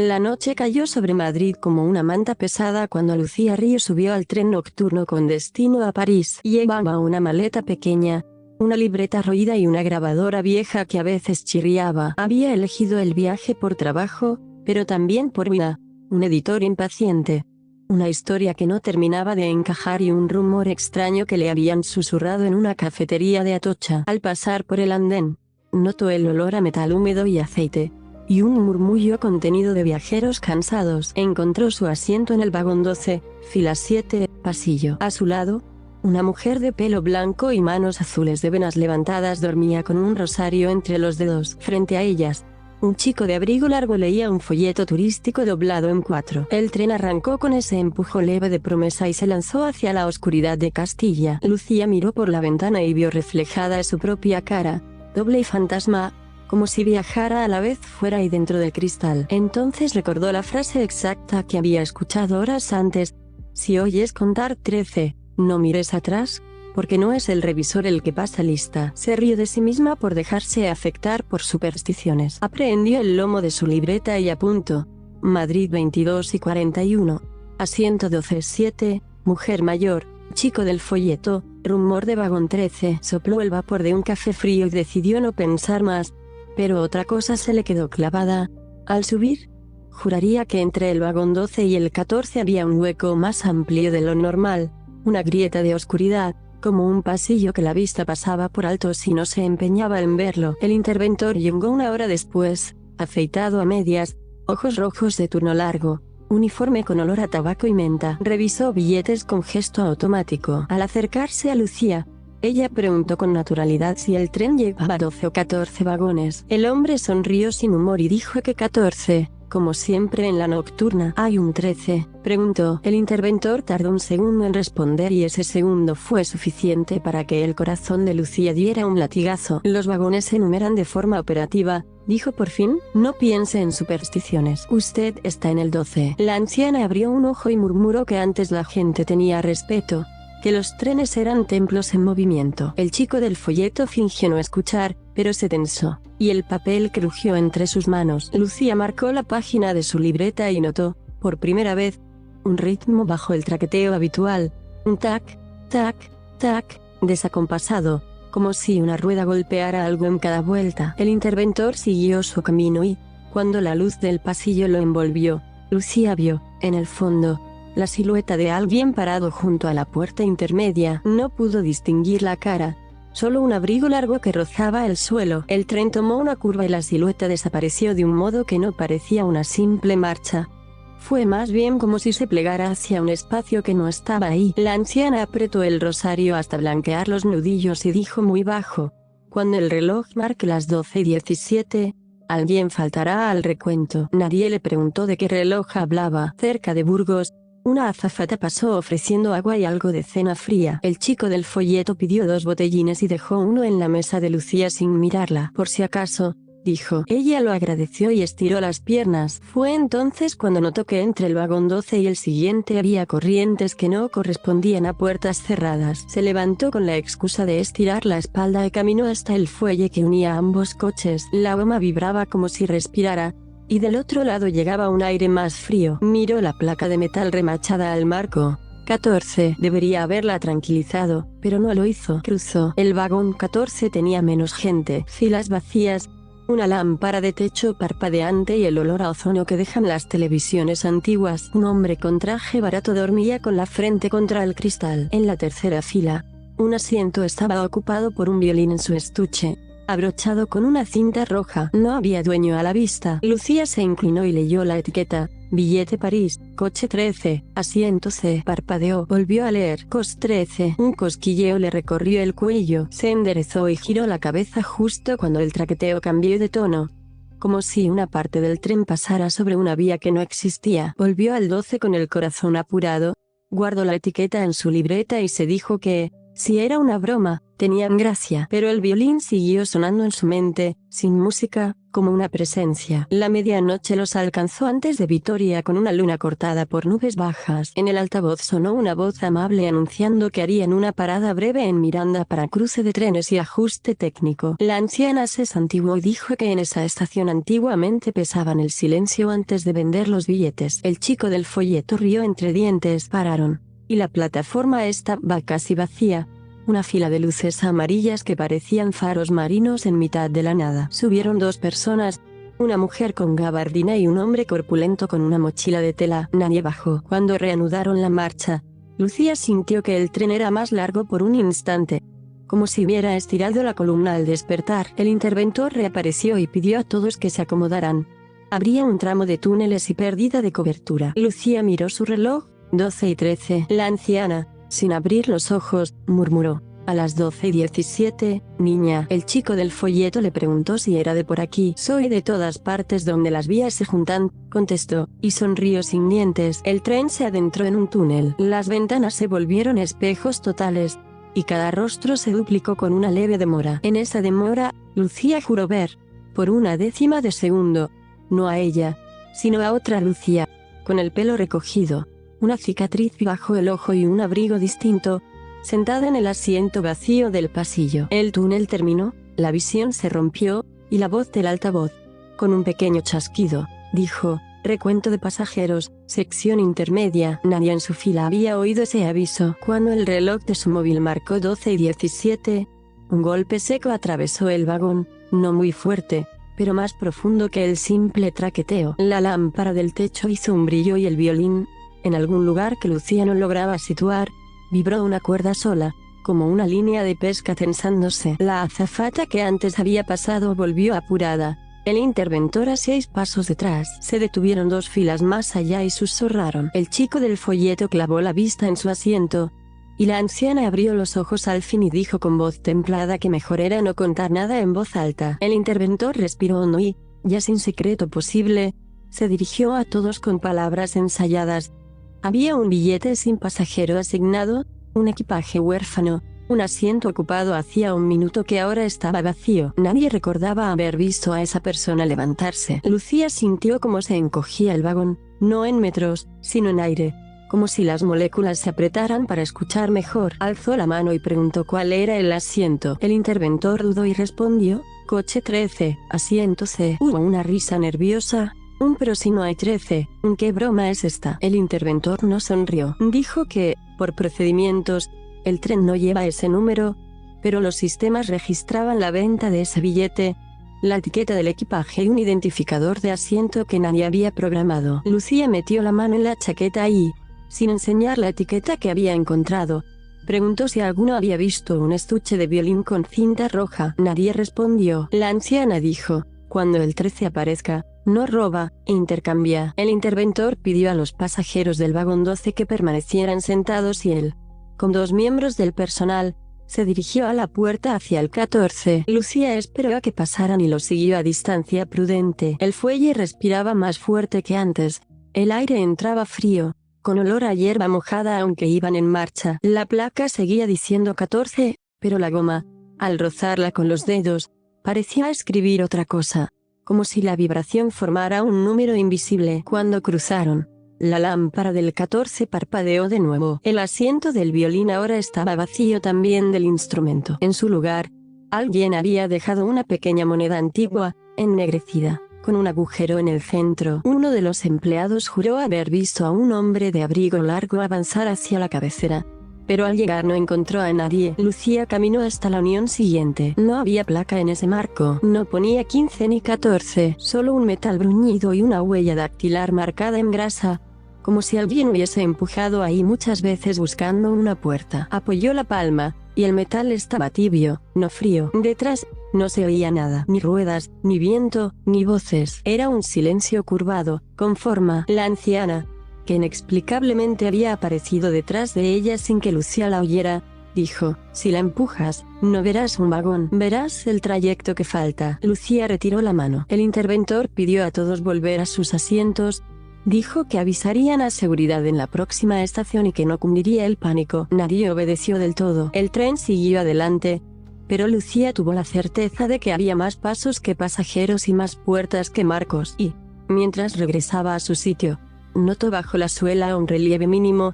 La noche cayó sobre Madrid como una manta pesada cuando Lucía Ríos subió al tren nocturno con destino a París. Llevaba una maleta pequeña, una libreta roída y una grabadora vieja que a veces chirriaba. Había elegido el viaje por trabajo, pero también por vida. Un editor impaciente. Una historia que no terminaba de encajar y un rumor extraño que le habían susurrado en una cafetería de Atocha. Al pasar por el andén, notó el olor a metal húmedo y aceite, y un murmullo contenido de viajeros cansados. Encontró su asiento en el vagón 12, fila 7, pasillo. A su lado, una mujer de pelo blanco y manos azules de venas levantadas dormía con un rosario entre los dedos. Frente a ellas, un chico de abrigo largo leía un folleto turístico doblado en 4. El tren arrancó con ese empujo leve de promesa y se lanzó hacia la oscuridad de Castilla. Lucía miró por la ventana y vio reflejada su propia cara, doble y fantasma, como si viajara a la vez fuera y dentro del cristal. Entonces recordó la frase exacta que había escuchado horas antes: si oyes contar 13, no mires atrás, porque no es el revisor el que pasa lista. Se rió de sí misma por dejarse afectar por supersticiones. Aprehendió el lomo de su libreta y apuntó: Madrid 22:41, asiento 12-7, mujer mayor, chico del folleto, rumor de vagón 13. Sopló el vapor de un café frío y decidió no pensar más. Pero otra cosa se le quedó clavada. Al subir, juraría que entre el vagón 12 y el 14 había un hueco más amplio de lo normal, una grieta de oscuridad, como un pasillo que la vista pasaba por alto si no se empeñaba en verlo. El interventor llegó una hora después, afeitado a medias, ojos rojos de turno largo, uniforme con olor a tabaco y menta. Revisó billetes con gesto automático. Al acercarse a Lucía, ella preguntó con naturalidad si el tren llevaba 12 o 14 vagones. El hombre sonrió sin humor y dijo que 14, como siempre en la nocturna. ¿Hay un 13?, preguntó. El interventor tardó un segundo en responder y ese segundo fue suficiente para que el corazón de Lucía diera un latigazo. Los vagones se enumeran de forma operativa, dijo por fin. No piense en supersticiones. Usted está en el 12. La anciana abrió un ojo y murmuró que antes la gente tenía respeto, que los trenes eran templos en movimiento. El chico del folleto fingió no escuchar, pero se tensó, y el papel crujió entre sus manos. Lucía marcó la página de su libreta y notó, por primera vez, un ritmo bajo el traqueteo habitual, un tac, tac, tac, desacompasado, como si una rueda golpeara algo en cada vuelta. El interventor siguió su camino y, cuando la luz del pasillo lo envolvió, Lucía vio, en el fondo, la silueta de alguien parado junto a la puerta intermedia. No pudo distinguir la cara, solo un abrigo largo que rozaba el suelo. El tren tomó una curva y la silueta desapareció de un modo que no parecía una simple marcha. Fue más bien como si se plegara hacia un espacio que no estaba ahí. La anciana apretó el rosario hasta blanquear los nudillos y dijo muy bajo: cuando el reloj marque las 12:17, alguien faltará al recuento. Nadie le preguntó de qué reloj hablaba. Cerca de Burgos, una azafata pasó ofreciendo agua y algo de cena fría. El chico del folleto pidió 2 botellines y dejó uno en la mesa de Lucía sin mirarla. Por si acaso, dijo. Ella lo agradeció y estiró las piernas. Fue entonces cuando notó que entre el vagón 12 y el siguiente había corrientes que no correspondían a puertas cerradas. Se levantó con la excusa de estirar la espalda y caminó hasta el fuelle que unía ambos coches. La goma vibraba como si respirara, y del otro lado llegaba un aire más frío. Miró la placa de metal remachada al marco. 14. Debería haberla tranquilizado, pero no lo hizo. Cruzó. El vagón 14 tenía menos gente, filas vacías, una lámpara de techo parpadeante y el olor a ozono que dejan las televisiones antiguas. Un hombre con traje barato dormía con la frente contra el cristal. En la tercera fila, un asiento estaba ocupado por un violín en su estuche, abrochado con una cinta roja. No había dueño a la vista. Lucía se inclinó y leyó la etiqueta: billete París, coche 13, asiento C. Parpadeó, volvió a leer: cos 13. Un cosquilleo le recorrió el cuello. Se enderezó y giró la cabeza justo cuando el traqueteo cambió de tono, como si una parte del tren pasara sobre una vía que no existía. Volvió al 12 con el corazón apurado, guardó la etiqueta en su libreta y se dijo que, Si era una broma, tenían gracia. Pero el violín siguió sonando en su mente, sin música, como una presencia. La medianoche los alcanzó antes de Vitoria con una luna cortada por nubes bajas. En el altavoz sonó una voz amable anunciando que harían una parada breve en Miranda para cruce de trenes y ajuste técnico. La anciana se santiguó y dijo que en esa estación antiguamente pesaban el silencio antes de vender los billetes. El chico del folleto rió entre dientes. Pararon. Y la plataforma estaba casi vacía. Una fila de luces amarillas que parecían faros marinos en mitad de la nada. Subieron dos personas, una mujer con gabardina y un hombre corpulento con una mochila de tela. Nadie bajó. Cuando reanudaron la marcha, Lucía sintió que el tren era más largo por un instante, como si hubiera estirado la columna al despertar. El interventor reapareció y pidió a todos que se acomodaran. Habría un tramo de túneles y pérdida de cobertura. Lucía miró su reloj. 12:13. La anciana, sin abrir los ojos, murmuró: a las 12:17, niña. El chico del folleto le preguntó si era de por aquí. Soy de todas partes donde las vías se juntan, contestó, y sonrió sin dientes. El tren se adentró en un túnel. Las ventanas se volvieron espejos totales, y cada rostro se duplicó con una leve demora. En esa demora, Lucía juró ver, por una décima de segundo, no a ella, sino a otra Lucía, con el pelo recogido, una cicatriz bajo el ojo y un abrigo distinto, sentada en el asiento vacío del pasillo. El túnel terminó, la visión se rompió, y la voz del altavoz, con un pequeño chasquido, dijo: recuento de pasajeros, sección intermedia. Nadie en su fila había oído ese aviso. Cuando el reloj de su móvil marcó 12:17, un golpe seco atravesó el vagón, no muy fuerte, pero más profundo que el simple traqueteo. La lámpara del techo hizo un brillo y el violín, en algún lugar que Lucía no lograba situar, vibró una cuerda sola, como una línea de pesca tensándose. La azafata que antes había pasado volvió apurada. El interventor a 6 pasos detrás. Se detuvieron 2 filas más allá y susurraron. El chico del folleto clavó la vista en su asiento, y la anciana abrió los ojos al fin y dijo con voz templada que mejor era no contar nada en voz alta. El interventor respiró hondo y, ya sin secreto posible, se dirigió a todos con palabras ensayadas. Había un billete sin pasajero asignado, un equipaje huérfano, un asiento ocupado hacía un minuto que ahora estaba vacío. Nadie recordaba haber visto a esa persona levantarse. Lucía sintió como se encogía el vagón, no en metros, sino en aire, como si las moléculas se apretaran para escuchar mejor. Alzó la mano y preguntó cuál era el asiento. El interventor dudó y respondió: coche 13, asiento C. Hubo una risa nerviosa. Pero si no hay 13, ¿qué broma es esta? El interventor no sonrió. Dijo que, por procedimientos, el tren no lleva ese número, pero los sistemas registraban la venta de ese billete, la etiqueta del equipaje y un identificador de asiento que nadie había programado. Lucía metió la mano en la chaqueta y, sin enseñar la etiqueta que había encontrado, preguntó si alguno había visto un estuche de violín con cinta roja. Nadie respondió. La anciana dijo: cuando el 13 aparezca, no roba, intercambia. El interventor pidió a los pasajeros del vagón 12 que permanecieran sentados y él, con 2 miembros del personal, se dirigió a la puerta hacia el 14. Lucía esperó a que pasaran y lo siguió a distancia prudente. El fuelle respiraba más fuerte que antes. El aire entraba frío, con olor a hierba mojada aunque iban en marcha. La placa seguía diciendo 14, pero la goma, al rozarla con los dedos, parecía escribir otra cosa, como si la vibración formara un número invisible. Cuando cruzaron, la lámpara del 14 parpadeó de nuevo. El asiento del violín ahora estaba vacío también del instrumento. En su lugar, alguien había dejado una pequeña moneda antigua, ennegrecida, con un agujero en el centro. Uno de los empleados juró haber visto a un hombre de abrigo largo avanzar hacia la cabecera, pero al llegar no encontró a nadie. Lucía caminó hasta la unión siguiente. No había placa en ese marco. No ponía 15 ni 14, solo un metal bruñido y una huella dactilar marcada en grasa, como si alguien hubiese empujado ahí muchas veces buscando una puerta. Apoyó la palma, y el metal estaba tibio, no frío. Detrás, no se oía nada, ni ruedas, ni viento, ni voces. Era un silencio curvado, con forma. La anciana, que inexplicablemente había aparecido detrás de ella sin que Lucía la oyera, dijo: si la empujas, no verás un vagón, verás el trayecto que falta. Lucía retiró la mano. El interventor pidió a todos volver a sus asientos, Dijo que avisarían a seguridad en la próxima estación y que no cundiría el pánico. Nadie obedeció del todo. El tren siguió adelante, pero Lucía tuvo la certeza de que había más pasos que pasajeros y más puertas que marcos y, mientras regresaba a su sitio, notó bajo la suela un relieve mínimo,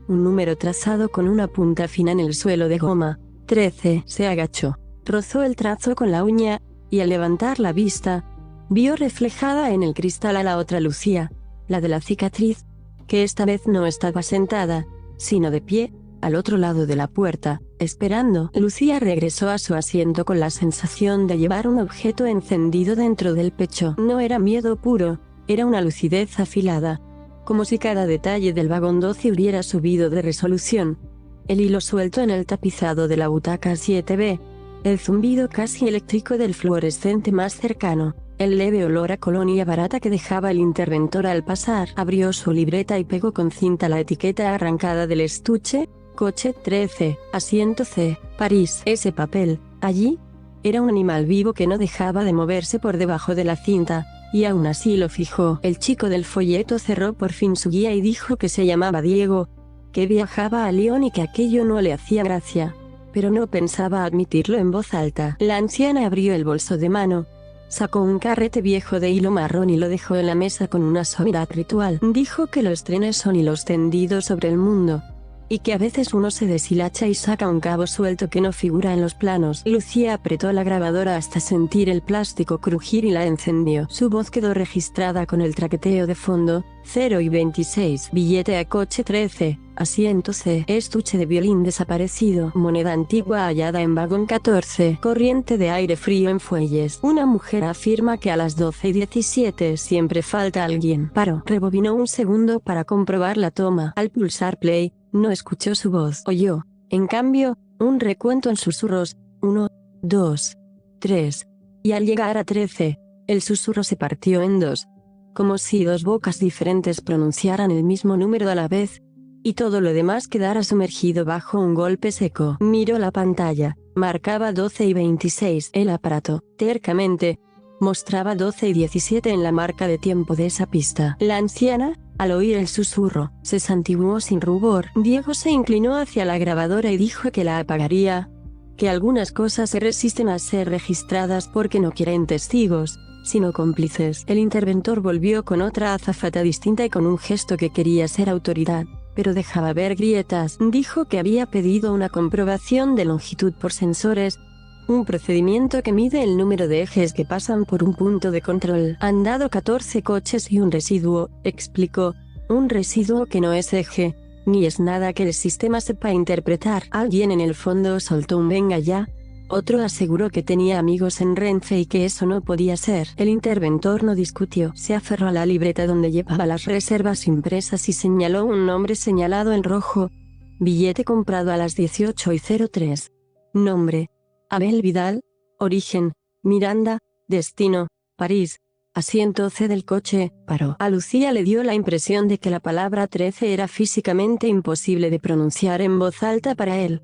un número trazado con una punta fina en el suelo de goma. 13. Se agachó, rozó el trazo con la uña, y al levantar la vista, vio reflejada en el cristal a la otra Lucía, la de la cicatriz, que esta vez no estaba sentada, sino de pie, al otro lado de la puerta, esperando. Lucía regresó a su asiento con la sensación de llevar un objeto encendido dentro del pecho. No era miedo puro, era una lucidez afilada, como si cada detalle del vagón 12 hubiera subido de resolución. El hilo suelto en el tapizado de la butaca 7B, el zumbido casi eléctrico del fluorescente más cercano, el leve olor a colonia barata que dejaba el interventor al pasar. Abrió su libreta y pegó con cinta la etiqueta arrancada del estuche: coche 13, asiento C, París. Ese papel, allí, era un animal vivo que no dejaba de moverse por debajo de la cinta, y aún así lo fijó. El chico del folleto cerró por fin su guía y dijo que se llamaba Diego, que viajaba a Lyon y que aquello no le hacía gracia, pero no pensaba admitirlo en voz alta. La anciana abrió el bolso de mano, sacó un carrete viejo de hilo marrón y lo dejó en la mesa con una suavidad ritual. Dijo que los trenes son hilos tendidos sobre el mundo, y que a veces uno se deshilacha y saca un cabo suelto que no figura en los planos. Lucía apretó la grabadora hasta sentir el plástico crujir y la encendió. Su voz quedó registrada con el traqueteo de fondo: 0 y 26, billete a coche 13, asiento C, estuche de violín desaparecido, moneda antigua hallada en vagón 14, corriente de aire frío en fuelles. Una mujer afirma que a las 12:17 siempre falta alguien. Paró, rebobinó un segundo para comprobar la toma. Al pulsar play, no escuchó su voz. Oyó, en cambio, un recuento en susurros: 1, 2, 3. Y al llegar a 13, el susurro se partió en dos, como si dos bocas diferentes pronunciaran el mismo número a la vez, y todo lo demás quedara sumergido bajo un golpe seco. Miró la pantalla, marcaba 12 y 26. El aparato, tercamente, mostraba 12 y 17 en la marca de tiempo de esa pista. La anciana, al oír el susurro, se santiguó sin rubor. Diego se inclinó hacia la grabadora y dijo que la apagaría, que algunas cosas se resisten a ser registradas porque no quieren testigos, sino cómplices. El interventor volvió con otra azafata distinta y con un gesto que quería ser autoridad, pero dejaba ver grietas. Dijo que había pedido una comprobación de longitud por sensores, un procedimiento que mide el número de ejes que pasan por un punto de control. Han dado 14 coches y un residuo, explicó, un residuo que no es eje, ni es nada que el sistema sepa interpretar. Alguien en el fondo soltó un venga ya. Otro aseguró que tenía amigos en Renfe y que eso no podía ser. El interventor no discutió. Se aferró a la libreta donde llevaba las reservas impresas y señaló un nombre señalado en rojo: billete comprado a las 18:03. Nombre: Abel Vidal. Origen: Miranda. Destino: París. Asiento C del coche. Paró. A Lucía le dio la impresión de que la palabra 13 era físicamente imposible de pronunciar en voz alta para él,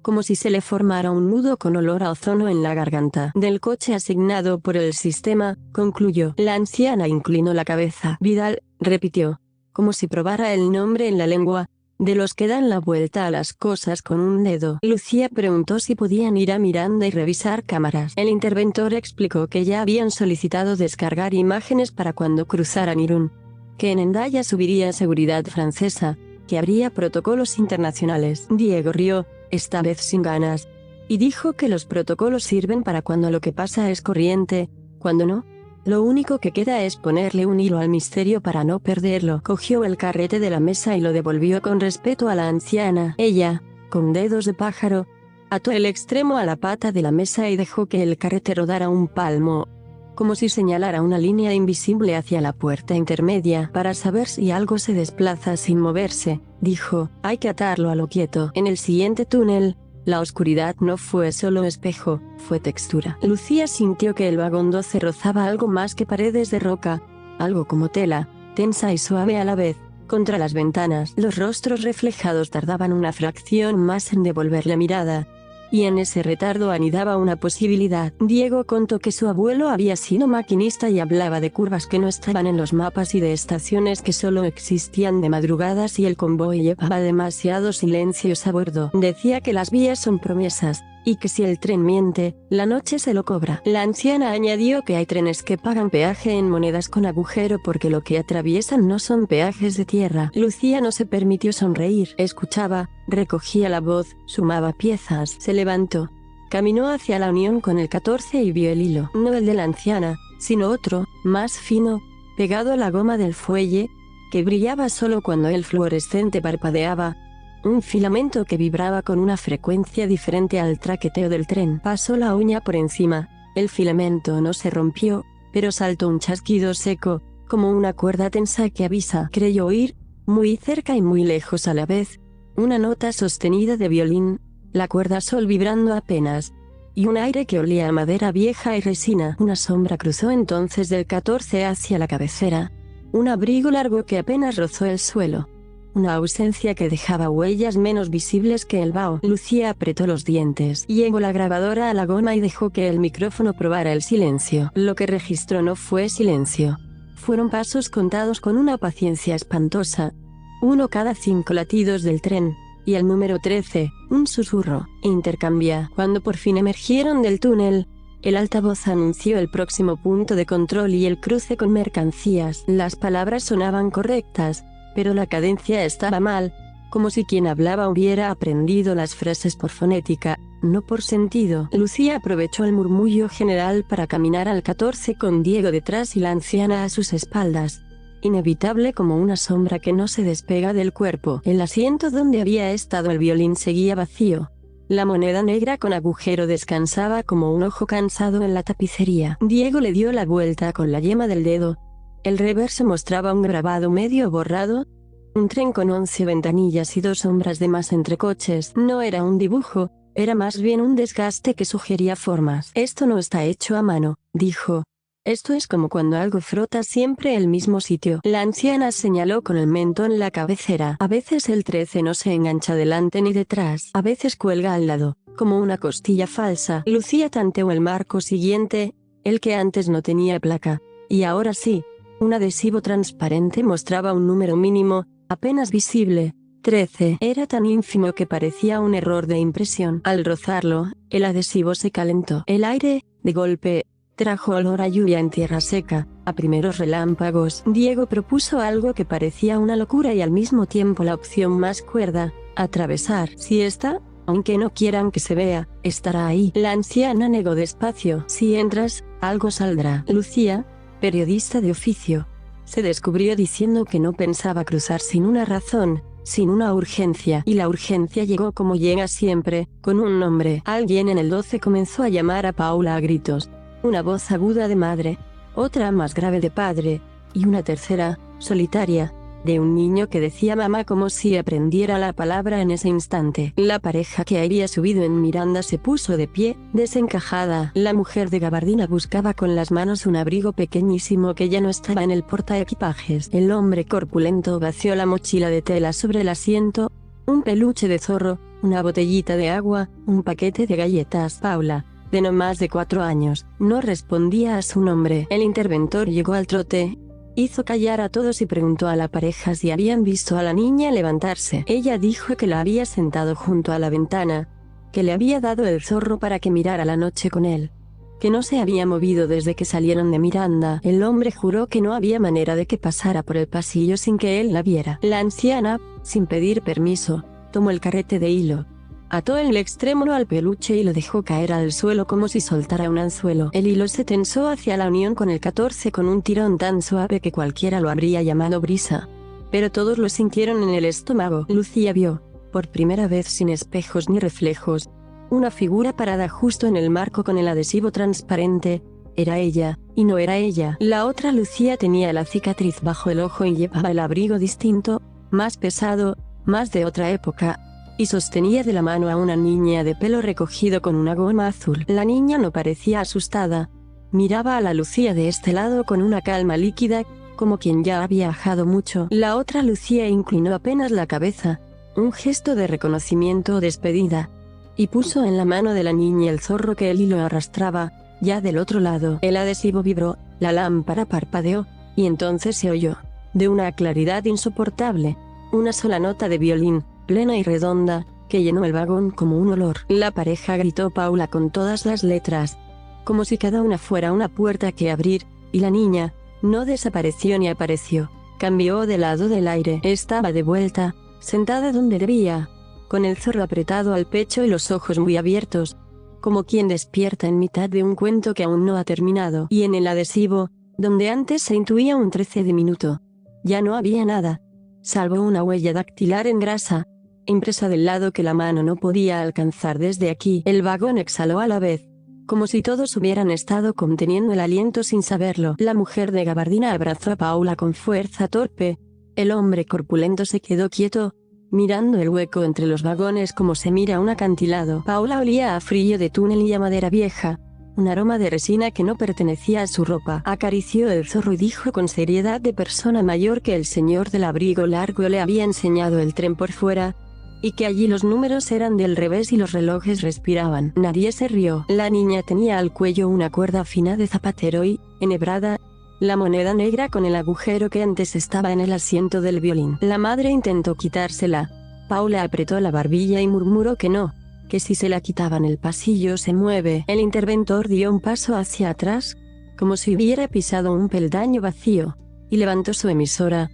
como si se le formara un nudo con olor a ozono en la garganta. Del coche asignado por el sistema, concluyó. La anciana inclinó la cabeza. Vidal, repitió, como si probara el nombre en la lengua, de los que dan la vuelta a las cosas con un dedo. Lucía preguntó si podían ir a Miranda y revisar cámaras. El interventor explicó que ya habían solicitado descargar imágenes para cuando cruzaran Irún, que en Hendaya subiría seguridad francesa, que habría protocolos internacionales. Diego rió, esta vez sin ganas, y dijo que los protocolos sirven para cuando lo que pasa es corriente, cuando no, lo único que queda es ponerle un hilo al misterio para no perderlo. Cogió el carrete de la mesa y lo devolvió con respeto a la anciana. Ella, con dedos de pájaro, ató el extremo a la pata de la mesa y dejó que el carrete rodara un palmo, como si señalara una línea invisible hacia la puerta intermedia. Para saber si algo se desplaza sin moverse, dijo, hay que atarlo a lo quieto. En el siguiente túnel, la oscuridad no fue solo espejo, fue textura. Lucía sintió que el vagón 12 rozaba algo más que paredes de roca, algo como tela, tensa y suave a la vez, contra las ventanas. Los rostros reflejados tardaban una fracción más en devolver la mirada, y en ese retardo anidaba una posibilidad. Diego contó que su abuelo había sido maquinista y hablaba de curvas que no estaban en los mapas y de estaciones que solo existían de madrugadas y el convoy llevaba demasiados silencios a bordo. Decía que las vías son promesas, y que si el tren miente, la noche se lo cobra. La anciana añadió que hay trenes que pagan peaje en monedas con agujero porque lo que atraviesan no son peajes de tierra. Lucía no se permitió sonreír. Escuchaba, recogía la voz, sumaba piezas. Se levantó. Caminó hacia la unión con el 14 y vio el hilo. No el de la anciana, sino otro, más fino, pegado a la goma del fuelle, que brillaba solo cuando el fluorescente parpadeaba. Un filamento que vibraba con una frecuencia diferente al traqueteo del tren. Pasó la uña por encima. El filamento no se rompió, pero saltó un chasquido seco, como una cuerda tensa que avisa. Creyó oír, muy cerca y muy lejos a la vez, una nota sostenida de violín, la cuerda sol vibrando apenas, y un aire que olía a madera vieja y resina. Una sombra cruzó entonces del 14 hacia la cabecera. Un abrigo largo que apenas rozó el suelo. Una ausencia que dejaba huellas menos visibles que el vaho. Lucía apretó los dientes. Llevó la grabadora a la goma y dejó que el micrófono probara el silencio. Lo que registró no fue silencio. Fueron pasos contados con una paciencia espantosa. Uno cada 5 latidos del tren. Y el número 13, un susurro. Intercambia. Cuando por fin emergieron del túnel, el altavoz anunció el próximo punto de control y el cruce con mercancías. Las palabras sonaban correctas, pero la cadencia estaba mal, como si quien hablaba hubiera aprendido las frases por fonética, no por sentido. Lucía aprovechó el murmullo general para caminar al 14 con Diego detrás y la anciana a sus espaldas. Inevitable como una sombra que no se despega del cuerpo. El asiento donde había estado el violín seguía vacío. La moneda negra con agujero descansaba como un ojo cansado en la tapicería. Diego le dio la vuelta con la yema del dedo. El reverso mostraba un grabado medio borrado. Un tren con 11 ventanillas y 2 sombras de más entre coches. No era un dibujo, era más bien un desgaste que sugería formas. Esto no está hecho a mano, dijo. Esto es como cuando algo frota siempre el mismo sitio. La anciana señaló con el mentón la cabecera. A veces el 13 no se engancha delante ni detrás. A veces cuelga al lado, como una costilla falsa. Lucía tanteó el marco siguiente, el que antes no tenía placa. Y ahora sí. Un adhesivo transparente mostraba un número mínimo, apenas visible. 13. Era tan ínfimo que parecía un error de impresión. Al rozarlo, el adhesivo se calentó. El aire, de golpe, trajo olor a lluvia en tierra seca, a primeros relámpagos. Diego propuso algo que parecía una locura y al mismo tiempo la opción más cuerda: atravesar. Si está, aunque no quieran que se vea, estará ahí. La anciana negó despacio. Si entras, algo saldrá. Lucía, periodista de oficio, se descubrió diciendo que no pensaba cruzar sin una razón, sin una urgencia. Y la urgencia llegó como llega siempre, con un nombre. Alguien en el 12 comenzó a llamar a Paula a gritos. Una voz aguda de madre, otra más grave de padre, y una tercera, solitaria, de un niño que decía mamá como si aprendiera la palabra en ese instante. La pareja que había subido en Miranda se puso de pie, desencajada. La mujer de gabardina buscaba con las manos un abrigo pequeñísimo que ya no estaba en el portaequipajes. El hombre corpulento vació la mochila de tela sobre el asiento, un peluche de zorro, una botellita de agua, un paquete de galletas. Paula, de no más de 4 años, no respondía a su nombre. El interventor llegó al trote. Hizo callar a todos y preguntó a la pareja si habían visto a la niña levantarse. Ella dijo que la había sentado junto a la ventana, que le había dado el zorro para que mirara la noche con él, que no se había movido desde que salieron de Miranda. El hombre juró que no había manera de que pasara por el pasillo sin que él la viera. La anciana, sin pedir permiso, tomó el carrete de hilo, ató el extremo al peluche y lo dejó caer al suelo como si soltara un anzuelo. El hilo se tensó hacia la unión con el 14 con un tirón tan suave que cualquiera lo habría llamado brisa. Pero todos lo sintieron en el estómago. Lucía vio, por primera vez sin espejos ni reflejos, una figura parada justo en el marco con el adhesivo transparente. Era ella, y no era ella. La otra Lucía tenía la cicatriz bajo el ojo y llevaba el abrigo distinto, más pesado, más de otra época, y sostenía de la mano a una niña de pelo recogido con una goma azul. La niña no parecía asustada. Miraba a la Lucía de este lado con una calma líquida, como quien ya ha viajado mucho. La otra Lucía inclinó apenas la cabeza, un gesto de reconocimiento o despedida. y puso en la mano de la niña el zorro que el hilo arrastraba. Ya del otro lado, el adhesivo vibró, la lámpara parpadeó, y entonces se oyó, de una claridad insoportable, una sola nota de violín, plena y redonda, que llenó el vagón como un olor. La pareja gritó Paula con todas las letras, como si cada una fuera una puerta que abrir, y la niña, no desapareció ni apareció, cambió de lado del aire. Estaba de vuelta, sentada donde debía, con el zorro apretado al pecho y los ojos muy abiertos, como quien despierta en mitad de un cuento que aún no ha terminado. Y en el adhesivo, donde antes se intuía un 13 de minuto, ya no había nada, salvo una huella dactilar en grasa, impresa del lado que la mano no podía alcanzar. Desde aquí, el vagón exhaló a la vez, como si todos hubieran estado conteniendo el aliento sin saberlo. La mujer de gabardina abrazó a Paula con fuerza torpe. El hombre corpulento se quedó quieto, mirando el hueco entre los vagones como se mira un acantilado. Paula olía a frío de túnel y a madera vieja, un aroma de resina que no pertenecía a su ropa. Acarició el zorro y dijo con seriedad de persona mayor que el señor del abrigo largo le había enseñado el tren por fuera, y que allí los números eran del revés y los relojes respiraban. Nadie se rió. La niña tenía al cuello una cuerda fina de zapatero y, enhebrada, la moneda negra con el agujero que antes estaba en el asiento del violín. La madre intentó quitársela. Paula apretó la barbilla y murmuró que no, que si se la quitaban el pasillo se mueve. El interventor dio un paso hacia atrás, como si hubiera pisado un peldaño vacío, y levantó su emisora.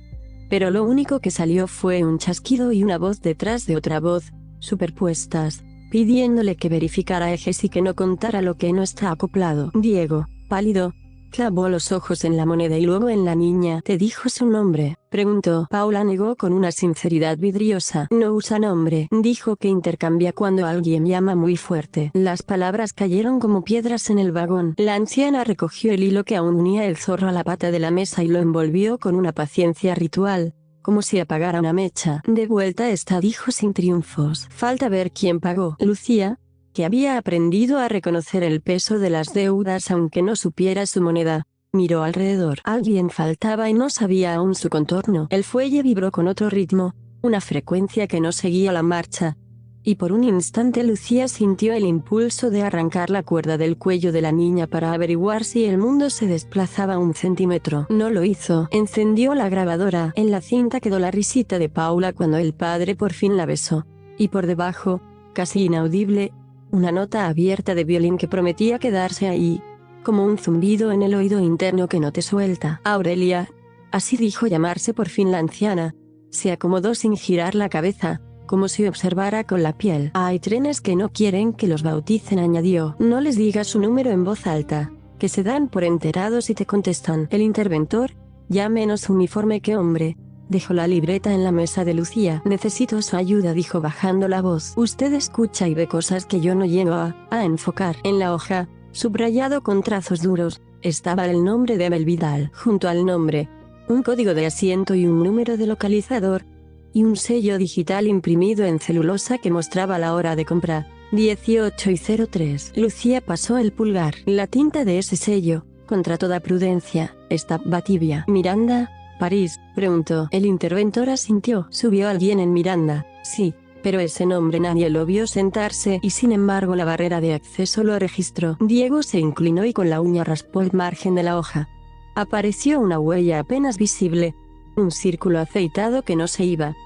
Pero lo único que salió fue un chasquido y una voz detrás de otra voz, superpuestas, pidiéndole que verificara ejes y que no contara lo que no está acoplado. Diego, pálido, clavó los ojos en la moneda y luego en la niña. ¿Te dijo su nombre?, preguntó. Paula negó con una sinceridad vidriosa. No usa nombre. Dijo que intercambia cuando alguien llama muy fuerte. Las palabras cayeron como piedras en el vagón. La anciana recogió el hilo que aún unía el zorro a la pata de la mesa y lo envolvió con una paciencia ritual, como si apagara una mecha. De vuelta está, dijo sin triunfos. Falta ver quién pagó. Lucía, que había aprendido a reconocer el peso de las deudas aunque no supiera su moneda, miró alrededor. Alguien faltaba y no sabía aún su contorno. El fuelle vibró con otro ritmo, una frecuencia que no seguía la marcha, y por un instante Lucía sintió el impulso de arrancar la cuerda del cuello de la niña para averiguar si el mundo se desplazaba un centímetro. No lo hizo. Encendió la grabadora. En la cinta quedó la risita de Paula cuando el padre por fin la besó, y por debajo, casi inaudible, una nota abierta de violín que prometía quedarse ahí, como un zumbido en el oído interno que no te suelta. Aurelia, así dijo llamarse por fin la anciana, se acomodó sin girar la cabeza, como si observara con la piel. Hay trenes que no quieren que los bauticen, añadió. No les digas su número en voz alta, que se dan por enterados y te contestan. El interventor, ya menos uniforme que hombre, dejó la libreta en la mesa de Lucía. Necesito su ayuda, dijo bajando la voz. Usted escucha y ve cosas que yo no llego a enfocar. En la hoja, subrayado con trazos duros, estaba el nombre de Abel Vidal. Junto al nombre, un código de asiento y un número de localizador, y un sello digital imprimido en celulosa que mostraba la hora de compra, 18:03. Lucía pasó el pulgar. La tinta de ese sello, contra toda prudencia, estaba tibia. Miranda, París, preguntó. El interventor asintió. ¿Subió alguien en Miranda? Sí, pero ese nombre nadie lo vio sentarse y sin embargo la barrera de acceso lo registró. Diego se inclinó y con la uña raspó el margen de la hoja. Apareció una huella apenas visible, un círculo aceitado que no se iba,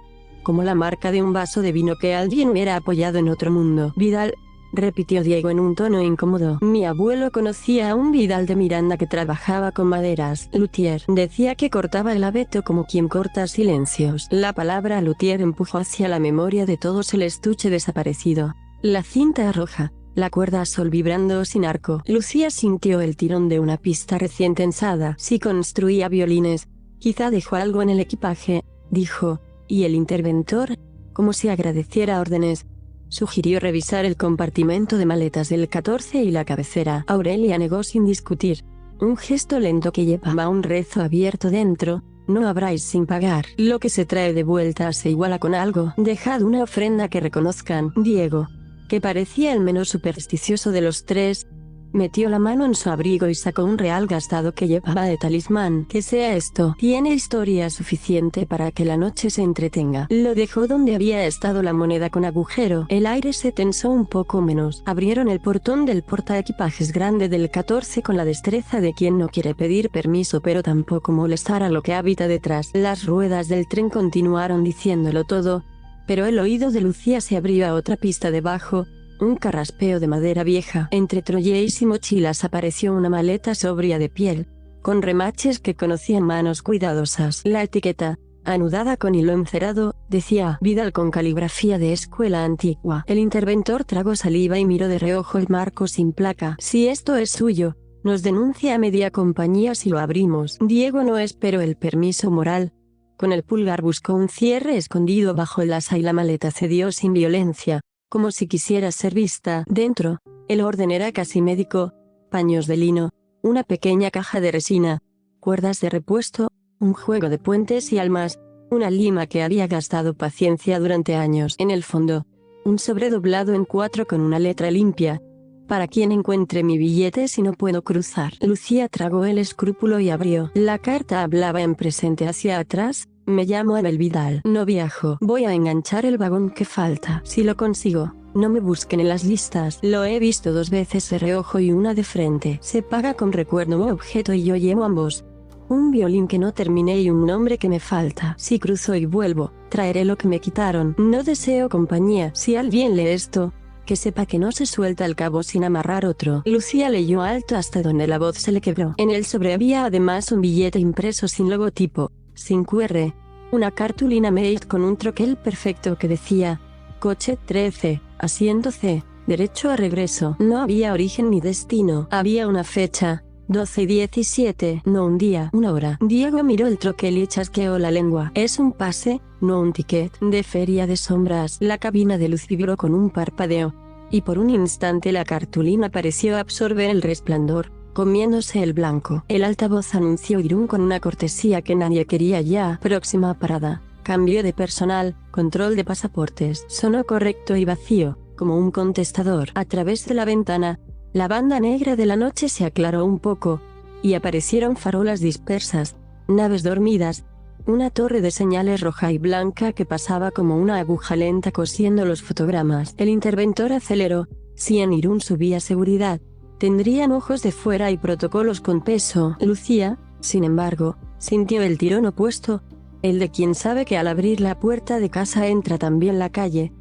como la marca de un vaso de vino que alguien hubiera apoyado en otro mundo. Vidal, repitió Diego en un tono incómodo. Mi abuelo conocía a un Vidal de Miranda que trabajaba con maderas. Luthier. Decía que cortaba el abeto como quien corta silencios. La palabra luthier empujó hacia la memoria de todos el estuche desaparecido, la cinta roja, la cuerda a sol vibrando sin arco. Lucía sintió el tirón de una pista recién tensada. Si construía violines, quizá dejó algo en el equipaje, dijo, y el interventor, como si agradeciera órdenes, sugirió revisar el compartimento de maletas del 14 y la cabecera. Aurelia negó sin discutir. Un gesto lento que llevaba un rezo abierto dentro. No habráis sin pagar. Lo que se trae de vuelta se iguala con algo. Dejad una ofrenda que reconozcan. Diego, que parecía el menos supersticioso de los tres, Metió la mano en su abrigo y sacó un real gastado que llevaba de talismán. ¿Qué sea esto? Tiene historia suficiente para que la noche se entretenga. Lo dejó donde había estado la moneda con agujero. El aire se tensó un poco menos. Abrieron el portón del portaequipajes grande del 14 con la destreza de quien no quiere pedir permiso pero tampoco molestar a lo que habita detrás. Las ruedas del tren continuaron diciéndolo todo, pero el oído de Lucía se abrió a otra pista debajo. Un carraspeo de madera vieja. Entre troyes y mochilas apareció una maleta sobria de piel, con remaches que conocían manos cuidadosas. La etiqueta, anudada con hilo encerado, decía Vidal con caligrafía de escuela antigua. El interventor tragó saliva y miró de reojo el marco sin placa. Si esto es suyo, nos denuncia a media compañía si lo abrimos. Diego no esperó el permiso moral. Con el pulgar buscó un cierre escondido bajo el asa y la maleta cedió sin violencia, como si quisiera ser vista. Dentro, el orden era casi médico: paños de lino, una pequeña caja de resina, cuerdas de repuesto, un juego de puentes y almas, una lima que había gastado paciencia durante años. En el fondo, un sobre doblado en 4 con una letra limpia: para quien encuentre mi billete si no puedo cruzar. Lucía tragó el escrúpulo y abrió. La carta hablaba en presente hacia atrás: me llamo Abel Vidal. No viajo. Voy a enganchar el vagón que falta. Si lo consigo, no me busquen en las listas. Lo he visto 2 veces de reojo y una de frente. Se paga con recuerdo o objeto y yo llevo ambos. Un violín que no terminé y un nombre que me falta. Si cruzo y vuelvo, traeré lo que me quitaron. No deseo compañía. Si alguien lee esto, que sepa que no se suelta el cabo sin amarrar otro. Lucía leyó alto hasta donde la voz se le quebró. En el sobre había además un billete impreso sin logotipo, sin QR, una cartulina made con un troquel perfecto que decía: coche 13, asiento C, derecho a regreso. No había origen ni destino. Había una fecha: 12:17, no un día, una hora. Diego miró el troquel y chasqueó la lengua. Es un pase, no un ticket de feria de sombras. La cabina de luz vibró con un parpadeo, y por un instante la cartulina pareció absorber el resplandor, comiéndose el blanco. El altavoz anunció Irún con una cortesía que nadie quería ya. Próxima parada: cambio de personal, control de pasaportes. Sonó correcto y vacío, como un contestador. A través de la ventana, la banda negra de la noche se aclaró un poco, y aparecieron farolas dispersas, naves dormidas, una torre de señales roja y blanca que pasaba como una aguja lenta cosiendo los fotogramas. El interventor aceleró. Si en Irún subía seguridad, tendrían ojos de fuera y protocolos con peso. Lucía, sin embargo, sintió el tirón opuesto, el de quien sabe que al abrir la puerta de casa entra también la calle.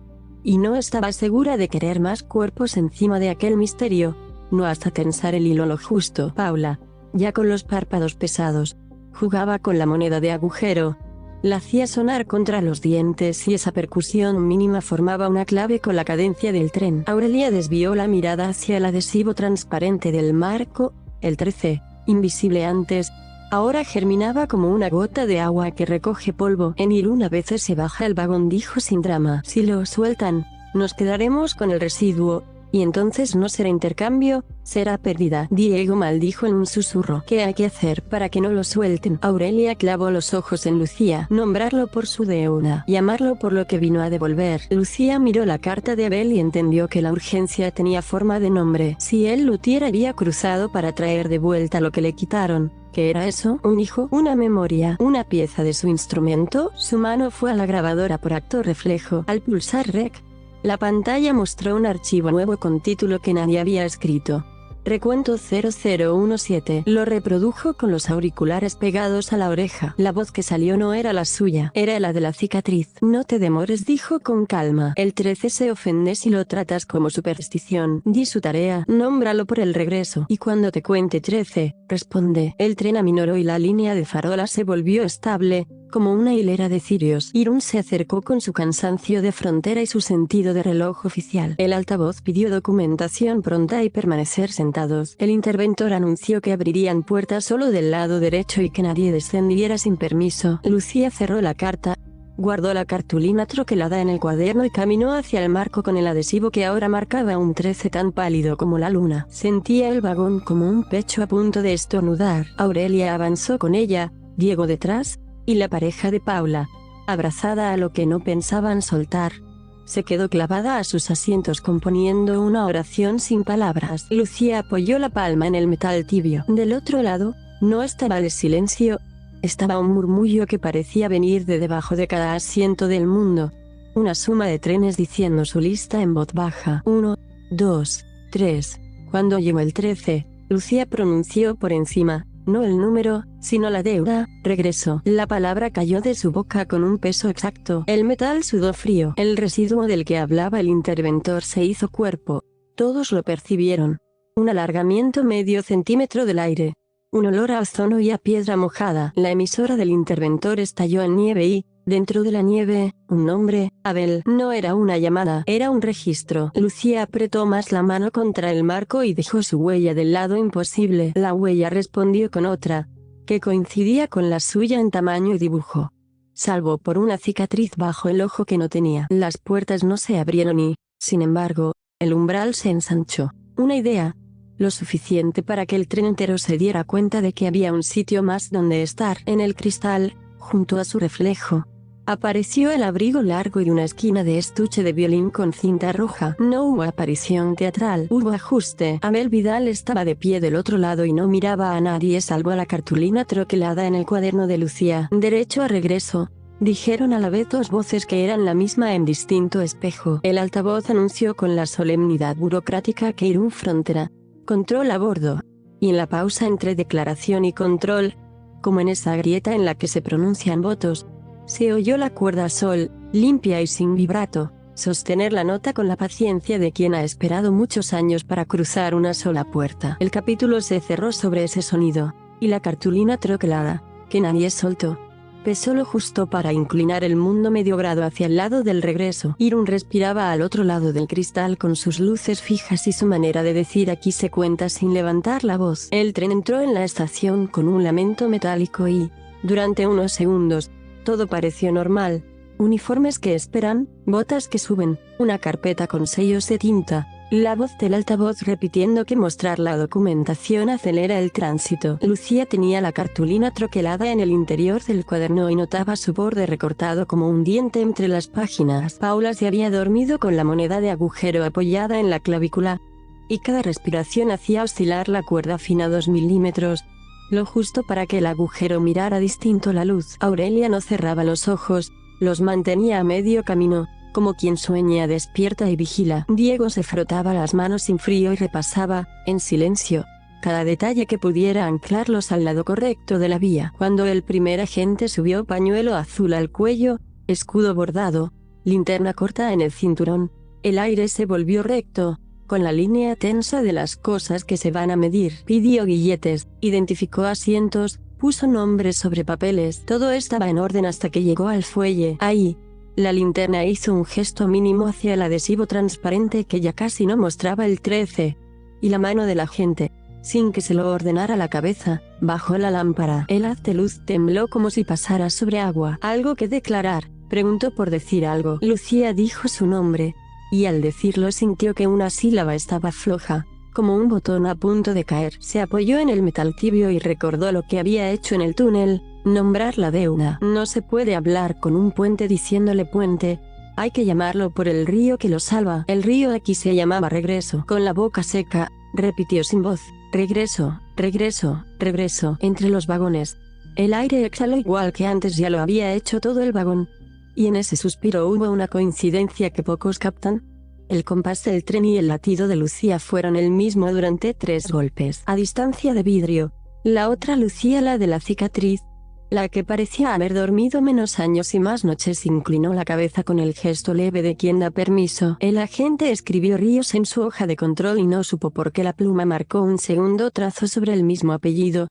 Y no estaba segura de querer más cuerpos encima de aquel misterio, no hasta tensar el hilo lo justo. Paula, ya con los párpados pesados, jugaba con la moneda de agujero. La hacía sonar contra los dientes y esa percusión mínima formaba una clave con la cadencia del tren. Aurelia desvió la mirada hacia el adhesivo transparente del marco. El 13, invisible antes, ahora germinaba como una gota de agua que recoge polvo. En Irún a veces se baja el vagón, dijo sin drama. Si lo sueltan, nos quedaremos con el residuo, y entonces no será intercambio, será pérdida. Diego maldijo en un susurro. ¿Qué hay que hacer para que no lo suelten? Aurelia clavó los ojos en Lucía. Nombrarlo por su deuda. Llamarlo por lo que vino a devolver. Lucía miró la carta de Abel y entendió que la urgencia tenía forma de nombre. Si el luthier había cruzado para traer de vuelta lo que le quitaron, ¿qué era eso? ¿Un hijo? ¿Una memoria? ¿Una pieza de su instrumento? Su mano fue a la grabadora por acto reflejo. Al pulsar REC, la pantalla mostró un archivo nuevo con título que nadie había escrito. Recuento 0017. Lo reprodujo con los auriculares pegados a la oreja. La voz que salió no era la suya, era la de la cicatriz. No te demores, dijo con calma. El 13 se ofende si lo tratas como superstición. Di su tarea, nómbralo por el regreso. Y cuando te cuente 13, responde. El tren aminoró y la línea de farolas se volvió estable, como una hilera de cirios. Irún se acercó con su cansancio de frontera y su sentido de reloj oficial. El altavoz pidió documentación pronta y permanecer sentados. El interventor anunció que abrirían puertas solo del lado derecho y que nadie descendiera sin permiso. Lucía cerró la carta, guardó la cartulina troquelada en el cuaderno y caminó hacia el marco con el adhesivo que ahora marcaba un 13 tan pálido como la luna. Sentía el vagón como un pecho a punto de estornudar. Aurelia avanzó con ella, Diego detrás, y la pareja de Paula, abrazada a lo que no pensaban soltar. se quedó clavada a sus asientos componiendo una oración sin palabras. Lucía apoyó la palma en el metal tibio. Del otro lado, no estaba el silencio, estaba un murmullo que parecía venir de debajo de cada asiento del mundo. Una suma de trenes diciendo su lista en voz baja. 1, 2, 3. Cuando llegó el 13, Lucía pronunció por encima, no el número, sino la deuda, regreso. La palabra cayó de su boca con un peso exacto. El metal sudó frío. El residuo del que hablaba el interventor se hizo cuerpo. Todos lo percibieron. Un alargamiento medio centímetro del aire. Un olor a ozono y a piedra mojada. La emisora del interventor estalló en nieve y, dentro de la nieve, un nombre, Abel. No era una llamada, era un registro. Lucía apretó más la mano contra el marco y dejó su huella del lado imposible. La huella respondió con otra, que coincidía con la suya en tamaño y dibujo. Salvo por una cicatriz bajo el ojo que no tenía. Las puertas no se abrieron y, sin embargo, el umbral se ensanchó. Una idea. Lo suficiente para que el tren entero se diera cuenta de que había un sitio más donde estar. En el cristal, junto a su reflejo, apareció el abrigo largo y una esquina de estuche de violín con cinta roja. No hubo aparición teatral, hubo ajuste. Abel Vidal estaba de pie del otro lado y no miraba a nadie salvo a la cartulina troquelada en el cuaderno de Lucía. Derecho a regreso, dijeron a la vez dos voces que eran la misma en distinto espejo. El altavoz anunció con la solemnidad burocrática que Irún Frontera. Control a bordo. Y en la pausa entre declaración y control, como en esa grieta en la que se pronuncian votos, se oyó la cuerda sol, limpia y sin vibrato, sostener la nota con la paciencia de quien ha esperado muchos años para cruzar una sola puerta. El capítulo se cerró sobre ese sonido, y la cartulina troquelada, que nadie soltó, pesó lo justo para inclinar el mundo medio grado hacia el lado del regreso. Irún respiraba al otro lado del cristal con sus luces fijas y su manera de decir aquí se cuenta sin levantar la voz. El tren entró en la estación con un lamento metálico y, durante unos segundos, todo pareció normal. Uniformes que esperan, botas que suben, una carpeta con sellos de tinta, la voz del altavoz repitiendo que mostrar la documentación acelera el tránsito. Lucía tenía la cartulina troquelada en el interior del cuaderno y notaba su borde recortado como un diente entre las páginas. Paula se había dormido con la moneda de agujero apoyada en la clavícula, y cada respiración hacía oscilar la cuerda fina 2 milímetros, lo justo para que el agujero mirara distinto la luz. Aurelia no cerraba los ojos, los mantenía a medio camino, como quien sueña despierta y vigila. Diego se frotaba las manos sin frío y repasaba, en silencio, cada detalle que pudiera anclarlos al lado correcto de la vía. Cuando el primer agente subió pañuelo azul al cuello, escudo bordado, linterna corta en el cinturón, el aire se volvió recto, con la línea tensa de las cosas que se van a medir. Pidió billetes, identificó asientos, puso nombres sobre papeles. Todo estaba en orden hasta que llegó al fuelle. Ahí, la linterna hizo un gesto mínimo hacia el adhesivo transparente que ya casi no mostraba el 13. Y la mano del agente, sin que se lo ordenara la cabeza, bajó la lámpara. El haz de luz tembló como si pasara sobre agua. ¿Algo que declarar?, preguntó por decir algo. Lucía dijo su nombre, y al decirlo sintió que una sílaba estaba floja, como un botón a punto de caer. Se apoyó en el metal tibio y recordó lo que había hecho en el túnel, nombrar la deuda. No se puede hablar con un puente diciéndole puente, hay que llamarlo por el río que lo salva. El río aquí se llamaba Regreso. Con la boca seca, repitió sin voz, regreso, regreso, regreso. Entre los vagones, el aire exhaló igual que antes, ya lo había hecho todo el vagón. Y en ese suspiro hubo una coincidencia que pocos captan. El compás del tren y el latido de Lucía fueron el mismo durante 3 golpes. A distancia de vidrio, la otra Lucía, la de la cicatriz, la que parecía haber dormido menos años y más noches, inclinó la cabeza con el gesto leve de quien da permiso. El agente escribió Ríos en su hoja de control y no supo por qué la pluma marcó un segundo trazo sobre el mismo apellido,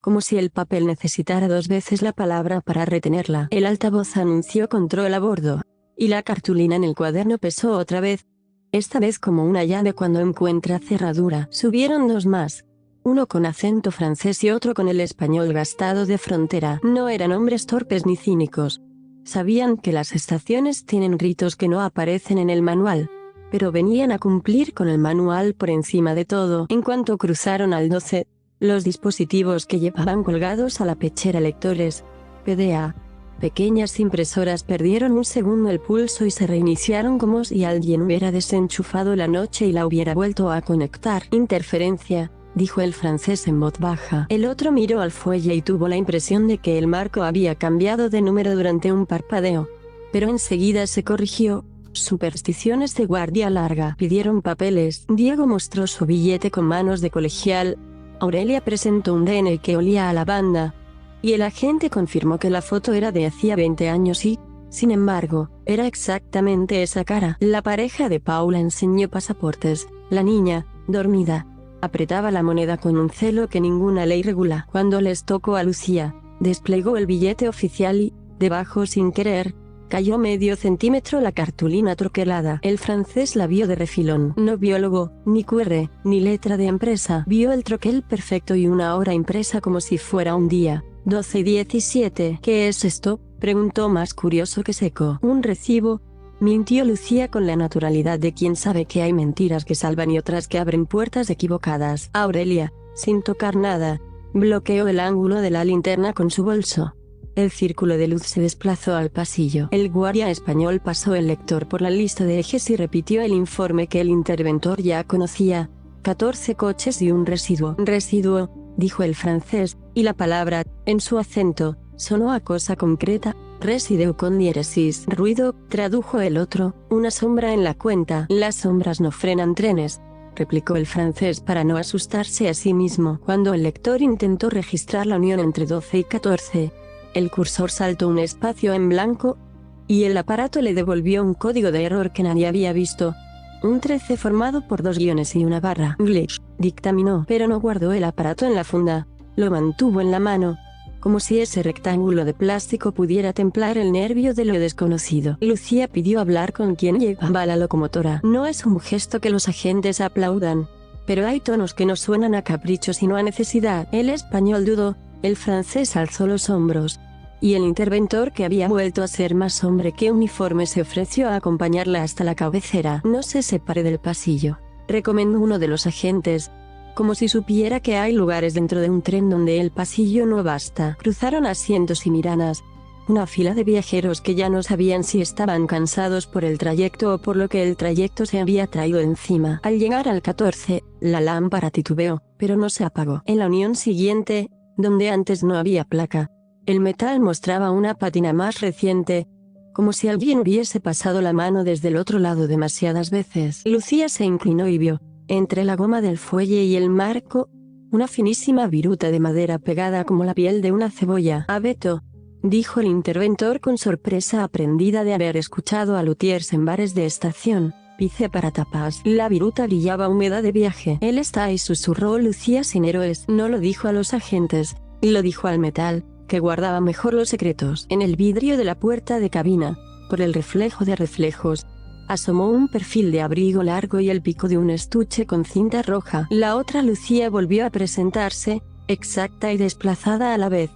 como si el papel necesitara 2 veces la palabra para retenerla. El altavoz anunció control a bordo, y la cartulina en el cuaderno pesó otra vez, esta vez como una llave cuando encuentra cerradura. Subieron 2 más, uno con acento francés y otro con el español gastado de Frontera. No eran hombres torpes ni cínicos. Sabían que las estaciones tienen gritos que no aparecen en el manual, pero venían a cumplir con el manual por encima de todo. En cuanto cruzaron al 12, los dispositivos que llevaban colgados a la pechera lectores, PDA, Pequeñas impresoras perdieron un segundo el pulso y se reiniciaron como si alguien hubiera desenchufado la noche y la hubiera vuelto a conectar. Interferencia, dijo el francés en voz baja. El otro miró al fuelle y tuvo la impresión de que el marco había cambiado de número durante un parpadeo. Pero enseguida se corrigió. Supersticiones de guardia larga. Pidieron papeles. Diego mostró su billete con manos de colegial. Aurelia presentó un DN que olía a lavanda. Y el agente confirmó que la foto era de hacía 20 años y, sin embargo, era exactamente esa cara. La pareja de Paula enseñó pasaportes. La niña, dormida, apretaba la moneda con un celo que ninguna ley regula. Cuando les tocó a Lucía, desplegó el billete oficial y, debajo sin querer, cayó medio centímetro la cartulina troquelada. El francés la vio de refilón. No vio logo, ni QR, ni letra de empresa. Vio el troquel perfecto y una hora impresa como si fuera un día. 12:17. ¿Qué es esto?, preguntó más curioso que seco. Un recibo, mintió Lucía con la naturalidad de quien sabe que hay mentiras que salvan y otras que abren puertas equivocadas. Aurelia, sin tocar nada, bloqueó el ángulo de la linterna con su bolso. El círculo de luz se desplazó al pasillo. El guardia español pasó el lector por la lista de ejes y repitió el informe que el interventor ya conocía. 14 coches y un residuo. Residuo, dijo el francés, y la palabra, en su acento, sonó a cosa concreta. Resideu con diéresis. Ruido, tradujo el otro, una sombra en la cuenta. Las sombras no frenan trenes, replicó el francés para no asustarse a sí mismo. Cuando el lector intentó registrar la unión entre 12 y 14, el cursor saltó un espacio en blanco, y el aparato le devolvió un código de error que nadie había visto. Un 13 formado por 2 guiones y una barra. Glitch, dictaminó, pero no guardó el aparato en la funda. Lo mantuvo en la mano, como si ese rectángulo de plástico pudiera templar el nervio de lo desconocido. Lucía pidió hablar con quien llevaba la locomotora. No es un gesto que los agentes aplaudan, pero hay tonos que no suenan a capricho sino a necesidad. El español dudó, el francés alzó los hombros, y el interventor, que había vuelto a ser más hombre que uniforme, se ofreció a acompañarla hasta la cabecera. No se separe del pasillo, recomendó uno de los agentes, como si supiera que hay lugares dentro de un tren donde el pasillo no basta. Cruzaron asientos y miranas, una fila de viajeros que ya no sabían si estaban cansados por el trayecto o por lo que el trayecto se había traído encima. Al llegar al 14, la lámpara titubeó, pero no se apagó. En la unión siguiente, donde antes no había placa, el metal mostraba una pátina más reciente, como si alguien hubiese pasado la mano desde el otro lado demasiadas veces. Lucía se inclinó y vio, entre la goma del fuelle y el marco, una finísima viruta de madera pegada como la piel de una cebolla. Abeto, dijo el interventor con sorpresa aprendida de haber escuchado a luthiers en bares de estación. Pice para tapas. La viruta brillaba húmeda de viaje. Él está y susurró Lucía sin héroes. No lo dijo a los agentes, lo dijo al metal, que guardaba mejor los secretos. En el vidrio de la puerta de cabina, por el reflejo de reflejos, asomó un perfil de abrigo largo y el pico de un estuche con cinta roja. La otra Lucía volvió a presentarse, exacta y desplazada a la vez,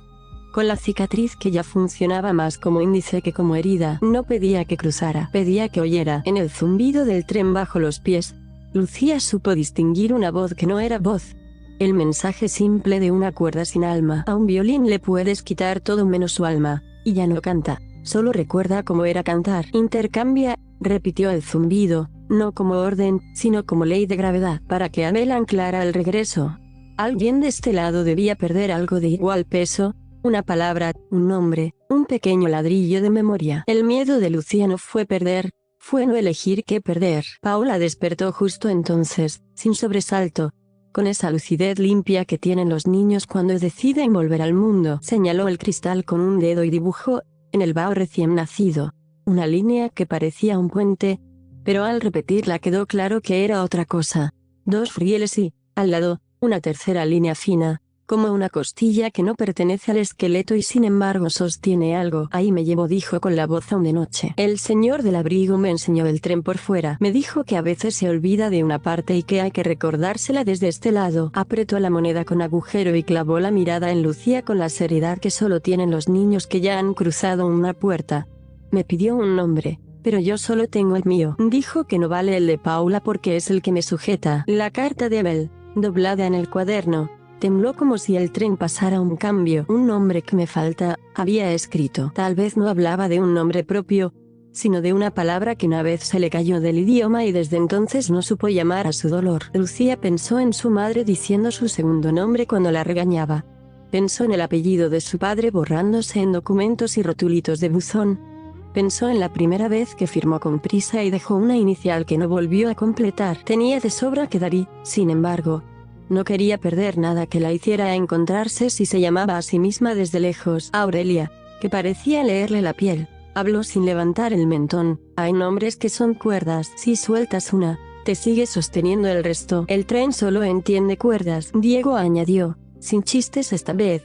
con la cicatriz que ya funcionaba más como índice que como herida. No pedía que cruzara, pedía que oyera. En el zumbido del tren bajo los pies, Lucía supo distinguir una voz que no era voz. El mensaje simple de una cuerda sin alma. A un violín le puedes quitar todo menos su alma, y ya no canta, solo recuerda cómo era cantar. Intercambia, repitió el zumbido, no como orden, sino como ley de gravedad. Para que Abel anclara el regreso, alguien de este lado debía perder algo de igual peso, una palabra, un nombre, un pequeño ladrillo de memoria. El miedo de Lucía no fue perder, fue no elegir qué perder. Paula despertó justo entonces, sin sobresalto, con esa lucidez limpia que tienen los niños cuando deciden volver al mundo. Señaló el cristal con un dedo y dibujó, en el vaho recién nacido, una línea que parecía un puente, pero al repetirla quedó claro que era otra cosa. 2 rieles y, al lado, una tercera línea fina, como una costilla que no pertenece al esqueleto y sin embargo sostiene algo. Ahí me llevó, dijo con la voz aún de noche. El señor del abrigo me enseñó el tren por fuera. Me dijo que a veces se olvida de una parte y que hay que recordársela desde este lado. Apretó la moneda con agujero y clavó la mirada en Lucía con la seriedad que solo tienen los niños que ya han cruzado una puerta. Me pidió un nombre, pero yo solo tengo el mío. Dijo que no vale el de Paula porque es el que me sujeta. La carta de Abel, doblada en el cuaderno, Tembló como si el tren pasara un cambio. Un nombre que me falta, había escrito. Tal vez no hablaba de un nombre propio, sino de una palabra que una vez se le cayó del idioma y desde entonces no supo llamar a su dolor. Lucía pensó en su madre diciendo su segundo nombre cuando la regañaba. Pensó en el apellido de su padre borrándose en documentos y rotulitos de buzón. Pensó en la primera vez que firmó con prisa y dejó una inicial que no volvió a completar. Tenía de sobra que dar y, sin embargo, no quería perder nada que la hiciera encontrarse si se llamaba a sí misma desde lejos. Aurelia, que parecía leerle la piel, habló sin levantar el mentón. Hay nombres que son cuerdas. Si sueltas una, te sigue sosteniendo el resto. El tren solo entiende cuerdas. Diego añadió, sin chistes esta vez,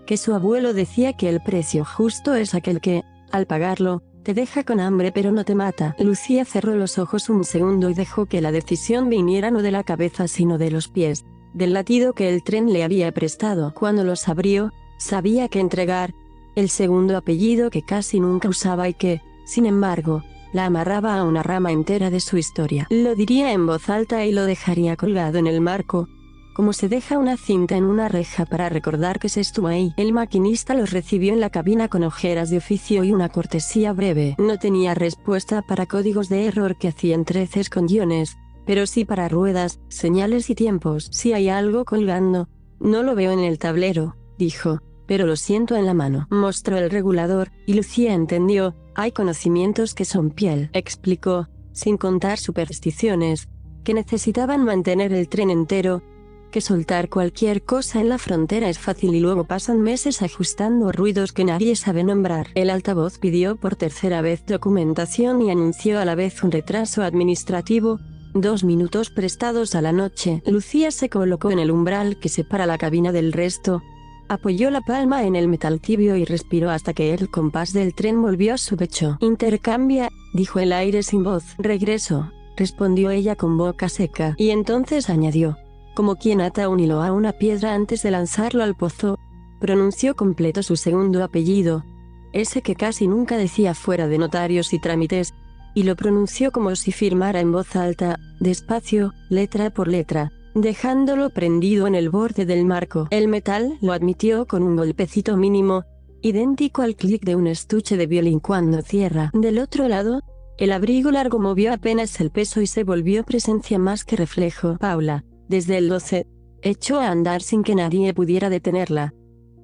que su abuelo decía que el precio justo es aquel que, al pagarlo, te deja con hambre pero no te mata. Lucía cerró los ojos un segundo y dejó que la decisión viniera no de la cabeza sino de los pies, del latido que el tren le había prestado. Cuando los abrió, sabía que entregar el segundo apellido que casi nunca usaba y que, sin embargo, la amarraba a una rama entera de su historia. Lo diría en voz alta y lo dejaría colgado en el marco, como se deja una cinta en una reja para recordar que se estuvo ahí. El maquinista los recibió en la cabina con ojeras de oficio y una cortesía breve. No tenía respuesta para códigos de error que hacían treces con guiones, pero sí para ruedas, señales y tiempos. Si hay algo colgando, no lo veo en el tablero, dijo, pero lo siento en la mano. Mostró el regulador, y Lucía entendió, hay conocimientos que son piel, explicó, sin contar supersticiones, que necesitaban mantener el tren entero, que soltar cualquier cosa en la frontera es fácil y luego pasan meses ajustando ruidos que nadie sabe nombrar. El altavoz pidió por tercera vez documentación y anunció a la vez un retraso administrativo, 2 minutos prestados a la noche. Lucía se colocó en el umbral que separa la cabina del resto, apoyó la palma en el metal tibio y respiró hasta que el compás del tren volvió a su pecho. Intercambia, dijo el aire sin voz. Regreso, respondió ella con boca seca. Y entonces añadió, como quien ata un hilo a una piedra antes de lanzarlo al pozo, pronunció completo su segundo apellido, ese que casi nunca decía fuera de notarios y trámites, y lo pronunció como si firmara en voz alta, despacio, letra por letra, dejándolo prendido en el borde del marco. El metal lo admitió con un golpecito mínimo, idéntico al clic de un estuche de violín cuando cierra. Del otro lado, el abrigo largo movió apenas el peso y se volvió presencia más que reflejo. Paula, desde el 12, echó a andar sin que nadie pudiera detenerla.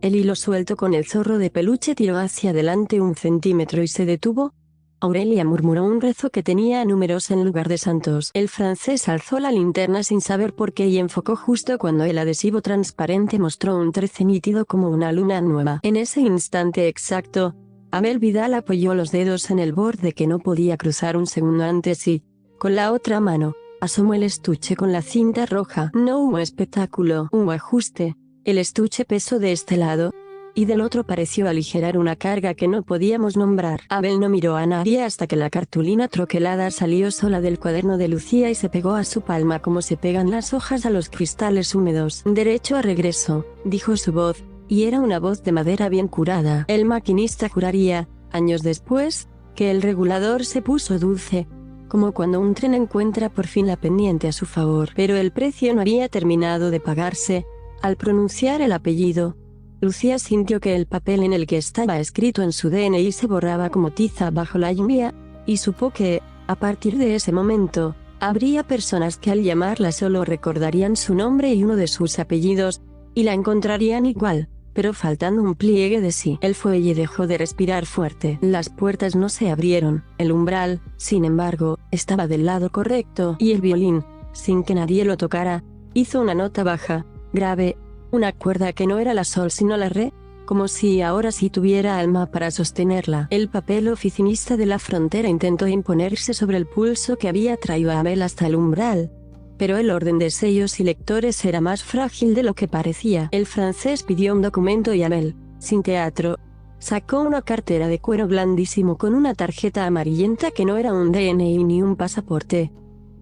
El hilo suelto con el zorro de peluche tiró hacia adelante 1 centímetro y se detuvo. Aurelia murmuró un rezo que tenía números en lugar de santos. El francés alzó la linterna sin saber por qué y enfocó justo cuando el adhesivo transparente mostró un 13 nítido como una luna nueva. En ese instante exacto, Abel Vidal apoyó los dedos en el borde que no podía cruzar un segundo antes y, con la otra mano, asomó el estuche con la cinta roja. No hubo espectáculo, hubo ajuste. El estuche pesó de este lado, y del otro pareció aligerar una carga que no podíamos nombrar. Abel no miró a nadie hasta que la cartulina troquelada salió sola del cuaderno de Lucía y se pegó a su palma como se pegan las hojas a los cristales húmedos. Derecho a regreso, dijo su voz, y era una voz de madera bien curada. El maquinista juraría, años después, que el regulador se puso dulce, como cuando un tren encuentra por fin la pendiente a su favor. Pero el precio no había terminado de pagarse. Al pronunciar el apellido, Lucía sintió que el papel en el que estaba escrito en su DNI se borraba como tiza bajo la lluvia, y supo que, a partir de ese momento, habría personas que al llamarla solo recordarían su nombre y uno de sus apellidos, y la encontrarían igual, pero faltando un pliegue de sí. El fuelle dejó de respirar fuerte. Las puertas no se abrieron. El umbral, sin embargo, estaba del lado correcto, y el violín, sin que nadie lo tocara, hizo una nota baja, grave, una cuerda que no era la sol sino la re, como si ahora sí tuviera alma para sostenerla. El papel oficinista de la frontera intentó imponerse sobre el pulso que había traído a Abel hasta el umbral, pero el orden de sellos y lectores era más frágil de lo que parecía. El francés pidió un documento y Abel, sin teatro, sacó una cartera de cuero blandísimo con una tarjeta amarillenta que no era un DNI ni un pasaporte.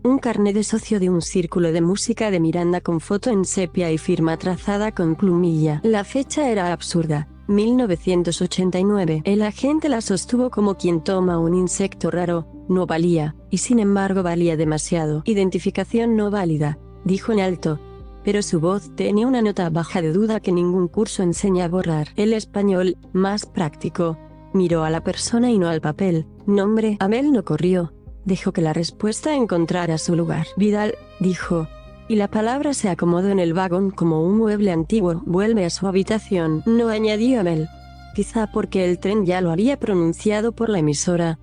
Un carné de socio de un círculo de música de Miranda con foto en sepia y firma trazada con plumilla. La fecha era absurda, 1989. El agente la sostuvo como quien toma un insecto raro, no valía, y sin embargo valía demasiado. Identificación no válida, dijo en alto. pero su voz tenía una nota baja de duda que ningún curso enseña a borrar. El español, más práctico, miró a la persona y no al papel. Nombre. Abel no corrió. Dejó que la respuesta encontrara su lugar. Vidal, dijo. Y la palabra se acomodó en el vagón como un mueble antiguo. Vuelve a su habitación. No, añadió Abel. Quizá porque el tren ya lo había pronunciado por la emisora.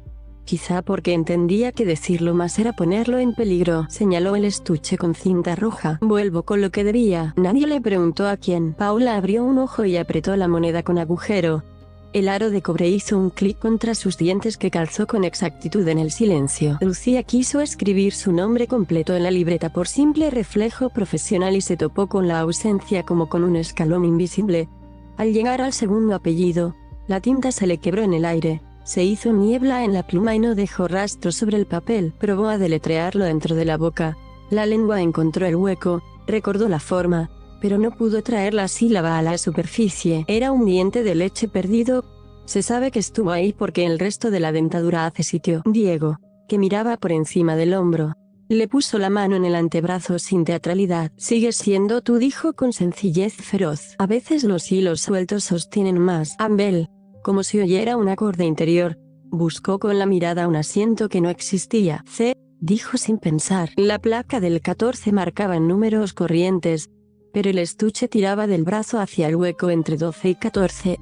Quizá porque entendía que decirlo más era ponerlo en peligro. Señaló el estuche con cinta roja. Vuelvo con lo que debía. Nadie le preguntó a quién. Paula abrió un ojo y apretó la moneda con agujero. El aro de cobre hizo un clic contra sus dientes que calzó con exactitud en el silencio. Lucía quiso escribir su nombre completo en la libreta por simple reflejo profesional y se topó con la ausencia como con un escalón invisible. Al llegar al segundo apellido, la tinta se le quebró en el aire. Se hizo niebla en la pluma y no dejó rastro sobre el papel. Probó a deletrearlo dentro de la boca. La lengua encontró el hueco, recordó la forma, pero no pudo traer la sílaba a la superficie. Era un diente de leche perdido. Se sabe que estuvo ahí porque el resto de la dentadura hace sitio. Diego, que miraba por encima del hombro, le puso la mano en el antebrazo sin teatralidad. Sigues siendo tú, dijo con sencillez feroz. A veces los hilos sueltos sostienen más. Abel, como si oyera un acorde interior, buscó con la mirada un asiento que no existía. C, dijo sin pensar. La placa del 14 marcaba en números corrientes, pero el estuche tiraba del brazo hacia el hueco entre 12 y 14,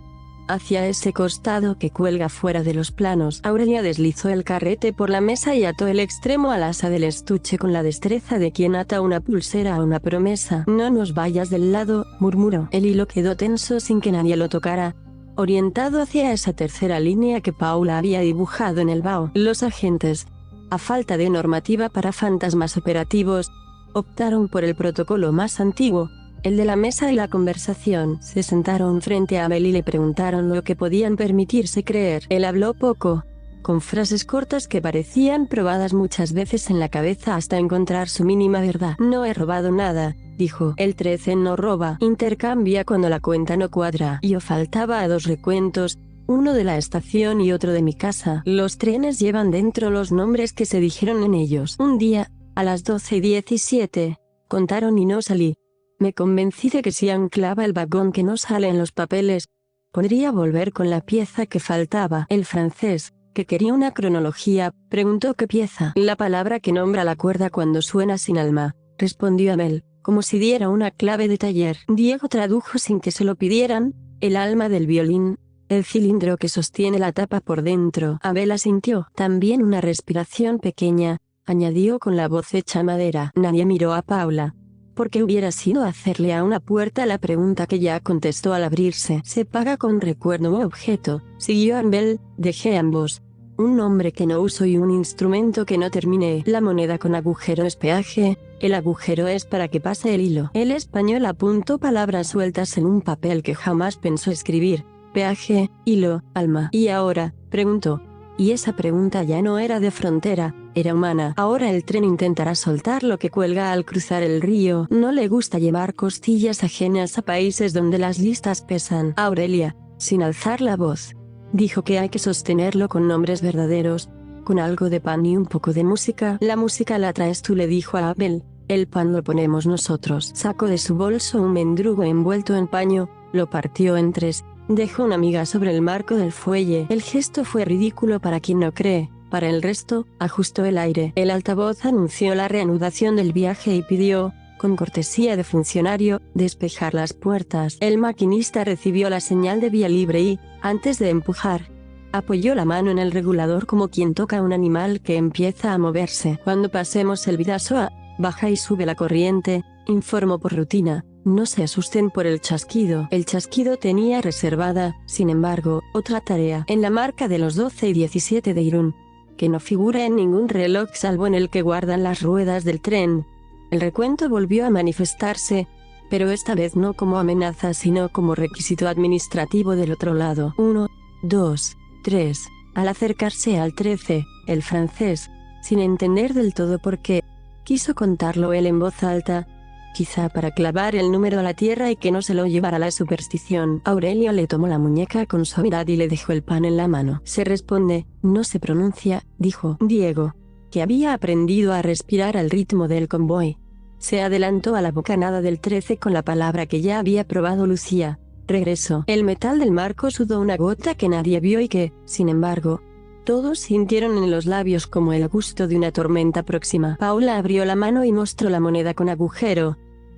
hacia ese costado que cuelga fuera de los planos. Aurelia deslizó el carrete por la mesa y ató el extremo al asa del estuche con la destreza de quien ata una pulsera a una promesa. No nos vayas del lado, murmuró. El hilo quedó tenso sin que nadie lo tocara, orientado hacia esa tercera línea que Paula había dibujado en el vaho. Los agentes, a falta de normativa para fantasmas operativos, optaron por el protocolo más antiguo, el de la mesa y la conversación. Se sentaron frente a Abel y le preguntaron lo que podían permitirse creer. Él habló poco, con frases cortas que parecían probadas muchas veces en la cabeza hasta encontrar su mínima verdad. No he robado nada, dijo. El 13 no roba. Intercambia cuando la cuenta no cuadra. Yo faltaba a 2 recuentos, uno de la estación y otro de mi casa. Los trenes llevan dentro los nombres que se dijeron en ellos. Un día, a las 12:17, contaron y no salí. Me convencí de que si anclaba el vagón que no sale en los papeles, podría volver con la pieza que faltaba. El francés, que quería una cronología, preguntó qué pieza. La palabra que nombra la cuerda cuando suena sin alma, respondió Abel, como si diera una clave de taller. Diego tradujo sin que se lo pidieran, el alma del violín, el cilindro que sostiene la tapa por dentro. Abel asintió. También una respiración pequeña, añadió con la voz hecha madera. Nadie miró a Paula, porque hubiera sido hacerle a una puerta la pregunta que ya contestó al abrirse. Se paga con recuerdo u objeto, siguió Abel. Dejé ambos, un nombre que no uso y un instrumento que no terminé. La moneda con agujero es peaje, el agujero es para que pase el hilo. El español apuntó palabras sueltas en un papel que jamás pensó escribir. Peaje, hilo, alma. ¿Y ahora?, preguntó. Y esa pregunta ya no era de frontera, era humana. Ahora el tren intentará soltar lo que cuelga al cruzar el río. No le gusta llevar costillas ajenas a países donde las listas pesan. Aurelia, sin alzar la voz, dijo que hay que sostenerlo con nombres verdaderos, con algo de pan y un poco de música. La música la traes tú, le dijo a Abel, el pan lo ponemos nosotros. Sacó de su bolso un mendrugo envuelto en paño, lo partió en 3, dejó una miga sobre el marco del fuelle. El gesto fue ridículo para quien no cree. Para el resto, ajustó el aire. El altavoz anunció la reanudación del viaje y pidió, con cortesía de funcionario, despejar las puertas. El maquinista recibió la señal de vía libre y, antes de empujar, apoyó la mano en el regulador como quien toca a un animal que empieza a moverse. Cuando pasemos el Bidasoa, baja y sube la corriente, informó por rutina. No se asusten por el chasquido. El chasquido tenía reservada, sin embargo, otra tarea. En la marca de los 12 y 17 de Irún, que no figura en ningún reloj salvo en el que guardan las ruedas del tren, el recuento volvió a manifestarse, pero esta vez no como amenaza sino como requisito administrativo del otro lado. 1, 2, 3. Al acercarse al 13, el francés, sin entender del todo por qué, quiso contarlo él en voz alta, quizá para clavar el número a la tierra y que no se lo llevara la superstición. Aurelio le tomó la muñeca con suavidad y le dejó el pan en la mano. Se responde, no se pronuncia, dijo Diego, que había aprendido a respirar al ritmo del convoy. Se adelantó a la bocanada del 13 con la palabra que ya había probado Lucía. Regreso. El metal del marco sudó una gota que nadie vio y que, sin embargo, todos sintieron en los labios como el gusto de una tormenta próxima. Paula abrió la mano y mostró la moneda con agujero.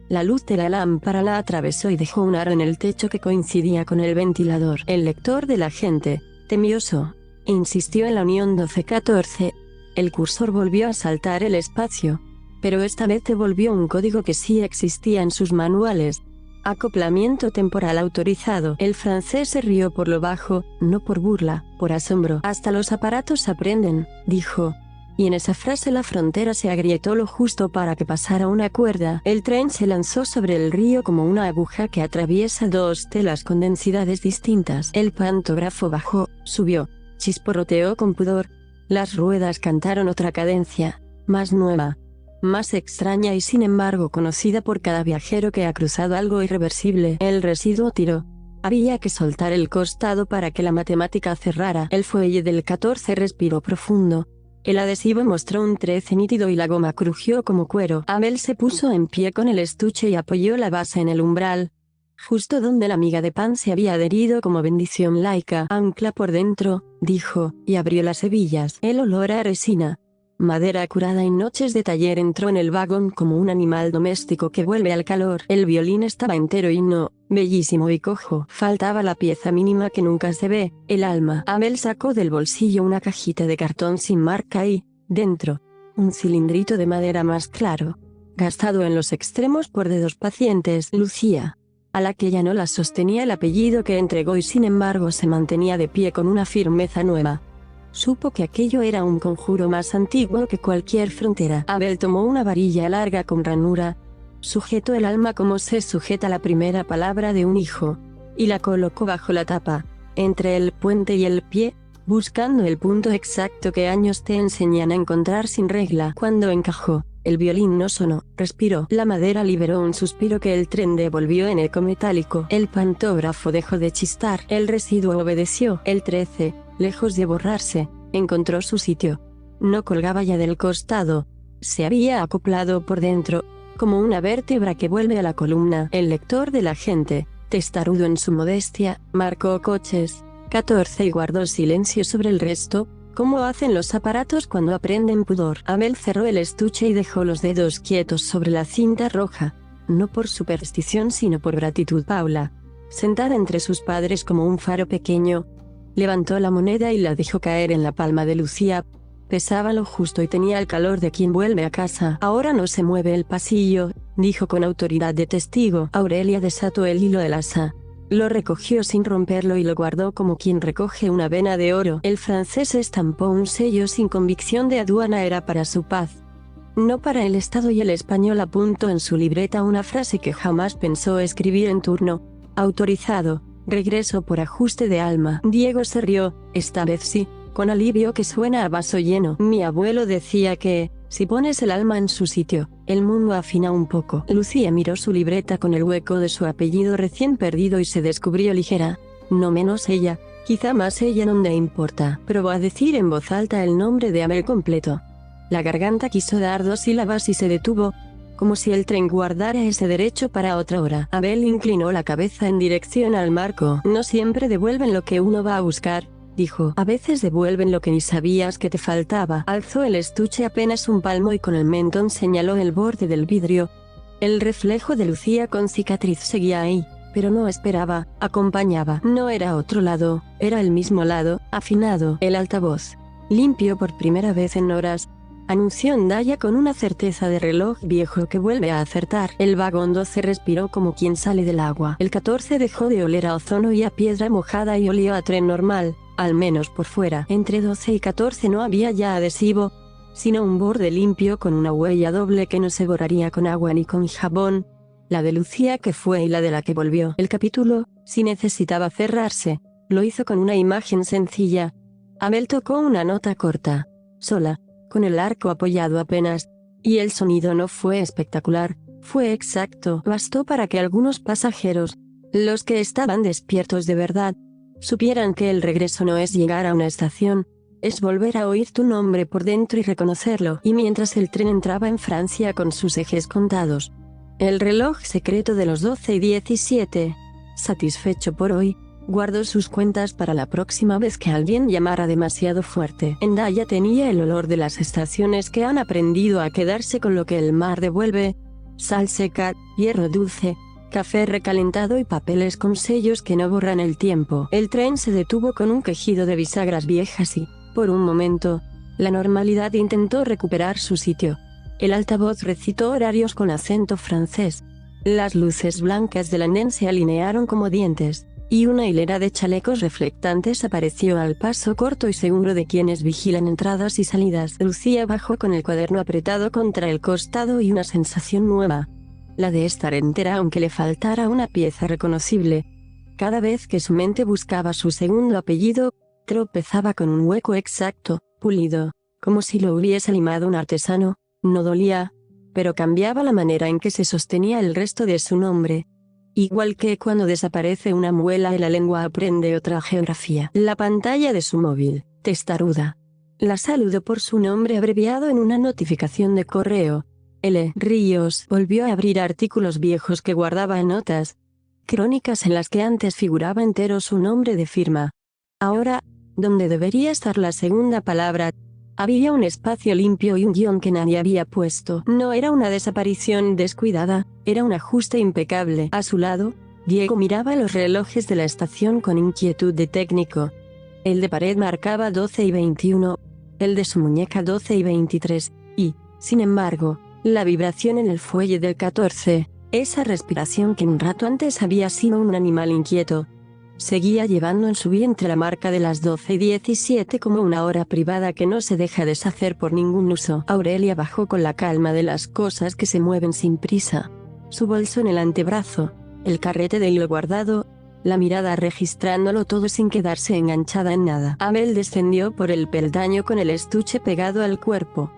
La luz de la lámpara la atravesó y dejó un aro en el techo que coincidía con el ventilador. El lector de la gente, temioso, insistió en la unión 12-14. El cursor volvió a saltar el espacio, pero esta vez devolvió un código que sí existía en sus manuales. Acoplamiento temporal autorizado. El francés se rió por lo bajo, no por burla, por asombro. Hasta los aparatos aprenden, dijo. Y en esa frase la frontera se agrietó lo justo para que pasara una cuerda. El tren se lanzó sobre el río como una aguja que atraviesa dos telas con densidades distintas. El pantógrafo bajó, subió, chisporroteó con pudor. Las ruedas cantaron otra cadencia, más nueva, más extraña y sin embargo conocida por cada viajero que ha cruzado algo irreversible. El residuo tiró. Había que soltar el costado para que la matemática cerrara. El fuelle del 14 respiró profundo. El adhesivo mostró un 13 nítido y la goma crujió como cuero. Abel se puso en pie con el estuche y apoyó la base en el umbral, justo donde la miga de pan se había adherido como bendición laica. Ancla por dentro, dijo, y abrió las hebillas. El olor a resina, madera curada en noches de taller entró en el vagón como un animal doméstico que vuelve al calor. El violín estaba entero y no, bellísimo y cojo. Faltaba la pieza mínima que nunca se ve, el alma. Abel sacó del bolsillo una cajita de cartón sin marca y, dentro, un cilindrito de madera más claro, gastado en los extremos por dedos pacientes. Lucía, a la que ya no la sostenía el apellido que entregó y sin embargo se mantenía de pie con una firmeza nueva. Supo que aquello era un conjuro más antiguo que cualquier frontera. Abel tomó una varilla larga con ranura, sujetó el alma como se sujeta la primera palabra de un hijo, y la colocó bajo la tapa, entre el puente y el pie, buscando el punto exacto que años te enseñan a encontrar sin regla. Cuando encajó, el violín no sonó, respiró. La madera liberó un suspiro que el tren devolvió en eco metálico. El pantógrafo dejó de chistar. El residuo obedeció. El 13, lejos de borrarse, encontró su sitio. No colgaba ya del costado. Se había acoplado por dentro, como una vértebra que vuelve a la columna. El lector de la gente, testarudo en su modestia, marcó coches 14 y guardó silencio sobre el resto, como hacen los aparatos cuando aprenden pudor. Abel cerró el estuche y dejó los dedos quietos sobre la cinta roja, no por superstición sino por gratitud. Paula, sentada entre sus padres como un faro pequeño, levantó la moneda y la dejó caer en la palma de Lucía. Pesaba lo justo y tenía el calor de quien vuelve a casa. Ahora no se mueve el pasillo, dijo con autoridad de testigo. Aurelia desató el hilo del asa, lo recogió sin romperlo y lo guardó como quien recoge una vena de oro. El francés estampó un sello sin convicción de aduana. Era para su paz, no para el Estado, y el español apuntó en su libreta una frase que jamás pensó escribir en turno. Autorizado. Regreso por ajuste de alma. Diego se rió, esta vez sí, con alivio que suena a vaso lleno. Mi abuelo decía que, si pones el alma en su sitio, el mundo afina un poco. Lucía miró su libreta con el hueco de su apellido recién perdido y se descubrió ligera. No menos ella, quizá más ella, no me importa. Probó a decir en voz alta el nombre de Abel completo. La garganta quiso dar 2 sílabas y se detuvo, como si el tren guardara ese derecho para otra hora. Abel inclinó la cabeza en dirección al marco. No siempre devuelven lo que uno va a buscar, dijo. A veces devuelven lo que ni sabías que te faltaba. Alzó el estuche apenas un palmo y con el mentón señaló el borde del vidrio. El reflejo de Lucía con cicatriz seguía ahí, pero no esperaba, acompañaba. No era otro lado, era el mismo lado, afinado. El altavoz, limpio por primera vez en horas, anunció Ndaya con una certeza de reloj viejo que vuelve a acertar. El vagón 12 respiró como quien sale del agua. El 14 dejó de oler a ozono y a piedra mojada y olió a tren normal, al menos por fuera. Entre 12 y 14 no había ya adhesivo, sino un borde limpio con una huella doble que no se borraría con agua ni con jabón. La de Lucía que fue y la de la que volvió. El capítulo, si necesitaba cerrarse, lo hizo con una imagen sencilla. Abel tocó una nota corta, sola, con el arco apoyado apenas, y el sonido no fue espectacular, fue exacto. Bastó para que algunos pasajeros, los que estaban despiertos de verdad, supieran que el regreso no es llegar a una estación, Es volver a oír tu nombre por dentro y reconocerlo. Y mientras el tren entraba en Francia con sus ejes contados, el reloj secreto de los 12:17, satisfecho por hoy, guardó sus cuentas para la próxima vez que alguien llamara demasiado fuerte. Endaya tenía el olor de las estaciones que han aprendido a quedarse con lo que el mar devuelve: sal seca, hierro dulce, café recalentado y papeles con sellos que no borran el tiempo. El tren se detuvo con un quejido de bisagras viejas y, por un momento, la normalidad intentó recuperar su sitio. El altavoz recitó horarios con acento francés. Las luces blancas del andén se alinearon como dientes, y una hilera de chalecos reflectantes apareció al paso corto y seguro de quienes vigilan entradas y salidas. Lucía bajó con el cuaderno apretado contra el costado y una sensación nueva, la de estar entera aunque le faltara una pieza reconocible. Cada vez que su mente buscaba su segundo apellido, tropezaba con un hueco exacto, pulido, como si lo hubiese limado un artesano. No dolía, pero cambiaba la manera en que se sostenía el resto de su nombre. Igual que cuando desaparece una muela y la lengua aprende otra geografía. La pantalla de su móvil, testaruda, la saludó por su nombre abreviado en una notificación de correo. L. Ríos volvió a abrir artículos viejos que guardaba en notas, crónicas en las que antes figuraba entero su nombre de firma. Ahora, donde debería estar la segunda palabra, había un espacio limpio y un guión que nadie había puesto. No era una desaparición descuidada, era un ajuste impecable. A su lado, Diego miraba los relojes de la estación con inquietud de técnico. El de pared marcaba 12:21, el de su muñeca 12:23, y, sin embargo, la vibración en el fuelle del 14, esa respiración que un rato antes había sido un animal inquieto, seguía llevando en su vientre la marca de las 12:17 como una hora privada que no se deja deshacer por ningún uso. Aurelia bajó con la calma de las cosas que se mueven sin prisa. Su bolso en el antebrazo, el carrete de hilo guardado, la mirada registrándolo todo sin quedarse enganchada en nada. Abel descendió por el peldaño con el estuche pegado al cuerpo,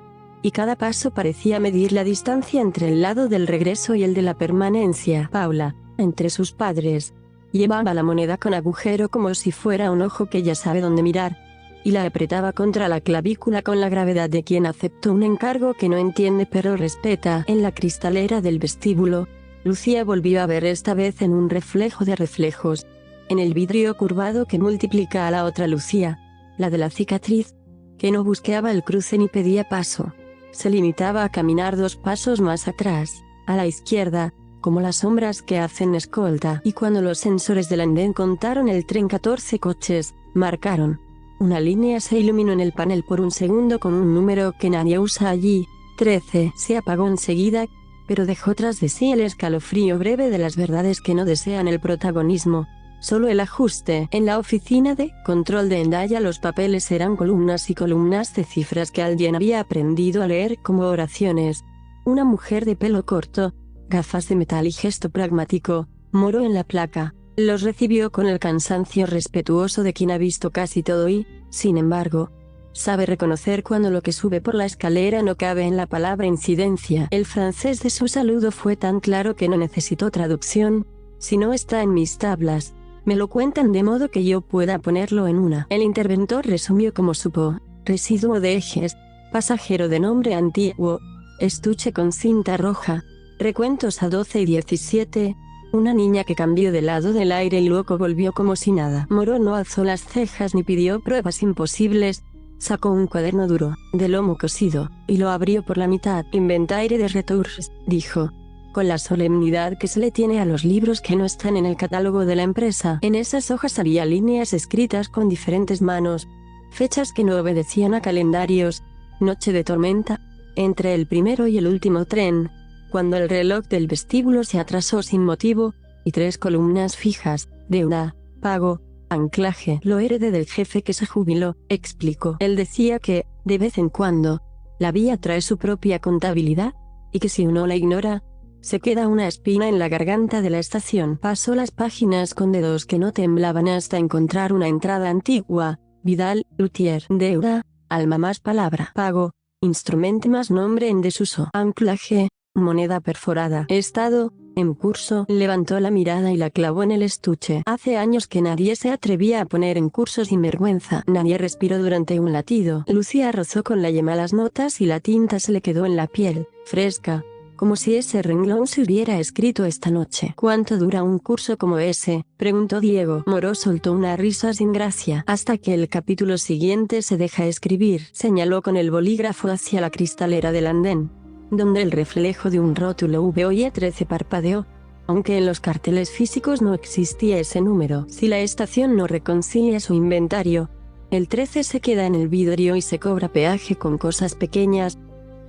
y cada paso parecía medir la distancia entre el lado del regreso y el de la permanencia. Paula, entre sus padres, llevaba la moneda con agujero como si fuera un ojo que ya sabe dónde mirar, y la apretaba contra la clavícula con la gravedad de quien aceptó un encargo que no entiende pero respeta. En la cristalera del vestíbulo, Lucía volvió a ver esta vez en un reflejo de reflejos, en el vidrio curvado que multiplica a la otra Lucía, la de la cicatriz, que no buscaba el cruce ni pedía paso. Se limitaba a caminar 2 pasos más atrás, a la izquierda, como las sombras que hacen escolta. Y cuando los sensores del andén contaron el tren 14 coches, marcaron. Una línea se iluminó en el panel por un segundo con un número que nadie usa allí, 13. Se apagó enseguida, pero dejó tras de sí el escalofrío breve de las verdades que no desean el protagonismo, solo el ajuste. En la oficina de control de Endaya los papeles eran columnas y columnas de cifras que alguien había aprendido a leer como oraciones. Una mujer de pelo corto, gafas de metal y gesto pragmático, moró en la placa. Los recibió con el cansancio respetuoso de quien ha visto casi todo y, sin embargo, sabe reconocer cuando lo que sube por la escalera no cabe en la palabra incidencia. El francés de su saludo fue tan claro que no necesitó traducción. Si no está en mis tablas, me lo cuentan de modo que yo pueda ponerlo en una. El interventor resumió como supo: residuo de ejes, pasajero de nombre antiguo, estuche con cinta roja, recuentos a 12:17, una niña que cambió de lado del aire y luego volvió como si nada. Moró no alzó las cejas ni pidió pruebas imposibles. Sacó un cuaderno duro, de lomo cosido, y lo abrió por la mitad. Inventaire de retours, dijo, con la solemnidad que se le tiene a los libros que no están en el catálogo de la empresa. En esas hojas había líneas escritas con diferentes manos, fechas que no obedecían a calendarios, noche de tormenta, entre el primero y el último tren, cuando el reloj del vestíbulo se atrasó sin motivo, y 3 columnas fijas: deuda, pago, anclaje. Lo heredé del jefe que se jubiló, explicó. Él decía que, de vez en cuando, la vía trae su propia contabilidad, y que si uno la ignora, se queda una espina en la garganta de la estación. Pasó las páginas con dedos que no temblaban hasta encontrar una entrada antigua: Vidal, Luthier. Deuda, alma más palabra. Pago, instrumento más nombre en desuso. Anclaje, moneda perforada. Estado, En curso, levantó la mirada y la clavó en el estuche. Hace años que nadie se atrevía a poner en curso sin vergüenza. Nadie respiró durante un latido. Lucía rozó con la yema las notas y la tinta se le quedó en la piel, fresca, como si ese renglón se hubiera escrito esta noche. ¿Cuánto dura un curso como ese?, preguntó Diego. Moró soltó una risa sin gracia. Hasta que el capítulo siguiente se deja escribir. Señaló con el bolígrafo hacia la cristalera del andén, donde el reflejo de un rótulo VOY13 parpadeó. Aunque en los carteles físicos no existía ese número. Si la estación no reconcilia su inventario, el 13 se queda en el vidrio y se cobra peaje con cosas pequeñas,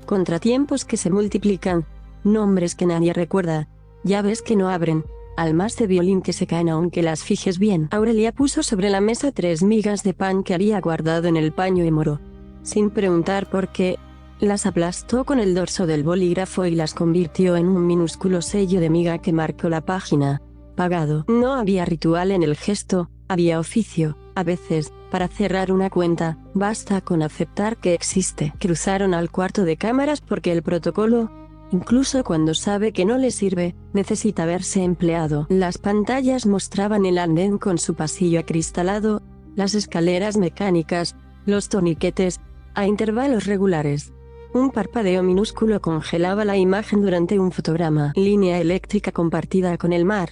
contratiempos que se multiplican, nombres que nadie recuerda, llaves que no abren, almas de violín que se caen aunque las fijes bien. Aurelia puso sobre la mesa 3 migas de pan que había guardado en el paño y Moro, sin preguntar por qué, las aplastó con el dorso del bolígrafo y las convirtió en un minúsculo sello de miga que marcó la página. Pagado. No había ritual en el gesto, había oficio. A veces, para cerrar una cuenta, basta con aceptar que existe. Cruzaron al cuarto de cámaras porque el protocolo, incluso cuando sabe que no le sirve, necesita verse empleado. Las pantallas mostraban el andén con su pasillo acristalado, las escaleras mecánicas, los torniquetes, a intervalos regulares. Un parpadeo minúsculo congelaba la imagen durante un fotograma. Línea eléctrica compartida con el mar,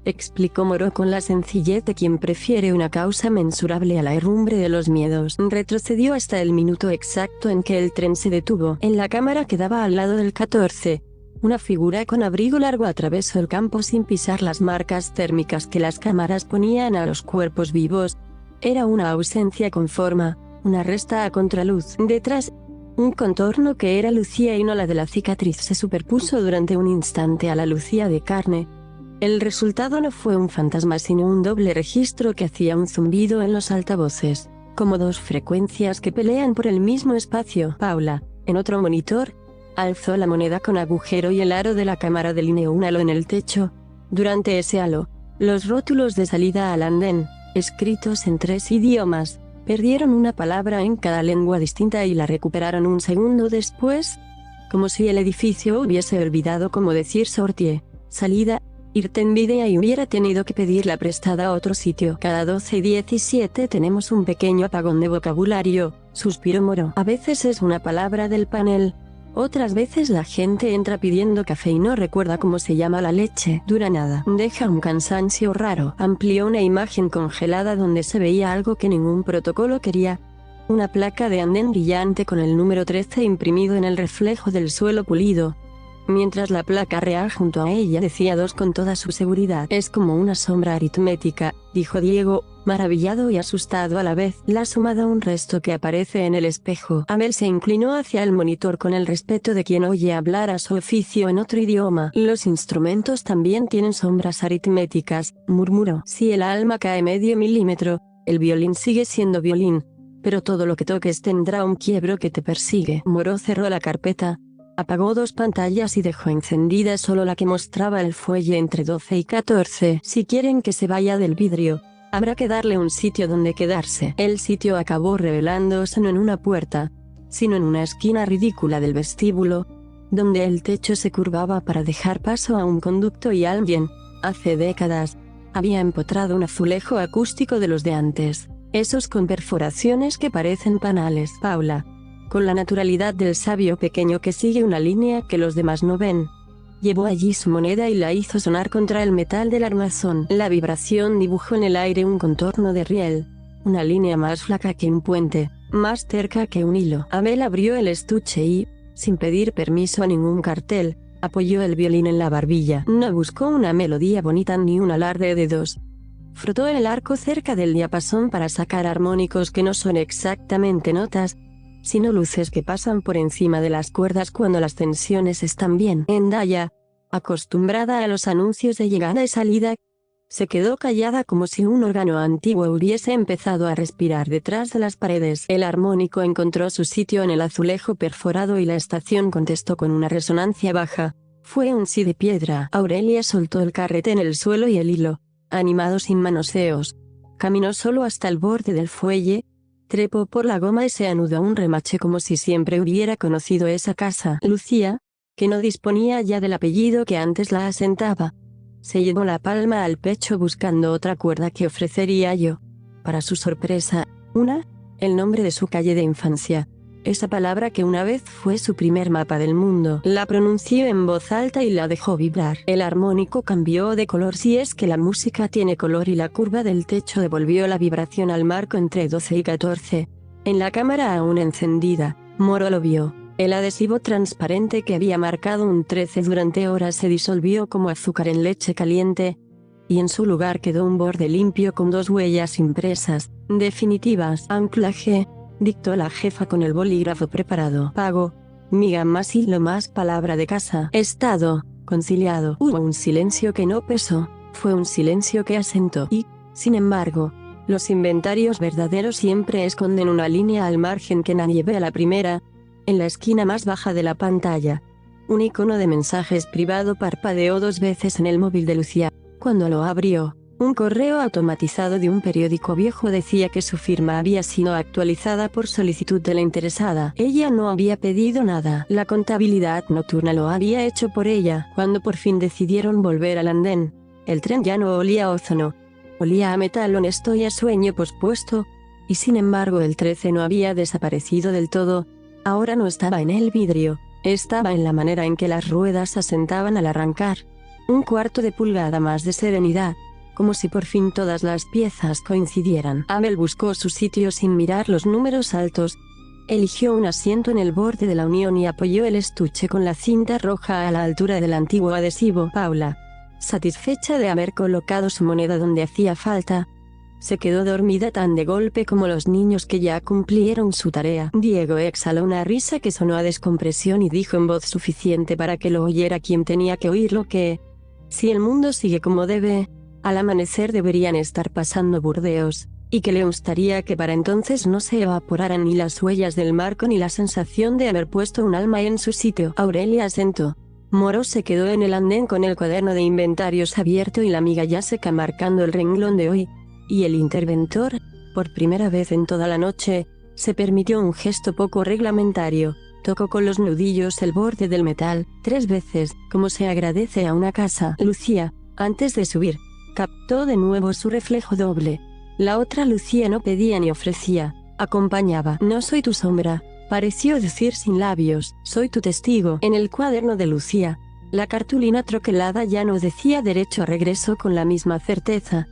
explicó Moro con la sencillez de quien prefiere una causa mensurable a la herrumbre de los miedos. Retrocedió hasta el minuto exacto en que el tren se detuvo. En la cámara que daba al lado del 14, una figura con abrigo largo atravesó el campo sin pisar las marcas térmicas que las cámaras ponían a los cuerpos vivos. Era una ausencia con forma, una resta a contraluz. Detrás, un contorno que era Lucía y no la de la cicatriz se superpuso durante un instante a la Lucía de carne. El resultado no fue un fantasma sino un doble registro que hacía un zumbido en los altavoces, como 2 frecuencias que pelean por el mismo espacio. Paula, en otro monitor, alzó la moneda con agujero y el aro de la cámara delineó un halo en el techo. Durante ese halo, los rótulos de salida al andén, escritos en 3 idiomas, perdieron una palabra en cada lengua distinta y la recuperaron un segundo después, como si el edificio hubiese olvidado cómo decir sortie, salida, Irtenvidea y hubiera tenido que pedirla prestada a otro sitio. Cada 12 y 17 tenemos un pequeño apagón de vocabulario, suspiró Moro. A veces es una palabra del panel, otras veces la gente entra pidiendo café y no recuerda cómo se llama la leche. Dura nada. Deja un cansancio raro. Amplió una imagen congelada donde se veía algo que ningún protocolo quería. Una placa de andén brillante con el número 13 imprimido en el reflejo del suelo pulido. Mientras la placa real junto a ella decía 2 con toda su seguridad. Es como una sombra aritmética, dijo Diego, maravillado y asustado a la vez. La suma da un resto que aparece en el espejo. Abel se inclinó hacia el monitor con el respeto de quien oye hablar a su oficio en otro idioma. Los instrumentos también tienen sombras aritméticas, murmuró. Si el alma cae medio milímetro, el violín sigue siendo violín, pero todo lo que toques tendrá un quiebro que te persigue. Moro cerró la carpeta, apagó 2 pantallas y dejó encendida solo la que mostraba el fuelle entre 12 y 14. Si quieren que se vaya del vidrio, habrá que darle un sitio donde quedarse. El sitio acabó revelándose no en una puerta, sino en una esquina ridícula del vestíbulo, donde el techo se curvaba para dejar paso a un conducto y alguien, hace décadas, había empotrado un azulejo acústico de los de antes, esos con perforaciones que parecen panales. Paula, con la naturalidad del sabio pequeño que sigue una línea que los demás no ven, llevó allí su moneda y la hizo sonar contra el metal del armazón. La vibración dibujó en el aire un contorno de riel, una línea más flaca que un puente, más cerca que un hilo. Abel abrió el estuche y, sin pedir permiso a ningún cartel, apoyó el violín en la barbilla. No buscó una melodía bonita ni un alarde de 2. Frotó el arco cerca del diapasón para sacar armónicos que no son exactamente notas, sino luces que pasan por encima de las cuerdas cuando las tensiones están bien. Endaya, acostumbrada a los anuncios de llegada y salida, se quedó callada como si un órgano antiguo hubiese empezado a respirar detrás de las paredes. El armónico encontró su sitio en el azulejo perforado y la estación contestó con una resonancia baja. Fue un sí de piedra. Aurelia soltó el carrete en el suelo y el hilo, animado sin manoseos, caminó solo hasta el borde del fuelle, trepó por la goma y se anudó a un remache como si siempre hubiera conocido esa casa. Lucía, que no disponía ya del apellido que antes la asentaba. Se llevó la palma al pecho buscando otra cuerda que ofrecería yo. Para su sorpresa, el nombre de su calle de infancia. Esa palabra que una vez fue su primer mapa del mundo. La pronunció en voz alta y la dejó vibrar. El armónico cambió de color, si es que la música tiene color, y la curva del techo devolvió la vibración al marco entre 12 y 14. En la cámara aún encendida, Moro lo vio. El adhesivo transparente que había marcado un 13 durante horas se disolvió como azúcar en leche caliente, y en su lugar quedó un borde limpio con 2 huellas impresas, definitivas. Anclaje, dictó la jefa con el bolígrafo preparado. Pago, miga más y lo más palabra de casa. Estado, conciliado. Hubo un silencio que no pesó, fue un silencio que asentó. Y, sin embargo, los inventarios verdaderos siempre esconden una línea al margen que nadie ve a la primera. En la esquina más baja de la pantalla, un icono de mensajes privado parpadeó 2 veces en el móvil de Lucía. Cuando lo abrió, un correo automatizado de un periódico viejo decía que su firma había sido actualizada por solicitud de la interesada. Ella no había pedido nada. La contabilidad nocturna lo había hecho por ella. Cuando por fin decidieron volver al andén, el tren ya no olía a ozono. Olía a metal honesto y a sueño pospuesto. Y sin embargo el 13 no había desaparecido del todo. Ahora no estaba en el vidrio, estaba en la manera en que las ruedas asentaban al arrancar. 1/4 de pulgada más de serenidad, como si por fin todas las piezas coincidieran. Abel buscó su sitio sin mirar los números altos. Eligió un asiento en el borde de la unión y apoyó el estuche con la cinta roja a la altura del antiguo adhesivo. Paula, satisfecha de haber colocado su moneda donde hacía falta, se quedó dormida tan de golpe como los niños que ya cumplieron su tarea. Diego exhaló una risa que sonó a descompresión y dijo en voz suficiente para que lo oyera quien tenía que oírlo que, si el mundo sigue como debe, al amanecer deberían estar pasando Burdeos, y que le gustaría que para entonces no se evaporaran ni las huellas del marco ni la sensación de haber puesto un alma en su sitio. Aurelia asentó. Moro se quedó en el andén con el cuaderno de inventarios abierto y la miga ya seca marcando el renglón de hoy. Y el interventor, por primera vez en toda la noche, se permitió un gesto poco reglamentario. Tocó con los nudillos el borde del metal, 3 veces, como se agradece a una casa. Lucía, antes de subir, captó de nuevo su reflejo doble. La otra Lucía no pedía ni ofrecía, acompañaba. No soy tu sombra, pareció decir sin labios, soy tu testigo. En el cuaderno de Lucía, la cartulina troquelada ya no decía derecho a regreso con la misma certeza.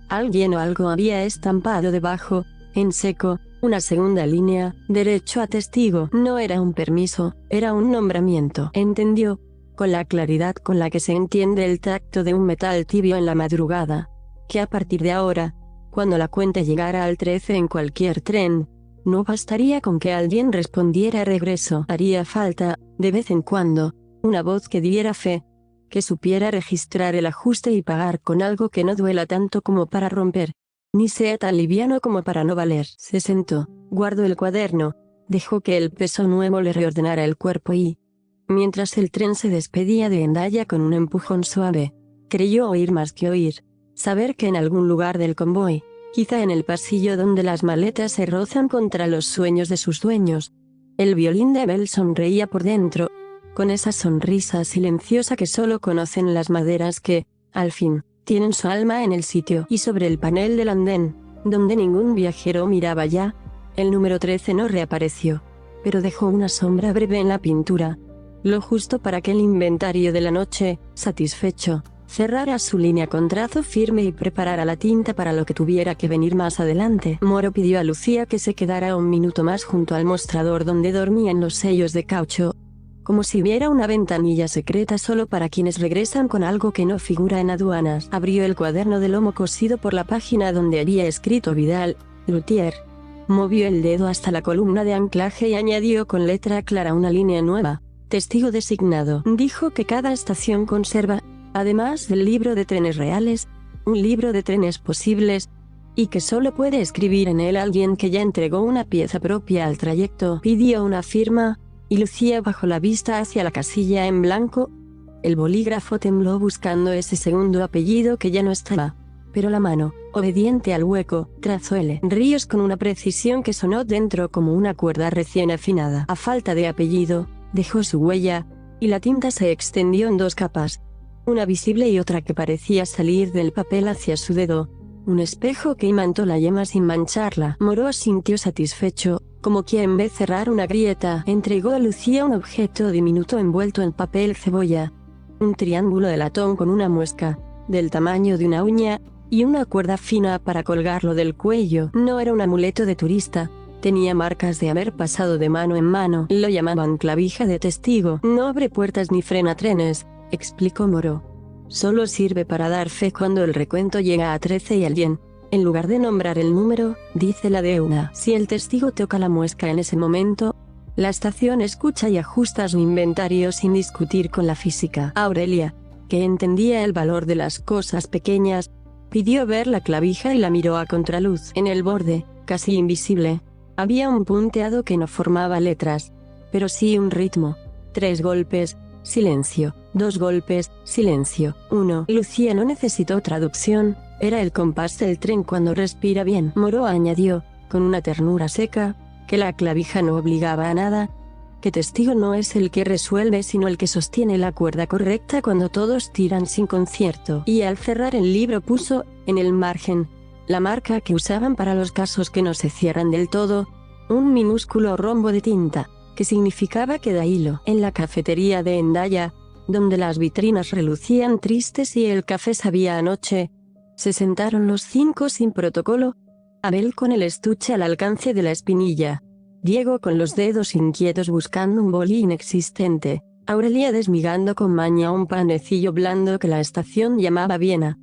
Alguien o algo había estampado debajo, en seco, una segunda línea, derecho a testigo. No era un permiso, era un nombramiento. Entendió, con la claridad con la que se entiende el tacto de un metal tibio en la madrugada, que a partir de ahora, cuando la cuenta llegara al 13 en cualquier tren, no bastaría con que alguien respondiera regreso. Haría falta, de vez en cuando, una voz que diera fe, que supiera registrar el ajuste y pagar con algo que no duela tanto como para romper, ni sea tan liviano como para no valer. Se sentó, guardó el cuaderno, dejó que el peso nuevo le reordenara el cuerpo y, mientras el tren se despedía de Hendaya con un empujón suave, creyó oír más que oír, saber que en algún lugar del convoy, quizá en el pasillo donde las maletas se rozan contra los sueños de sus dueños, el violín de Abel sonreía por dentro, con esa sonrisa silenciosa que solo conocen las maderas que, al fin, tienen su alma en el sitio. Y sobre el panel del andén, donde ningún viajero miraba ya, el número 13 no reapareció, pero dejó una sombra breve en la pintura, lo justo para que el inventario de la noche, satisfecho, cerrara su línea con trazo firme y preparara la tinta para lo que tuviera que venir más adelante. Moro pidió a Lucía que se quedara un minuto más junto al mostrador donde dormían los sellos de caucho, como si hubiera una ventanilla secreta solo para quienes regresan con algo que no figura en aduanas. Abrió el cuaderno de lomo cosido por la página donde había escrito Vidal, Luthier. Movió el dedo hasta la columna de anclaje y añadió con letra clara una línea nueva. Testigo designado. Dijo que cada estación conserva, además del libro de trenes reales, un libro de trenes posibles, y que solo puede escribir en él alguien que ya entregó una pieza propia al trayecto. Pidió una firma, y Lucía bajó la vista hacia la casilla en blanco. El bolígrafo tembló buscando ese segundo apellido que ya no estaba, pero la mano, obediente al hueco, trazó L. Ríos con una precisión que sonó dentro como una cuerda recién afinada. A falta de apellido, dejó su huella, y la tinta se extendió en dos capas, una visible y otra que parecía salir del papel hacia su dedo. Un espejo que imantó la yema sin mancharla. Moreau sintió satisfecho, como quien ve cerrar una grieta. Entregó a Lucía un objeto diminuto envuelto en papel cebolla. Un triángulo de latón con una muesca, del tamaño de una uña, y una cuerda fina para colgarlo del cuello. No era un amuleto de turista. Tenía marcas de haber pasado de mano en mano. Lo llamaban clavija de testigo. No abre puertas ni frena trenes, explicó Moreau. Solo sirve para dar fe cuando el recuento llega a 13 y alguien, en lugar de nombrar el número, dice la de una. Si el testigo toca la muesca en ese momento, la estación escucha y ajusta su inventario sin discutir con la física. Aurelia, que entendía el valor de las cosas pequeñas, pidió ver la clavija y la miró a contraluz. En el borde, casi invisible, había un punteado que no formaba letras, pero sí un ritmo. 3 golpes, silencio. 2 golpes, silencio. 1. Lucía no necesitó traducción, era el compás del tren cuando respira bien. Moreau añadió, con una ternura seca, que la clavija no obligaba a nada, que testigo no es el que resuelve sino el que sostiene la cuerda correcta cuando todos tiran sin concierto. Y al cerrar el libro puso, en el margen, la marca que usaban para los casos que no se cierran del todo, un minúsculo rombo de tinta, que significaba que da hilo. En la cafetería de Hendaya, donde las vitrinas relucían tristes y el café sabía a noche, se sentaron los 5 sin protocolo, Abel con el estuche al alcance de la espinilla, Diego con los dedos inquietos buscando un boli inexistente, Aurelia desmigando con maña un panecillo blando que la estación llamaba Viena,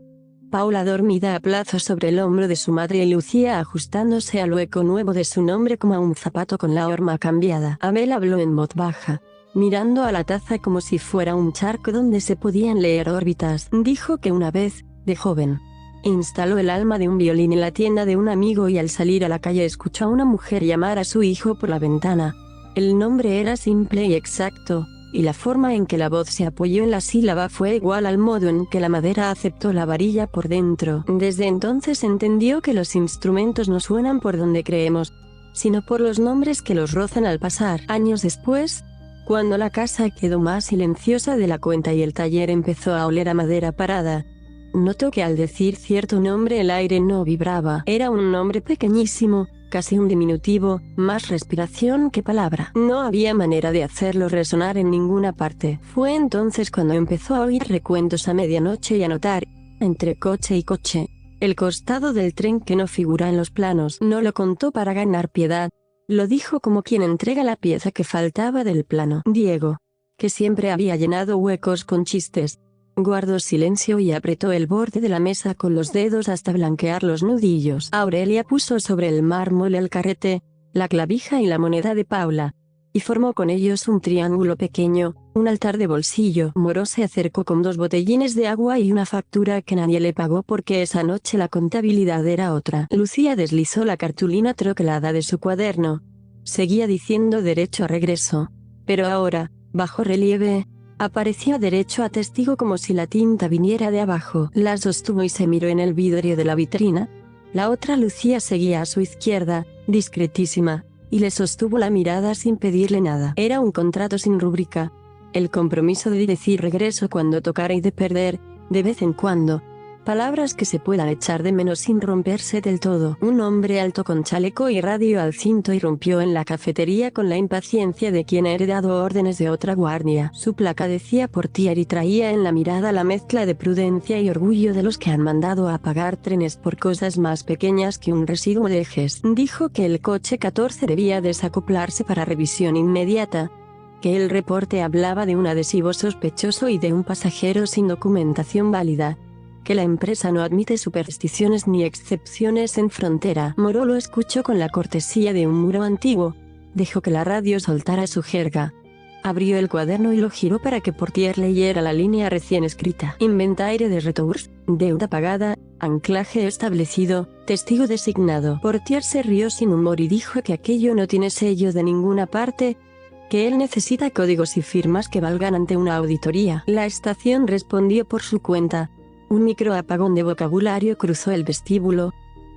Paula dormida a plazo sobre el hombro de su madre y Lucía ajustándose al hueco nuevo de su nombre como a un zapato con la horma cambiada. Abel habló en voz baja, mirando a la taza como si fuera un charco donde se podían leer órbitas. Dijo que una vez, de joven, instaló el alma de un violín en la tienda de un amigo y al salir a la calle escuchó a una mujer llamar a su hijo por la ventana. El nombre era simple y exacto, y la forma en que la voz se apoyó en la sílaba fue igual al modo en que la madera aceptó la varilla por dentro. Desde entonces entendió que los instrumentos no suenan por donde creemos, sino por los nombres que los rozan al pasar. Años después, cuando la casa quedó más silenciosa de la cuenta y el taller empezó a oler a madera parada, notó que al decir cierto nombre el aire no vibraba. Era un nombre pequeñísimo, casi un diminutivo, más respiración que palabra. No había manera de hacerlo resonar en ninguna parte. Fue entonces cuando empezó a oír recuentos a medianoche y a notar, entre coche y coche, el costado del tren que no figura en los planos. No lo contó para ganar piedad, lo dijo como quien entrega la pieza que faltaba del plano. Diego, que siempre había llenado huecos con chistes, guardó silencio y apretó el borde de la mesa con los dedos hasta blanquear los nudillos. Aurelia puso sobre el mármol el carrete, la clavija y la moneda de Paula, y formó con ellos un triángulo pequeño, un altar de bolsillo. Moreau se acercó con 2 botellines de agua y una factura que nadie le pagó porque esa noche la contabilidad era otra. Lucía deslizó la cartulina troquelada de su cuaderno. Seguía diciendo derecho a regreso, pero ahora, bajo relieve, aparecía derecho a testigo como si la tinta viniera de abajo. La sostuvo y se miró en el vidrio de la vitrina. La otra Lucía seguía a su izquierda, discretísima, y le sostuvo la mirada sin pedirle nada. Era un contrato sin rúbrica. El compromiso de decir regreso cuando tocara y de perder, de vez en cuando, palabras que se puedan echar de menos sin romperse del todo. Un hombre alto con chaleco y radio al cinto irrumpió en la cafetería con la impaciencia de quien ha heredado órdenes de otra guardia. Su placa decía Portier y traía en la mirada la mezcla de prudencia y orgullo de los que han mandado a pagar trenes por cosas más pequeñas que un residuo de ejes. Dijo que el coche 14 debía desacoplarse para revisión inmediata, que el reporte hablaba de un adhesivo sospechoso y de un pasajero sin documentación válida, que la empresa no admite supersticiones ni excepciones en frontera. Moreau lo escuchó con la cortesía de un muro antiguo. Dejó que la radio soltara su jerga. Abrió el cuaderno y lo giró para que Portier leyera la línea recién escrita. Inventaire de retours, deuda pagada, anclaje establecido, testigo designado. Portier se rió sin humor y dijo que aquello no tiene sello de ninguna parte, que él necesita códigos y firmas que valgan ante una auditoría. La estación respondió por su cuenta. Un microapagón de vocabulario cruzó el vestíbulo.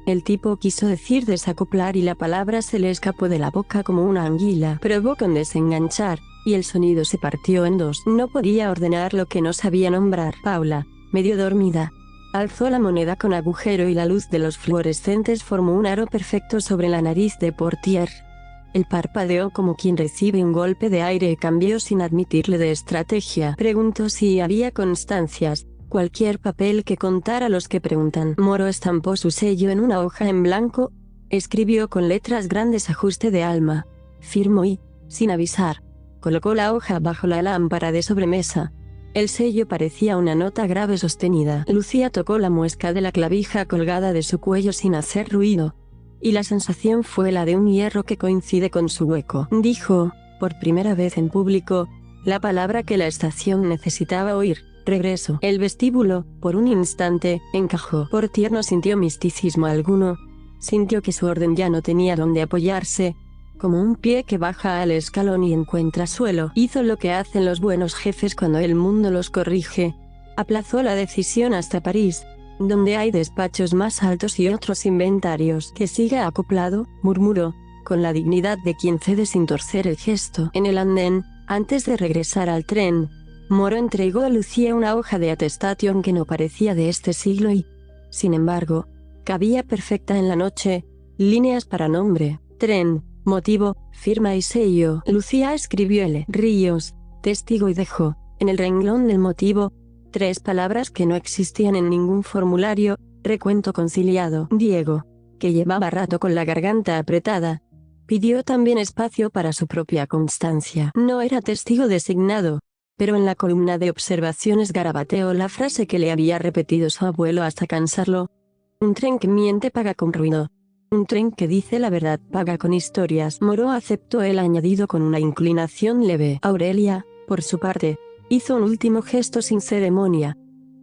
El tipo quiso decir desacoplar y la palabra se le escapó de la boca como una anguila. Probó con desenganchar, y el sonido se partió en dos. No podía ordenar lo que no sabía nombrar. Paula, medio dormida, alzó la moneda con agujero y la luz de los fluorescentes formó un aro perfecto sobre la nariz de Portier. Él parpadeó como quien recibe un golpe de aire y cambió sin admitirle de estrategia. Preguntó si había constancias, cualquier papel que contara los que preguntan. Moro estampó su sello en una hoja en blanco, escribió con letras grandes ajuste de alma, firmó y, sin avisar, colocó la hoja bajo la lámpara de sobremesa. El sello parecía una nota grave sostenida. Lucía tocó la muesca de la clavija colgada de su cuello sin hacer ruido, y la sensación fue la de un hierro que coincide con su hueco. Dijo, por primera vez en público, la palabra que la estación necesitaba oír: regreso. El vestíbulo, por un instante, encajó. Portier no sintió misticismo alguno. Sintió que su orden ya no tenía dónde apoyarse, como un pie que baja al escalón y encuentra suelo. Hizo lo que hacen los buenos jefes cuando el mundo los corrige. Aplazó la decisión hasta París, donde hay despachos más altos y otros inventarios. Que siga acoplado, murmuró, con la dignidad de quien cede sin torcer el gesto. En el andén, antes de regresar al tren, Moro entregó a Lucía una hoja de atestación que no parecía de este siglo y, sin embargo, cabía perfecta en la noche: líneas para nombre, tren, motivo, firma y sello. Lucía escribió L. Ríos, testigo, y dejó, en el renglón del motivo, 3 palabras que no existían en ningún formulario: recuento conciliado. Diego, que llevaba rato con la garganta apretada, pidió también espacio para su propia constancia. No era testigo designado, pero en la columna de observaciones garabateó la frase que le había repetido su abuelo hasta cansarlo: un tren que miente paga con ruido. Un tren que dice la verdad paga con historias. Moro aceptó el añadido con una inclinación leve. Aurelia, por su parte, hizo un último gesto sin ceremonia.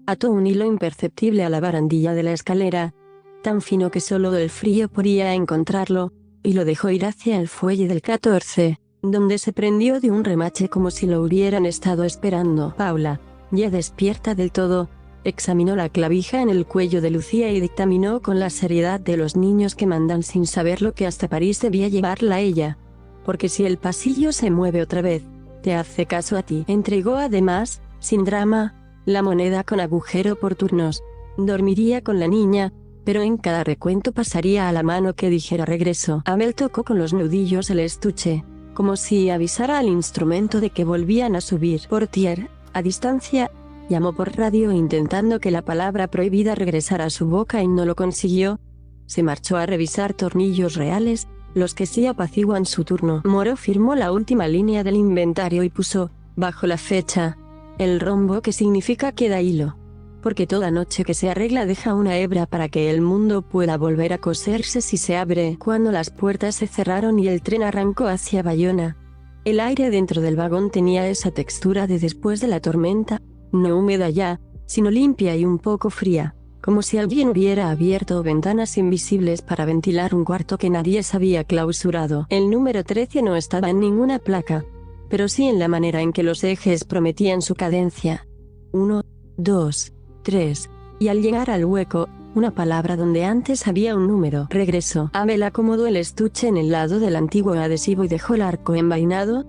Ató un hilo imperceptible a la barandilla de la escalera, tan fino que solo el frío podía encontrarlo, y lo dejó ir hacia el fuelle del 14, donde se prendió de un remache como si lo hubieran estado esperando. Paula, ya despierta del todo, examinó la clavija en el cuello de Lucía y dictaminó con la seriedad de los niños que mandan sin saberlo que hasta París debía llevarla ella. Porque si el pasillo se mueve otra vez, te hace caso a ti. Entregó además, sin drama, la moneda con agujero por turnos. Dormiría con la niña, pero en cada recuento pasaría a la mano que dijera regreso. Abel tocó con los nudillos el estuche, como si avisara al instrumento de que volvían a subir. Portier, a distancia, llamó por radio intentando que la palabra prohibida regresara a su boca y no lo consiguió. Se marchó a revisar tornillos reales, los que sí apaciguan su turno. Moro firmó la última línea del inventario y puso, bajo la fecha, el rombo que significa queda hilo. Porque toda noche que se arregla deja una hebra para que el mundo pueda volver a coserse si se abre. Cuando las puertas se cerraron y el tren arrancó hacia Bayona, el aire dentro del vagón tenía esa textura de después de la tormenta, no húmeda ya, sino limpia y un poco fría, como si alguien hubiera abierto ventanas invisibles para ventilar un cuarto que nadie se había clausurado. El número 13 no estaba en ninguna placa, pero sí en la manera en que los ejes prometían su cadencia. 1, 2, 3, y al llegar al hueco, una palabra donde antes había un número. Regresó. Abel acomodó el estuche en el lado del antiguo adhesivo y dejó el arco envainado.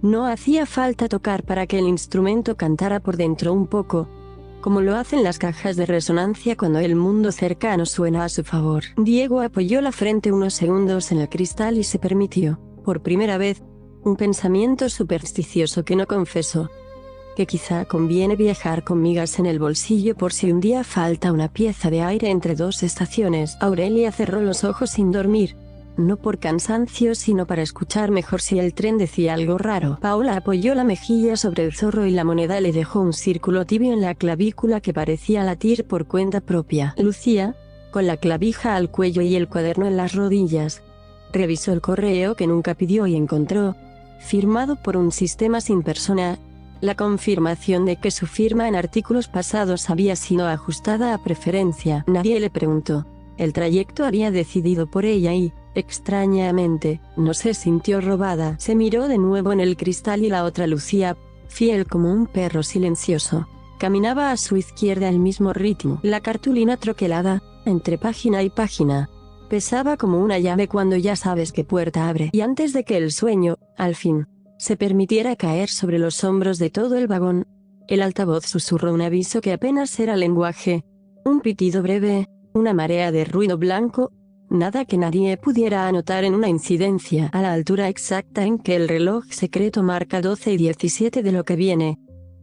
No hacía falta tocar para que el instrumento cantara por dentro un poco, como lo hacen las cajas de resonancia cuando el mundo cercano suena a su favor. Diego apoyó la frente unos segundos en el cristal y se permitió, por primera vez, un pensamiento supersticioso que no confesó: que quizá conviene viajar con migas en el bolsillo por si un día falta una pieza de aire entre 2 estaciones. Aurelia cerró los ojos sin dormir, no por cansancio sino para escuchar mejor si el tren decía algo raro. Paula apoyó la mejilla sobre el zorro y la moneda le dejó un círculo tibio en la clavícula que parecía latir por cuenta propia. Lucía, con la clavija al cuello y el cuaderno en las rodillas, revisó el correo que nunca pidió y encontró, firmado por un sistema sin persona, la confirmación de que su firma en artículos pasados había sido ajustada a preferencia. Nadie le preguntó. El trayecto había decidido por ella y, extrañamente, no se sintió robada. Se miró de nuevo en el cristal y la otra Lucía, fiel como un perro silencioso, caminaba a su izquierda al mismo ritmo. La cartulina troquelada, entre página y página, pesaba como una llave cuando ya sabes qué puerta abre. Y antes de que el sueño, al fin, se permitiera caer sobre los hombros de todo el vagón. El altavoz susurró un aviso que apenas era lenguaje. Un pitido breve, una marea de ruido blanco, nada que nadie pudiera anotar en una incidencia a la altura exacta en que el reloj secreto marca 12:17 de lo que viene.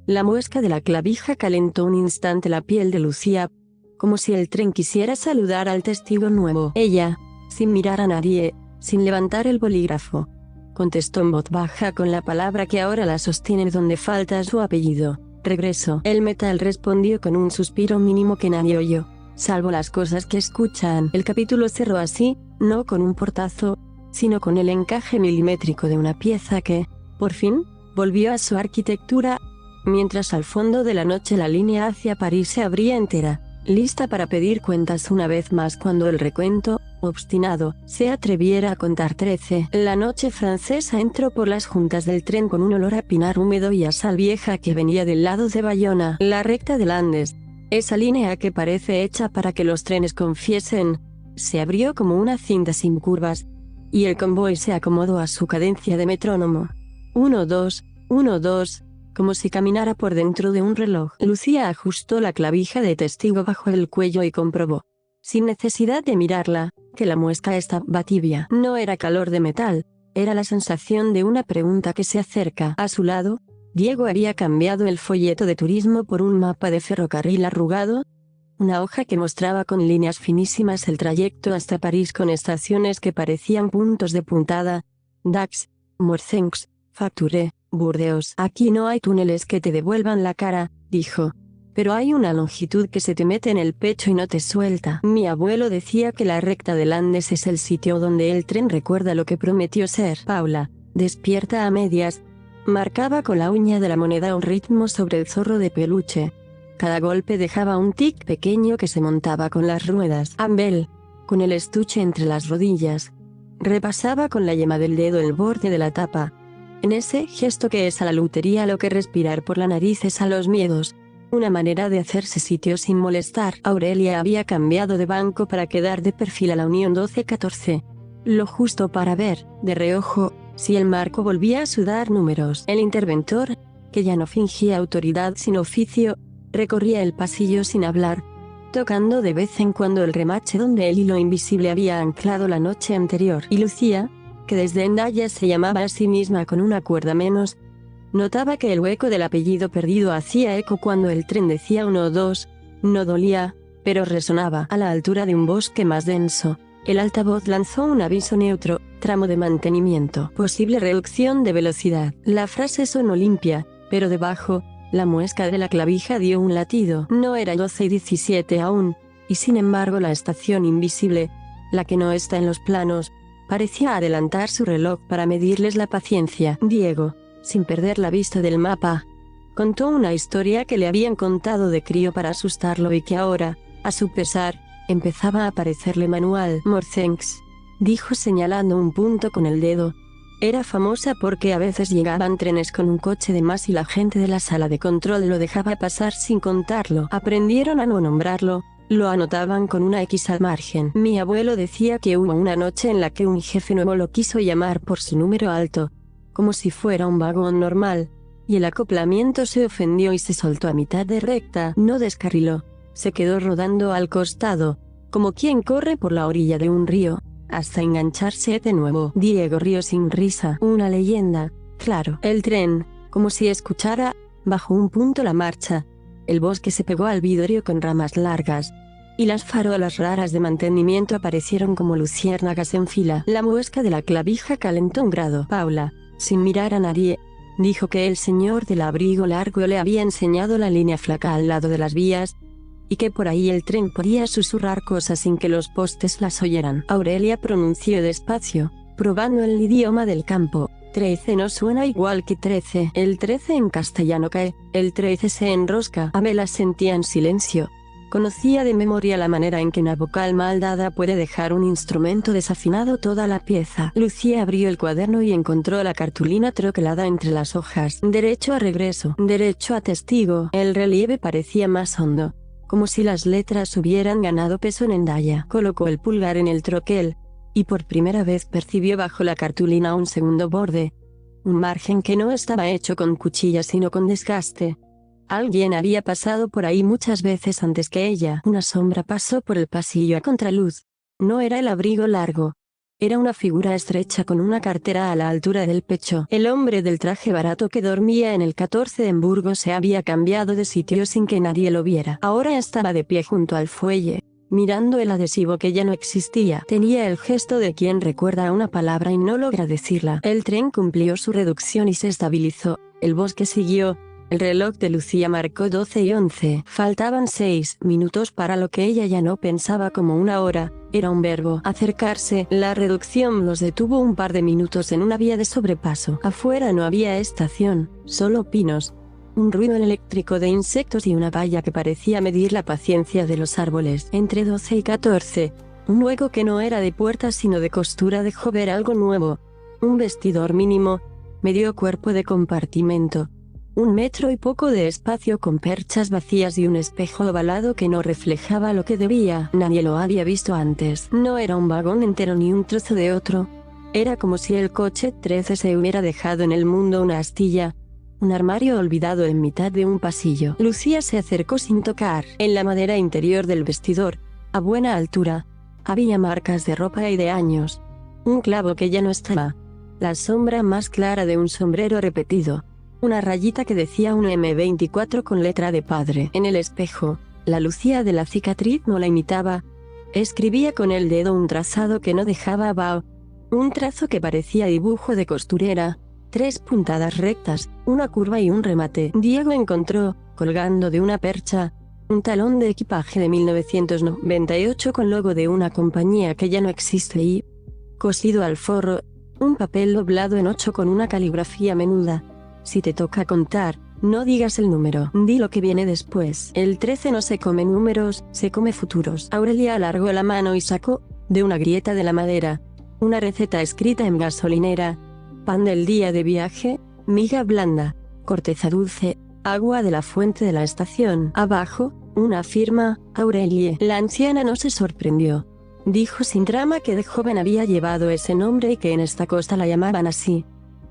La muesca de la clavija calentó un instante la piel de Lucía, como si el tren quisiera saludar al testigo nuevo. Ella, sin mirar a nadie, sin levantar el bolígrafo, contestó en voz baja con la palabra que ahora la sostiene donde falta su apellido: regreso. El metal respondió con un suspiro mínimo que nadie oyó, salvo las cosas que escuchan. El capítulo cerró así, no con un portazo, sino con el encaje milimétrico de una pieza que, por fin, volvió a su arquitectura, mientras al fondo de la noche la línea hacia París se abría entera, lista para pedir cuentas una vez más cuando el recuento, obstinado, se atreviera a contar 13. La noche francesa entró por las juntas del tren con un olor a pinar húmedo y a sal vieja que venía del lado de Bayona. La recta del Andes, esa línea que parece hecha para que los trenes confiesen, se abrió como una cinta sin curvas, y el convoy se acomodó a su cadencia de metrónomo. 1, 2, 1, 2, como si caminara por dentro de un reloj. Lucía ajustó la clavija de testigo bajo el cuello y comprobó, sin necesidad de mirarla, que la muesca estaba tibia. No era calor de metal, era la sensación de una pregunta que se acerca. A su lado, Diego había cambiado el folleto de turismo por un mapa de ferrocarril arrugado, una hoja que mostraba con líneas finísimas el trayecto hasta París con estaciones que parecían puntos de puntada: Dax, Morcenx, Facture, Burdeos. Aquí no hay túneles que te devuelvan la cara, dijo. Pero hay una longitud que se te mete en el pecho y no te suelta. Mi abuelo decía que la recta del Andes es el sitio donde el tren recuerda lo que prometió ser. Paula, despierta a medias, marcaba con la uña de la moneda un ritmo sobre el zorro de peluche. Cada golpe dejaba un tic pequeño que se montaba con las ruedas. Ambel, con el estuche entre las rodillas, repasaba con la yema del dedo el borde de la tapa. En ese gesto que es a la lutería lo que respirar por la nariz es a los miedos. Una manera de hacerse sitio sin molestar. Aurelia había cambiado de banco para quedar de perfil a la Unión 12-14. Lo justo para ver, de reojo, si el marco volvía a sudar números. El interventor, que ya no fingía autoridad sino oficio, recorría el pasillo sin hablar, tocando de vez en cuando el remache donde el hilo invisible había anclado la noche anterior. Y Lucía, que desde Hendaya se llamaba a sí misma con una cuerda menos, notaba que el hueco del apellido perdido hacía eco cuando el tren decía 1 o 2, no dolía, pero resonaba. A la altura de un bosque más denso, el altavoz lanzó un aviso neutro: tramo de mantenimiento, posible reducción de velocidad. La frase sonó limpia, pero debajo, la muesca de la clavija dio un latido. No era 12:17 aún, y sin embargo la estación invisible, la que no está en los planos, parecía adelantar su reloj para medirles la paciencia. Diego, sin perder la vista del mapa, contó una historia que le habían contado de crío para asustarlo y que ahora, a su pesar, empezaba a parecerle manual. Morcenx, dijo señalando un punto con el dedo. Era famosa porque a veces llegaban trenes con un coche de más y la gente de la sala de control lo dejaba pasar sin contarlo. Aprendieron a no nombrarlo, lo anotaban con una X al margen. Mi abuelo decía que hubo una noche en la que un jefe nuevo lo quiso llamar por su número alto, como si fuera un vagón normal, y el acoplamiento se ofendió y se soltó a mitad de recta. No descarriló, se quedó rodando al costado, como quien corre por la orilla de un río, hasta engancharse de nuevo. Diego rió sin risa. Una leyenda, claro. El tren, como si escuchara, bajó un punto la marcha. El bosque se pegó al vidrio con ramas largas, y las farolas raras de mantenimiento aparecieron como luciérnagas en fila. La muesca de la clavija calentó un grado. Paula, sin mirar a nadie, dijo que el señor del abrigo largo le había enseñado la línea flaca al lado de las vías, y que por ahí el tren podía susurrar cosas sin que los postes las oyeran. Aurelia pronunció despacio, probando el idioma del campo: 13 no suena igual que 13. El 13 en castellano cae, el 13 se enrosca. Abel asentía en silencio. Conocía de memoria la manera en que una vocal mal dada puede dejar un instrumento desafinado toda la pieza. Lucía abrió el cuaderno y encontró la cartulina troquelada entre las hojas. Derecho a regreso, derecho a testigo. El relieve parecía más hondo, como si las letras hubieran ganado peso en Hendaya. Colocó el pulgar en el troquel, y por primera vez percibió bajo la cartulina un segundo borde, un margen que no estaba hecho con cuchillas sino con desgaste. Alguien había pasado por ahí muchas veces antes que ella. Una sombra pasó por el pasillo a contraluz. No era el abrigo largo. Era una figura estrecha con una cartera a la altura del pecho. El hombre del traje barato que dormía en el 14 de Hamburgo se había cambiado de sitio sin que nadie lo viera. Ahora estaba de pie junto al fuelle, mirando el adhesivo que ya no existía. Tenía el gesto de quien recuerda una palabra y no logra decirla. El tren cumplió su reducción y se estabilizó. El bosque siguió. El reloj de Lucía marcó 12:11. Faltaban 6 minutos para lo que ella ya no pensaba como una hora. Era un verbo. Acercarse. La reducción los detuvo un par de minutos en una vía de sobrepaso. Afuera no había estación, solo pinos. Un ruido eléctrico de insectos y una valla que parecía medir la paciencia de los árboles. Entre 12 y 14. Un hueco que no era de puerta sino de costura dejó ver algo nuevo. Un vestidor mínimo. Medio cuerpo de compartimento. 1 metro y poco de espacio con perchas vacías y un espejo ovalado que no reflejaba lo que debía. Nadie lo había visto antes. No era un vagón entero ni un trozo de otro. Era como si el coche 13 se hubiera dejado en el mundo una astilla. Un armario olvidado en mitad de un pasillo. Lucía se acercó sin tocar. En la madera interior del vestidor, a buena altura, había marcas de ropa y de años. Un clavo que ya no estaba. La sombra más clara de un sombrero repetido. Una rayita que decía un M24 con letra de padre. En el espejo, la Lucía de la cicatriz no la imitaba. Escribía con el dedo un trazado que no dejaba vaho. Un trazo que parecía dibujo de costurera. 3 puntadas rectas, una curva y un remate. Diego encontró, colgando de una percha, un talón de equipaje de 1998 con logo de una compañía que ya no existe y, cosido al forro, un papel doblado en 8 con una caligrafía menuda. Si te toca contar, no digas el número, di lo que viene después. El 13 no se come números, se come futuros. Aurelia alargó la mano y sacó, de una grieta de la madera, una receta escrita en gasolinera. Pan del día de viaje, miga blanda, corteza dulce, agua de la fuente de la estación. Abajo, una firma, Aurelie. La anciana no se sorprendió. Dijo sin drama que de joven había llevado ese nombre y que en esta costa la llamaban así.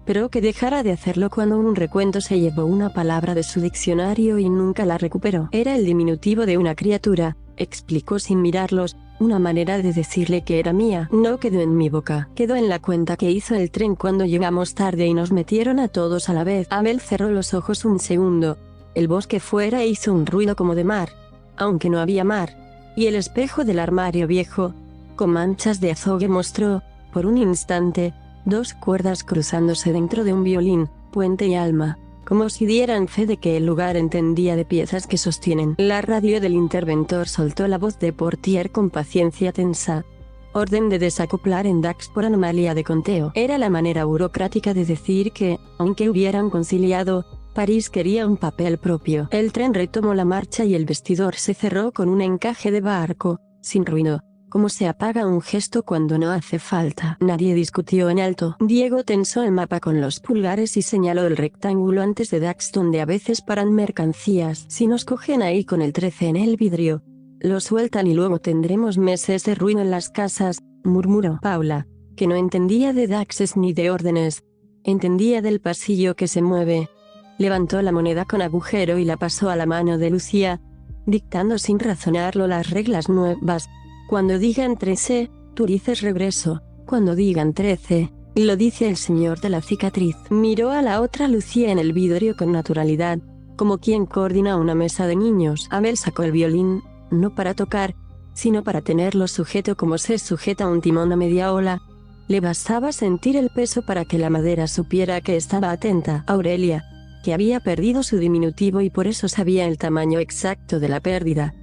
Pero que dejara de hacerlo cuando un recuento se llevó una palabra de su diccionario y nunca la recuperó. Era el diminutivo de una criatura, explicó sin mirarlos, una manera de decirle que era mía. No quedó en mi boca, quedó en la cuenta que hizo el tren cuando llegamos tarde y nos metieron a todos a la vez. Abel cerró los ojos un segundo. El bosque fuera hizo un ruido como de mar, aunque no había mar. Y el espejo del armario viejo, con manchas de azogue mostró, por un instante, 2 cuerdas cruzándose dentro de un violín, puente y alma, como si dieran fe de que el lugar entendía de piezas que sostienen. La radio del interventor soltó la voz de Portier con paciencia tensa. Orden de desacoplar en Dax por anomalía de conteo. Era la manera burocrática de decir que, aunque hubieran conciliado, París quería un papel propio. El tren retomó la marcha y el vestidor se cerró con un encaje de barco, sin ruido. Como se apaga un gesto cuando no hace falta. Nadie discutió en alto. Diego tensó el mapa con los pulgares y señaló el rectángulo antes de Dax donde a veces paran mercancías. Si nos cogen ahí con el 13 en el vidrio, lo sueltan y luego tendremos meses de ruido en las casas, murmuró Paula, que no entendía de Daxes ni de órdenes. Entendía del pasillo que se mueve. Levantó la moneda con agujero y la pasó a la mano de Lucía, dictando sin razonarlo las reglas nuevas. Cuando digan 13, tú dices regreso. Cuando digan 13, lo dice el señor de la cicatriz. Miró a la otra Lucía en el vidrio con naturalidad, como quien coordina una mesa de niños. Abel sacó el violín, no para tocar, sino para tenerlo sujeto como se sujeta un timón a media ola. Le bastaba sentir el peso para que la madera supiera que estaba atenta. Aurelia, que había perdido su diminutivo y por eso sabía el tamaño exacto de la pérdida,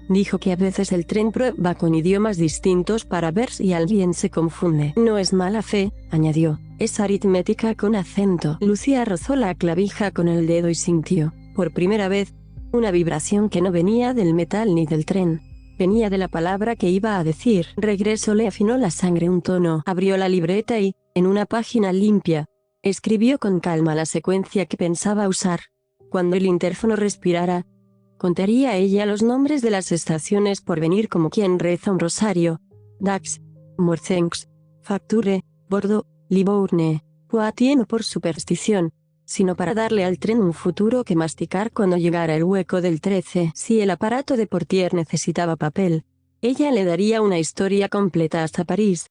dijo que a veces el tren prueba con idiomas distintos para ver si alguien se confunde. No es mala fe, añadió, es aritmética con acento. Lucía rozó la clavija con el dedo y sintió, por primera vez, una vibración que no venía del metal ni del tren. Venía de la palabra que iba a decir. Regreso. Le afinó la sangre un tono. Abrió la libreta y, en una página limpia, escribió con calma la secuencia que pensaba usar. Cuando el interfono respirara, contaría ella los nombres de las estaciones por venir como quien reza un rosario. Dax, Morzens, Facture, Bordeaux, Livourne, Poitiers no por superstición, sino para darle al tren un futuro que masticar cuando llegara el hueco del 13. Si el aparato de Portier necesitaba papel, ella le daría una historia completa hasta París.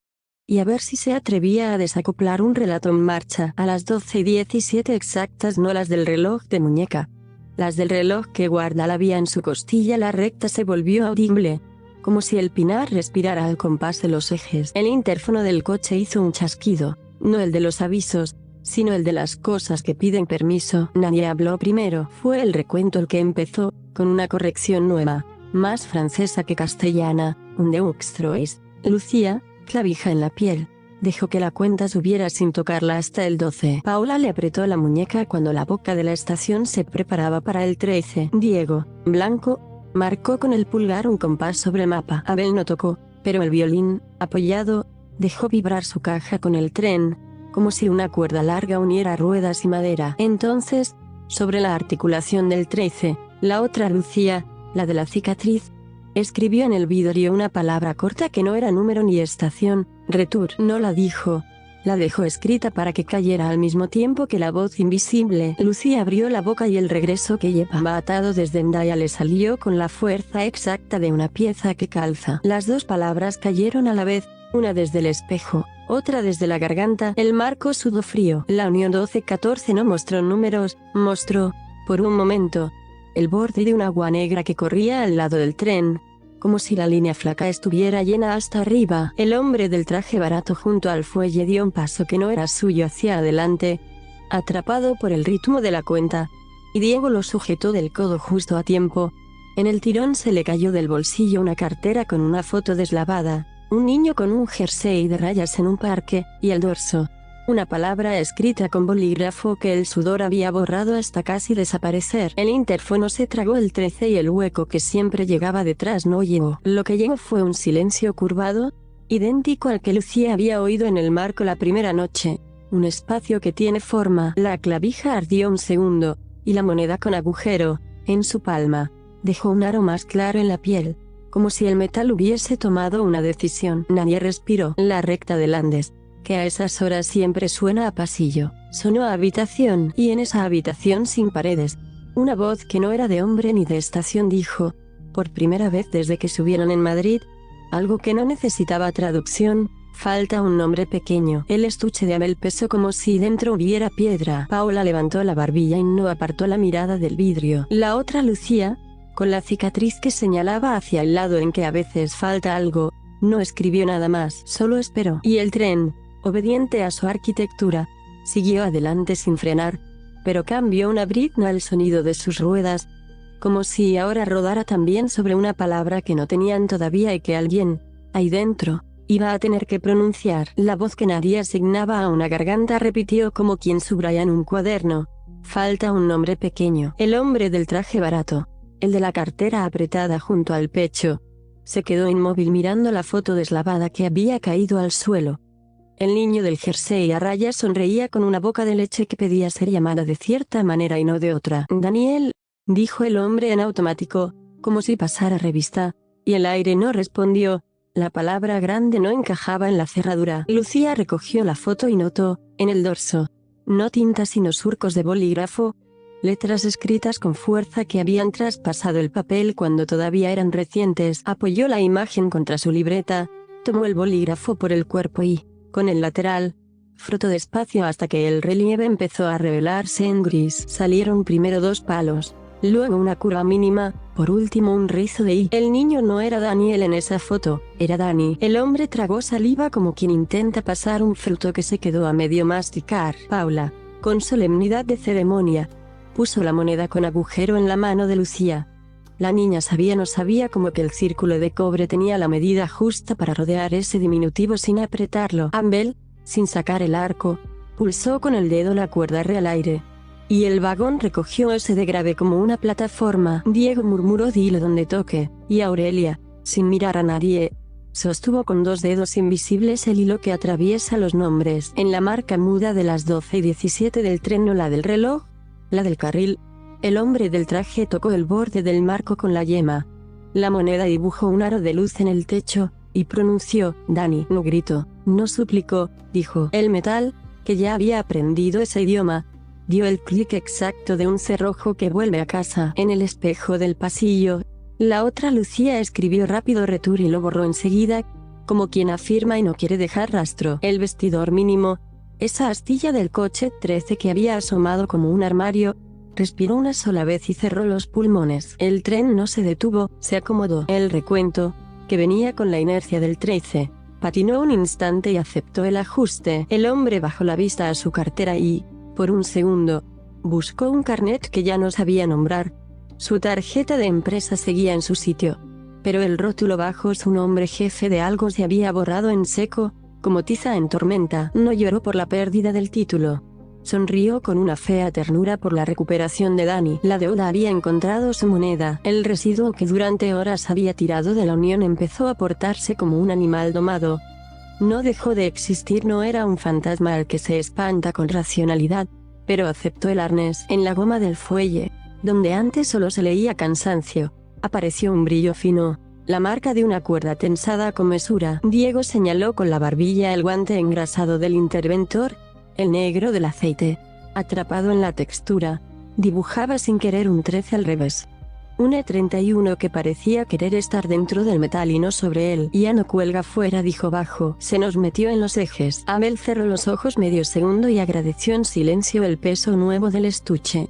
Y a ver si se atrevía a desacoplar un relato en marcha a las 12:17 exactas, no las del reloj de muñeca. Las del reloj que guarda la vía en su costilla. La recta se volvió audible, como si el pinar respirara al compás de los ejes. El interfono del coche hizo un chasquido, no el de los avisos, sino el de las cosas que piden permiso. Nadie habló primero. Fue el recuento el que empezó, con una corrección nueva, más francesa que castellana, un deux-trois. Lucía, clavija en la piel, dejó que la cuenta subiera sin tocarla hasta el 12. Paula le apretó la muñeca cuando la boca de la estación se preparaba para el 13. Diego, blanco, marcó con el pulgar un compás sobre el mapa. Abel no tocó, pero el violín, apoyado, dejó vibrar su caja con el tren, como si una cuerda larga uniera ruedas y madera. Entonces, sobre la articulación del 13, la otra Lucía, la de la cicatriz, escribió en el vidrio una palabra corta que no era número ni estación. Retour. No la dijo. La dejó escrita para que cayera al mismo tiempo que la voz invisible. Lucía abrió la boca y el regreso que llevaba atado desde Hendaya le salió con la fuerza exacta de una pieza que calza. Las dos palabras cayeron a la vez, una desde el espejo, otra desde la garganta. El marco sudó frío. La unión 12-14 no mostró números, mostró, por un momento, el borde de un agua negra que corría al lado del tren, como si la línea flaca estuviera llena hasta arriba. El hombre del traje barato junto al fuelle dio un paso que no era suyo hacia adelante, atrapado por el ritmo de la cuenta, y Diego lo sujetó del codo justo a tiempo. En el tirón se le cayó del bolsillo una cartera con una foto deslavada, un niño con un jersey de rayas en un parque, y el dorso, una palabra escrita con bolígrafo que el sudor había borrado hasta casi desaparecer. El interfono se tragó el 13 y el hueco que siempre llegaba detrás no llegó. Lo que llegó fue un silencio curvado, idéntico al que Lucía había oído en el marco la primera noche. Un espacio que tiene forma. La clavija ardió un segundo, y la moneda con agujero, en su palma, dejó un aro más claro en la piel, como si el metal hubiese tomado una decisión. Nadie respiró. La recta del Andes, que a esas horas siempre suena a pasillo, sonó a habitación, y en esa habitación sin paredes, una voz que no era de hombre ni de estación dijo, por primera vez desde que subieron en Madrid, algo que no necesitaba traducción: falta un nombre pequeño. El estuche de Abel pesó como si dentro hubiera piedra. Paula levantó la barbilla y no apartó la mirada del vidrio. La otra Lucía, con la cicatriz que señalaba hacia el lado en que a veces falta algo, no escribió nada más, solo esperó. Y el tren, obediente a su arquitectura, siguió adelante sin frenar, pero cambió una brizna el sonido de sus ruedas, como si ahora rodara también sobre una palabra que no tenían todavía y que alguien, ahí dentro, iba a tener que pronunciar. La voz que nadie asignaba a una garganta repitió como quien subraya en un cuaderno: falta un nombre pequeño. El hombre del traje barato, el de la cartera apretada junto al pecho, se quedó inmóvil mirando la foto deslavada que había caído al suelo. El niño del jersey a rayas sonreía con una boca de leche que pedía ser llamada de cierta manera y no de otra. Daniel, dijo el hombre en automático, como si pasara revista, y el aire no respondió. La palabra grande no encajaba en la cerradura. Lucía recogió la foto y notó, en el dorso, no tinta sino surcos de bolígrafo, letras escritas con fuerza que habían traspasado el papel cuando todavía eran recientes. Apoyó la imagen contra su libreta, tomó el bolígrafo por el cuerpo y, con el lateral, frotó despacio hasta que el relieve empezó a revelarse en gris. Salieron primero dos palos, luego una curva mínima, por último un rizo de I. El niño no era Daniel en esa foto, era Dani. El hombre tragó saliva como quien intenta pasar un fruto que se quedó a medio masticar. Paula, con solemnidad de ceremonia, puso la moneda con agujero en la mano de Lucía. La niña no sabía cómo que el círculo de cobre tenía la medida justa para rodear ese diminutivo sin apretarlo. Abel, sin sacar el arco, pulsó con el dedo la cuerda al aire, y el vagón recogió ese de grave como una plataforma. Diego murmuró: dilo donde toque, y Aurelia, sin mirar a nadie, sostuvo con dos dedos invisibles el hilo que atraviesa los nombres. En la marca muda de las 12:17 del tren, no la del reloj, la del carril, el hombre del traje tocó el borde del marco con la yema. La moneda dibujó un aro de luz en el techo, y pronunció: Dani. No gritó, no suplicó, dijo: el metal, que ya había aprendido ese idioma. Dio el clic exacto de un cerrojo que vuelve a casa. En el espejo del pasillo, la otra Lucía escribió rápido retur y lo borró enseguida, como quien afirma y no quiere dejar rastro. El vestidor mínimo, esa astilla del coche 13 que había asomado como un armario, respiró una sola vez y cerró los pulmones. El tren no se detuvo, se acomodó. El recuento, que venía con la inercia del 13, patinó un instante y aceptó el ajuste. El hombre bajó la vista a su cartera y, por un segundo, buscó un carnet que ya no sabía nombrar. Su tarjeta de empresa seguía en su sitio, pero el rótulo bajo su nombre jefe de algo se había borrado en seco, como tiza en tormenta. No lloró por la pérdida del título. Sonrió con una fea ternura por la recuperación de Dani. La deuda había encontrado su moneda. El residuo que durante horas había tirado de la unión empezó a portarse como un animal domado. No dejó de existir, no era un fantasma al que se espanta con racionalidad, pero aceptó el arnés. En la goma del fuelle, donde antes solo se leía cansancio, apareció un brillo fino, la marca de una cuerda tensada con mesura. Diego señaló con la barbilla el guante engrasado del interventor, el negro del aceite, atrapado en la textura, dibujaba sin querer un 13 al revés. Un E31 que parecía querer estar dentro del metal y no sobre él. Ya no cuelga fuera, dijo bajo. Se nos metió en los ejes. Abel cerró los ojos medio segundo y agradeció en silencio el peso nuevo del estuche.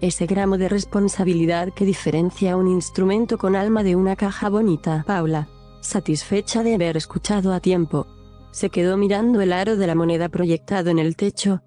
Ese gramo de responsabilidad que diferencia un instrumento con alma de una caja bonita. Paula, satisfecha de haber escuchado a tiempo, se quedó mirando el aro de la moneda proyectado en el techo.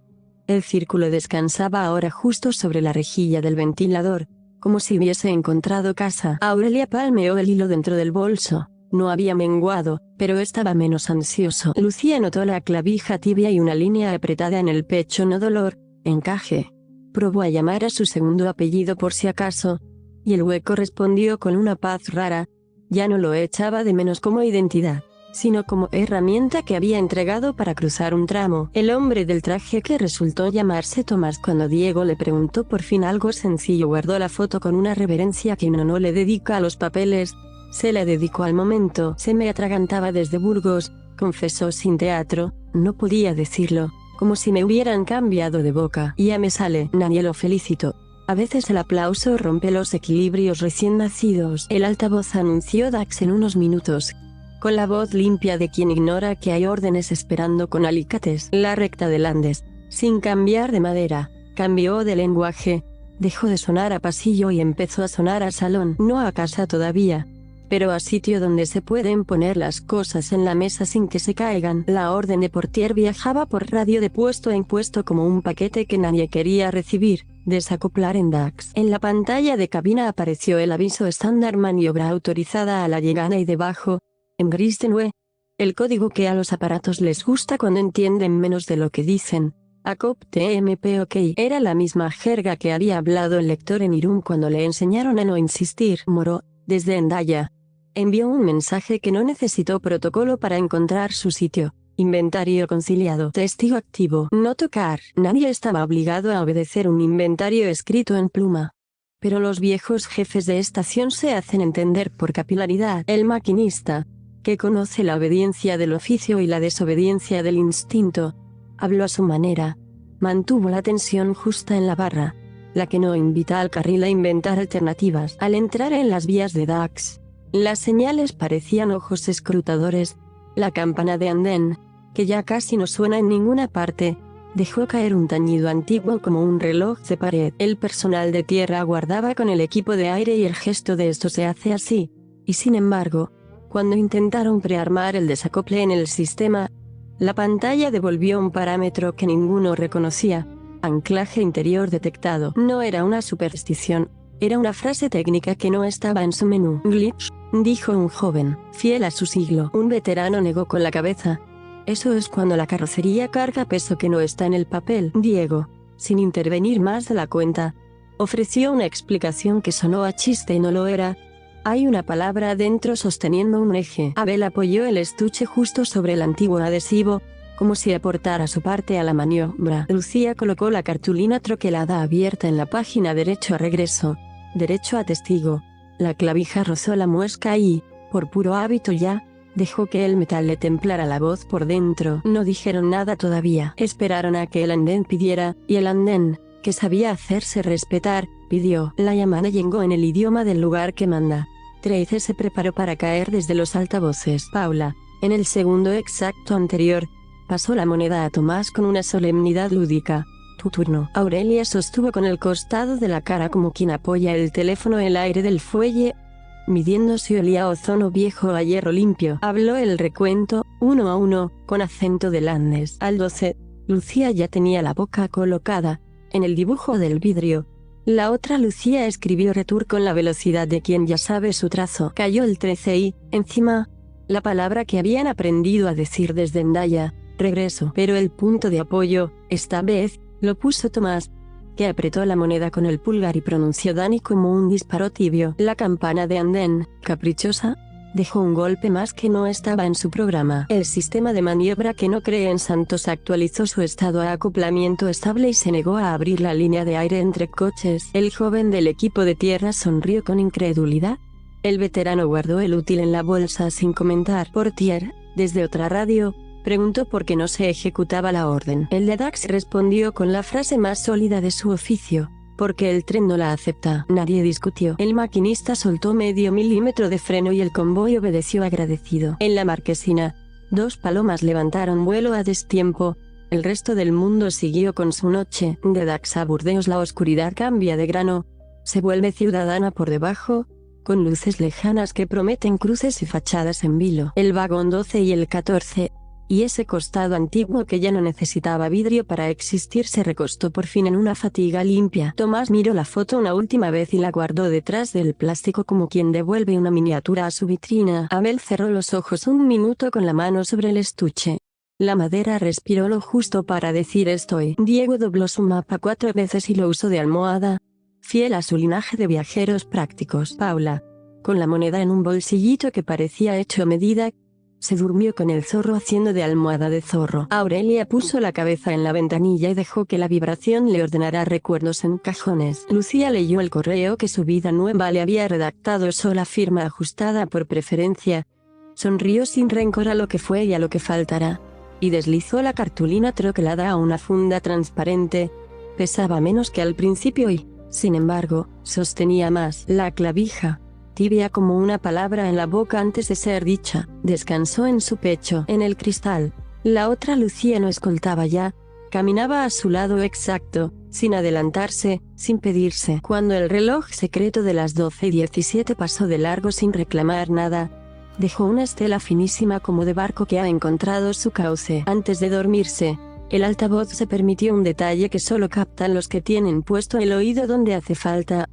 El círculo descansaba ahora justo sobre la rejilla del ventilador, como si hubiese encontrado casa. Aurelia palmeó el hilo dentro del bolso. No había menguado, pero estaba menos ansioso. Lucía notó la clavija tibia y una línea apretada en el pecho. No dolor, encaje. Probó a llamar a su segundo apellido por si acaso, y el hueco respondió con una paz rara. Ya no lo echaba de menos como identidad, sino como herramienta que había entregado para cruzar un tramo. El hombre del traje, que resultó llamarse Tomás, cuando Diego le preguntó por fin algo sencillo, guardó la foto con una reverencia que uno no le dedica a los papeles. Se la dedicó al momento. Se me atragantaba desde Burgos, confesó sin teatro, no podía decirlo, como si me hubieran cambiado de boca. Ya me sale. Nadie lo felicitó. A veces el aplauso rompe los equilibrios recién nacidos. El altavoz anunció Dax en unos minutos, con la voz limpia de quien ignora que hay órdenes esperando con alicates. La recta del Andes, sin cambiar de madera, cambió de lenguaje, dejó de sonar a pasillo y empezó a sonar a salón. No a casa todavía, pero a sitio donde se pueden poner las cosas en la mesa sin que se caigan. La orden de portier viajaba por radio de puesto en puesto como un paquete que nadie quería recibir. Desacoplar en Dax. En la pantalla de cabina apareció el aviso estándar: maniobra autorizada a la llegada, y debajo, en gris tenue, el código que a los aparatos les gusta cuando entienden menos de lo que dicen. ACOP TMP OK. Era la misma jerga que había hablado el lector en Irún cuando le enseñaron a no insistir. Moró, desde Hendaya, envió un mensaje que no necesitó protocolo para encontrar su sitio. Inventario conciliado. Testigo activo. No tocar. Nadie estaba obligado a obedecer un inventario escrito en pluma. Pero los viejos jefes de estación se hacen entender por capilaridad. El maquinista, que conoce la obediencia del oficio y la desobediencia del instinto, habló a su manera. Mantuvo la tensión justa en la barra, la que no invita al carril a inventar alternativas. Al entrar en las vías de Dax, las señales parecían ojos escrutadores. La campana de andén, que ya casi no suena en ninguna parte, dejó caer un tañido antiguo como un reloj de pared. El personal de tierra aguardaba con el equipo de aire y el gesto de esto se hace así. Y sin embargo, cuando intentaron prearmar el desacople en el sistema, la pantalla devolvió un parámetro que ninguno reconocía. Anclaje interior detectado. No era una superstición, era una frase técnica que no estaba en su menú. Glitch, dijo un joven, fiel a su siglo. Un veterano negó con la cabeza. Eso es cuando la carrocería carga peso que no está en el papel. Diego, sin intervenir más de la cuenta, ofreció una explicación que sonó a chiste y no lo era. Hay una palabra adentro sosteniendo un eje. Abel apoyó el estuche justo sobre el antiguo adhesivo, como si aportara su parte a la maniobra. Lucía colocó la cartulina troquelada abierta en la página derecho a regreso, derecho a testigo. La clavija rozó la muesca y, por puro hábito ya, Dejó que el metal le templara la voz por dentro. No dijeron nada todavía. Esperaron a que el andén pidiera, y el andén, que sabía hacerse respetar, pidió. La llamada llegó en el idioma del lugar que manda. Trace se preparó para caer desde los altavoces. Paula, en el segundo exacto anterior, pasó la moneda a Tomás con una solemnidad lúdica. Tu turno. Aurelia sostuvo con el costado de la cara como quien apoya el teléfono en el aire del fuelle, midiendo si olía a ozono viejo o a hierro limpio. Habló el recuento, 1 a 1, con acento de Landes. Al 12, Lucía ya tenía la boca colocada en el dibujo del vidrio. La otra Lucía escribió retur con la velocidad de quien ya sabe su trazo. Cayó el 13 y, encima, la palabra que habían aprendido a decir desde Endaya, regreso. Pero el punto de apoyo, esta vez, lo puso Tomás, que apretó la moneda con el pulgar y pronunció Dani como un disparo tibio. La campana de andén, caprichosa, dejó un golpe más que no estaba en su programa. El sistema de maniobra que no cree en santos actualizó su estado a acoplamiento estable y se negó a abrir la línea de aire entre coches. El joven del equipo de tierra sonrió con incredulidad. El veterano guardó el útil en la bolsa sin comentar. Portier, desde otra radio, preguntó por qué no se ejecutaba la orden. El de Dax respondió con la frase más sólida de su oficio: porque el tren no la acepta. Nadie discutió. El maquinista soltó medio milímetro de freno y el convoy obedeció agradecido. En la marquesina, 2 palomas levantaron vuelo a destiempo. El resto del mundo siguió con su noche. De Dax a Burdeos la oscuridad cambia de grano. Se vuelve ciudadana por debajo, con luces lejanas que prometen cruces y fachadas en vilo. El vagón 12 y el 14, y ese costado antiguo que ya no necesitaba vidrio para existir, se recostó por fin en una fatiga limpia. Tomás miró la foto una última vez y la guardó detrás del plástico como quien devuelve una miniatura a su vitrina. Abel cerró los ojos un minuto con la mano sobre el estuche. La madera respiró lo justo para decir estoy. Diego dobló su mapa 4 veces y lo usó de almohada, fiel a su linaje de viajeros prácticos. Paula, con la moneda en un bolsillito que parecía hecho a medida, se durmió con el zorro haciendo de almohada de zorro. Aurelia puso la cabeza en la ventanilla y dejó que la vibración le ordenara recuerdos en cajones. Lucía leyó el correo que su vida nueva le había redactado, sola firma ajustada por preferencia. Sonrió sin rencor a lo que fue y a lo que faltará, y deslizó la cartulina troquelada a una funda transparente. Pesaba menos que al principio y, sin embargo, sostenía más. La clavija, tibia como una palabra en la boca antes de ser dicha, descansó en su pecho. En el cristal, la otra Lucía no escoltaba ya, caminaba a su lado exacto, sin adelantarse, sin pedirse. Cuando el reloj secreto de las 12:17 pasó de largo sin reclamar nada, dejó una estela finísima como de barco que ha encontrado su cauce. Antes de dormirse, el altavoz se permitió un detalle que solo captan los que tienen puesto el oído donde hace falta: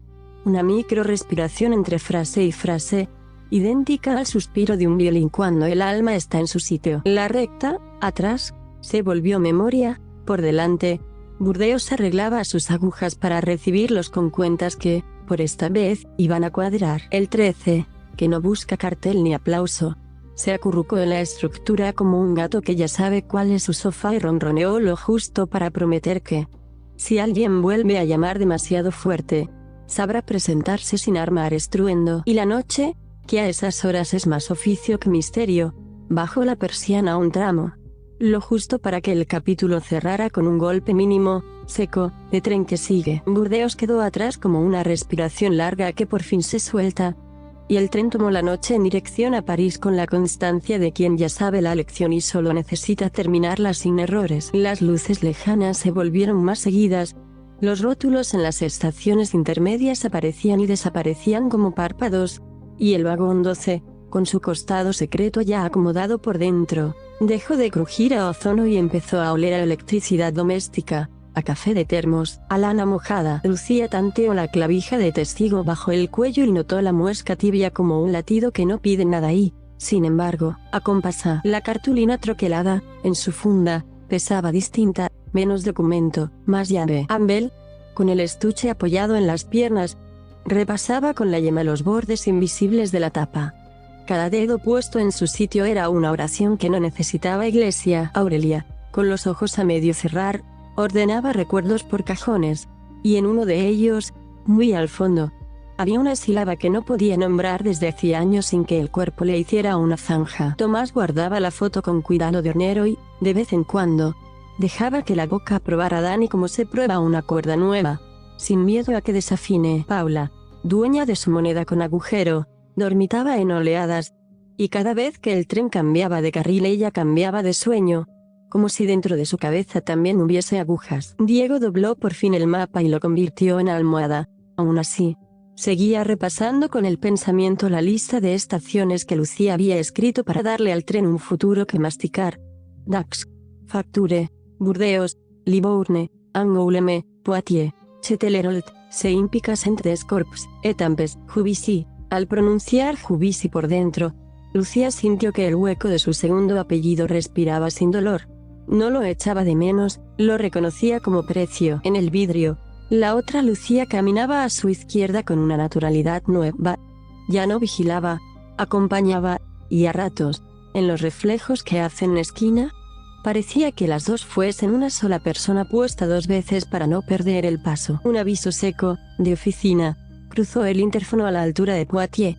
una micro respiración entre frase y frase, idéntica al suspiro de un violín cuando el alma está en su sitio. La recta, atrás, se volvió memoria. Por delante, Burdeos arreglaba sus agujas para recibirlos con cuentas que, por esta vez, iban a cuadrar. El 13, que no busca cartel ni aplauso, se acurrucó en la estructura como un gato que ya sabe cuál es su sofá y ronroneó lo justo para prometer que, si alguien vuelve a llamar demasiado fuerte, sabrá presentarse sin armar estruendo. Y la noche, que a esas horas es más oficio que misterio, bajó la persiana un tramo, lo justo para que el capítulo cerrara con un golpe mínimo, seco, de tren que sigue. Burdeos quedó atrás como una respiración larga que por fin se suelta, y el tren tomó la noche en dirección a París con la constancia de quien ya sabe la lección y solo necesita terminarla sin errores. Las luces lejanas se volvieron más seguidas. Los rótulos en las estaciones intermedias aparecían y desaparecían como párpados, y el vagón 12, con su costado secreto ya acomodado por dentro, dejó de crujir a ozono y empezó a oler a electricidad doméstica, a café de termos, a lana mojada. Lucía tanteó la clavija de testigo bajo el cuello y notó la muesca tibia como un latido que no pide nada y, sin embargo, acompasada. La cartulina troquelada, en su funda, pesaba distinta, menos documento, más llave. Abel, con el estuche apoyado en las piernas, repasaba con la yema los bordes invisibles de la tapa. Cada dedo puesto en su sitio era una oración que no necesitaba iglesia. Aurelia, con los ojos a medio cerrar, ordenaba recuerdos por cajones, y en uno de ellos, muy al fondo, Había una sílaba que no podía nombrar desde hacía años sin que el cuerpo le hiciera una zanja. Tomás guardaba la foto con cuidado de hornero y, de vez en cuando, dejaba que la boca probara a Dani como se prueba una cuerda nueva, sin miedo a que desafine. Paula, dueña de su moneda con agujero, dormitaba en oleadas, y cada vez que el tren cambiaba de carril ella cambiaba de sueño, como si dentro de su cabeza también hubiese agujas. Diego dobló por fin el mapa y lo convirtió en almohada. Aún así, seguía repasando con el pensamiento la lista de estaciones que Lucía había escrito para darle al tren un futuro que masticar. Dax, Facture, Burdeos, Livourne, Angoulême, Poitiers, Châtellerault, Saint-Picassent-des-Corps, Étampes, Juvisy. Al pronunciar Juvisy por dentro, Lucía sintió que el hueco de su segundo apellido respiraba sin dolor. No lo echaba de menos, lo reconocía como precio. En el vidrio, la otra Lucía caminaba a su izquierda con una naturalidad nueva. Ya no vigilaba, acompañaba, y a ratos, en los reflejos que hacen esquina, parecía que las dos fuesen una sola persona puesta dos veces para no perder el paso. Un aviso seco, de oficina, cruzó el interfono a la altura de Poitiers.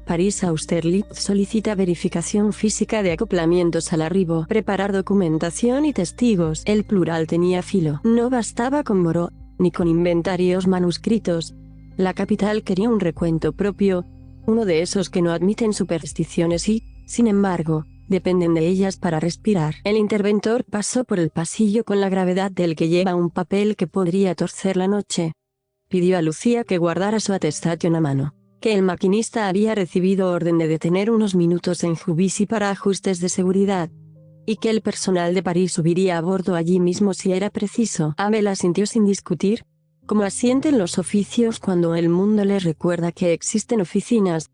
París Austerlitz solicita verificación física de acoplamientos al arribo, preparar documentación y testigos. El plural tenía filo. No bastaba con Moreau, ni con inventarios manuscritos. La capital quería un recuento propio, uno de esos que no admiten supersticiones y, sin embargo, dependen de ellas para respirar. El interventor pasó por el pasillo con la gravedad del que lleva un papel que podría torcer la noche. Pidió a Lucía que guardara su atestation a mano, que el maquinista había recibido orden de detener unos minutos en Juvisy para ajustes de seguridad, y que el personal de París subiría a bordo allí mismo si era preciso. Abel asintió sin discutir, como asienten los oficios cuando el mundo les recuerda que existen oficinas.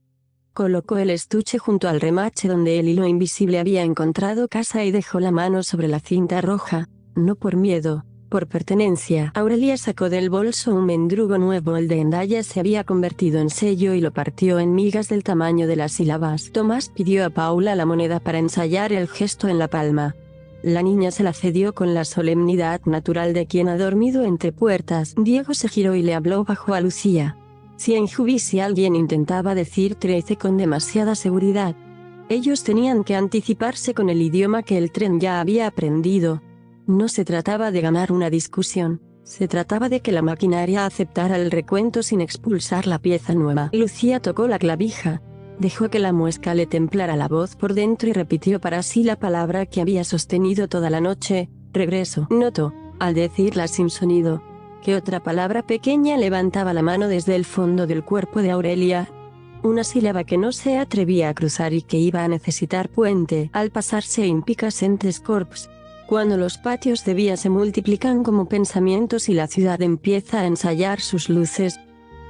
Colocó el estuche junto al remache donde el hilo invisible había encontrado casa y dejó la mano sobre la cinta roja, no por miedo, por pertenencia. Aurelia sacó del bolso un mendrugo nuevo. El de Endaya se había convertido en sello y lo partió en migas del tamaño de las sílabas. Tomás pidió a Paula la moneda para ensayar el gesto en la palma. La niña se la cedió con la solemnidad natural de quien ha dormido entre puertas. Diego se giró y le habló bajo a Lucía. Si en Juvisy alguien intentaba decir 13 con demasiada seguridad, ellos tenían que anticiparse con el idioma que el tren ya había aprendido. No se trataba de ganar una discusión, se trataba de que la maquinaria aceptara el recuento sin expulsar la pieza nueva. Lucía tocó la clavija, dejó que la muesca le templara la voz por dentro y repitió para sí la palabra que había sostenido toda la noche: regreso. Notó, al decirla sin sonido, que otra palabra pequeña levantaba la mano desde el fondo del cuerpo de Aurelia, una sílaba que no se atrevía a cruzar y que iba a necesitar puente al pasarse en Picassent-des-Corps. Cuando los patios de vía se multiplican como pensamientos y la ciudad empieza a ensayar sus luces.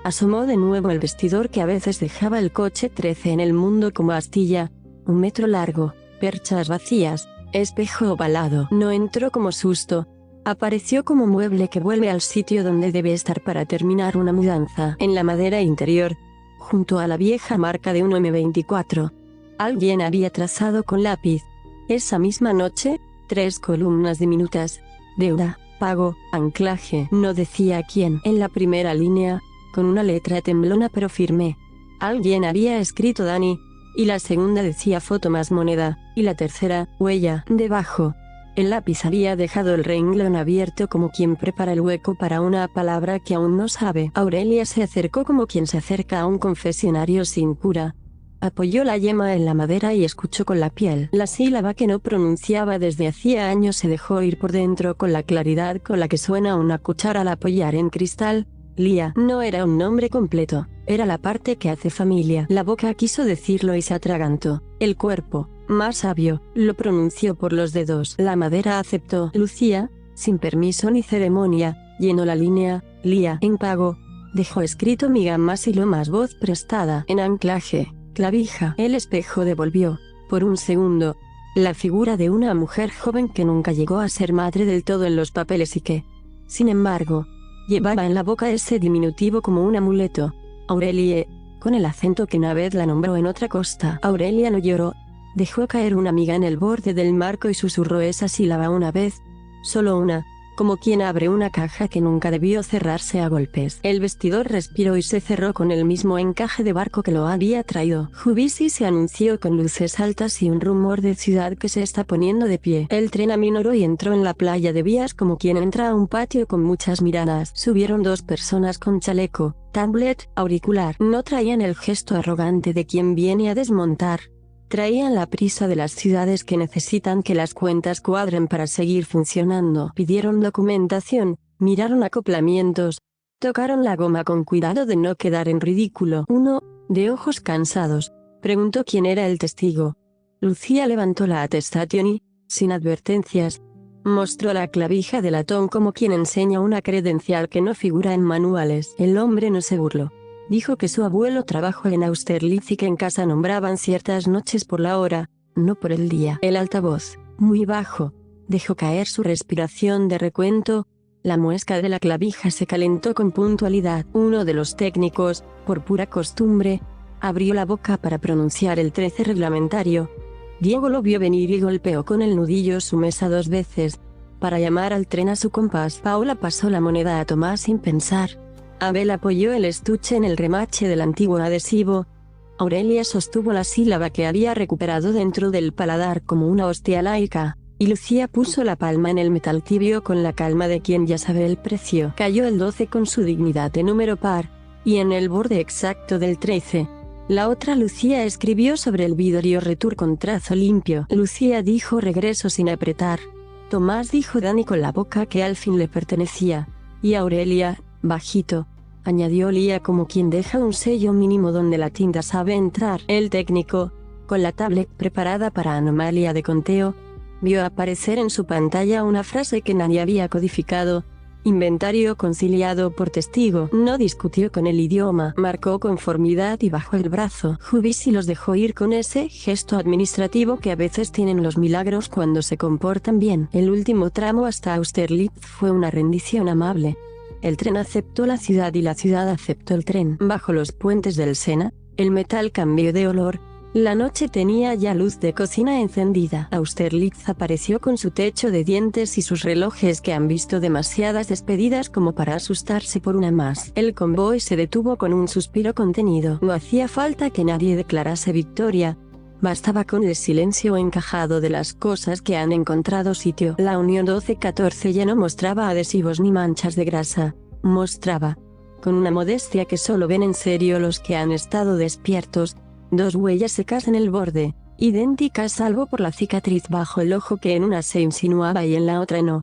Asomó de nuevo el vestidor que a veces dejaba el coche 13 en el mundo como astilla, 1 metro largo, perchas vacías, espejo ovalado. No entró como susto, apareció como mueble que vuelve al sitio donde debe estar para terminar una mudanza. En la madera interior, junto a la vieja marca de un M24, alguien había trazado con lápiz, esa misma noche, 3 columnas diminutas: deuda, pago, anclaje. No decía quién. En la primera línea, con una letra temblona pero firme, alguien había escrito Dani, y la segunda decía foto más moneda, y la tercera, huella. Debajo, el lápiz había dejado el renglón abierto como quien prepara el hueco para una palabra que aún no sabe. Aurelia se acercó como quien se acerca a un confesionario sin cura. Apoyó la yema en la madera y escuchó con la piel. La sílaba que no pronunciaba desde hacía años se dejó ir por dentro con la claridad con la que suena una cuchara al apoyar en cristal. Lía no era un nombre completo, era la parte que hace familia. La boca quiso decirlo y se atragantó. El cuerpo, más sabio, lo pronunció por los dedos. La madera aceptó. Lucía, sin permiso ni ceremonia, llenó la línea, Lía en pago. Dejó escrito miga más y lo más voz prestada en anclaje. Clavija. El espejo devolvió, por un segundo, la figura de una mujer joven que nunca llegó a ser madre del todo en los papeles y que, sin embargo, llevaba en la boca ese diminutivo como un amuleto. Aurelie, con el acento que una vez la nombró en otra costa. Aurelia no lloró, dejó caer una miga en el borde del marco y susurró esa sílaba una vez, solo una, como quien abre una caja que nunca debió cerrarse a golpes. El vestidor respiró y se cerró con el mismo encaje de barco que lo había traído. Jubisi se anunció con luces altas y un rumor de ciudad que se está poniendo de pie. El tren aminoró y entró en la playa de vías como quien entra a un patio con muchas miradas. Subieron dos personas con chaleco, tablet, auricular. No traían el gesto arrogante de quien viene a desmontar. Traían la prisa de las ciudades que necesitan que las cuentas cuadren para seguir funcionando. Pidieron documentación, miraron acoplamientos, tocaron la goma con cuidado de no quedar en ridículo. Uno, de ojos cansados, preguntó quién era el testigo. Lucía levantó la atestación y, sin advertencias, mostró la clavija de latón como quien enseña una credencial que no figura en manuales. El hombre no se burló. Dijo que su abuelo trabajó en Austerlitz y que en casa nombraban ciertas noches por la hora, no por el día. El altavoz, muy bajo, dejó caer su respiración de recuento. La muesca de la clavija se calentó con puntualidad. Uno de los técnicos, por pura costumbre, abrió la boca para pronunciar el 13 reglamentario. Diego lo vio venir y golpeó con el nudillo su mesa 2 veces, para llamar al tren a su compás. Paula pasó la moneda a Tomás sin pensar. Abel apoyó el estuche en el remache del antiguo adhesivo. Aurelia sostuvo la sílaba que había recuperado dentro del paladar como una hostia laica, y Lucía puso la palma en el metal tibio con la calma de quien ya sabe el precio. Cayó el 12 con su dignidad de número par, y en el borde exacto del 13. La otra Lucía escribió sobre el vidrio retur con trazo limpio. Lucía dijo regreso sin apretar. Tomás dijo Dani con la boca que al fin le pertenecía. Y Aurelia, bajito, añadió Lía como quien deja un sello mínimo donde la tinta sabe entrar. El técnico, con la tablet preparada para anomalía de conteo, vio aparecer en su pantalla una frase que nadie había codificado. Inventario conciliado por testigo. No discutió con el idioma, marcó conformidad y bajó el brazo. Jubisi los dejó ir con ese gesto administrativo que a veces tienen los milagros cuando se comportan bien. El último tramo hasta Austerlitz fue una rendición amable. El tren aceptó la ciudad y la ciudad aceptó el tren. Bajo los puentes del Sena, el metal cambió de olor. La noche tenía ya luz de cocina encendida. Austerlitz apareció con su techo de dientes y sus relojes que han visto demasiadas despedidas como para asustarse por una más. El convoy se detuvo con un suspiro contenido. No hacía falta que nadie declarase victoria. Bastaba con el silencio encajado de las cosas que han encontrado sitio. La Unión 1214 ya no mostraba adhesivos ni manchas de grasa. Mostraba, con una modestia que solo ven en serio los que han estado despiertos, 2 huellas secas en el borde, idénticas salvo por la cicatriz bajo el ojo que en una se insinuaba y en la otra no.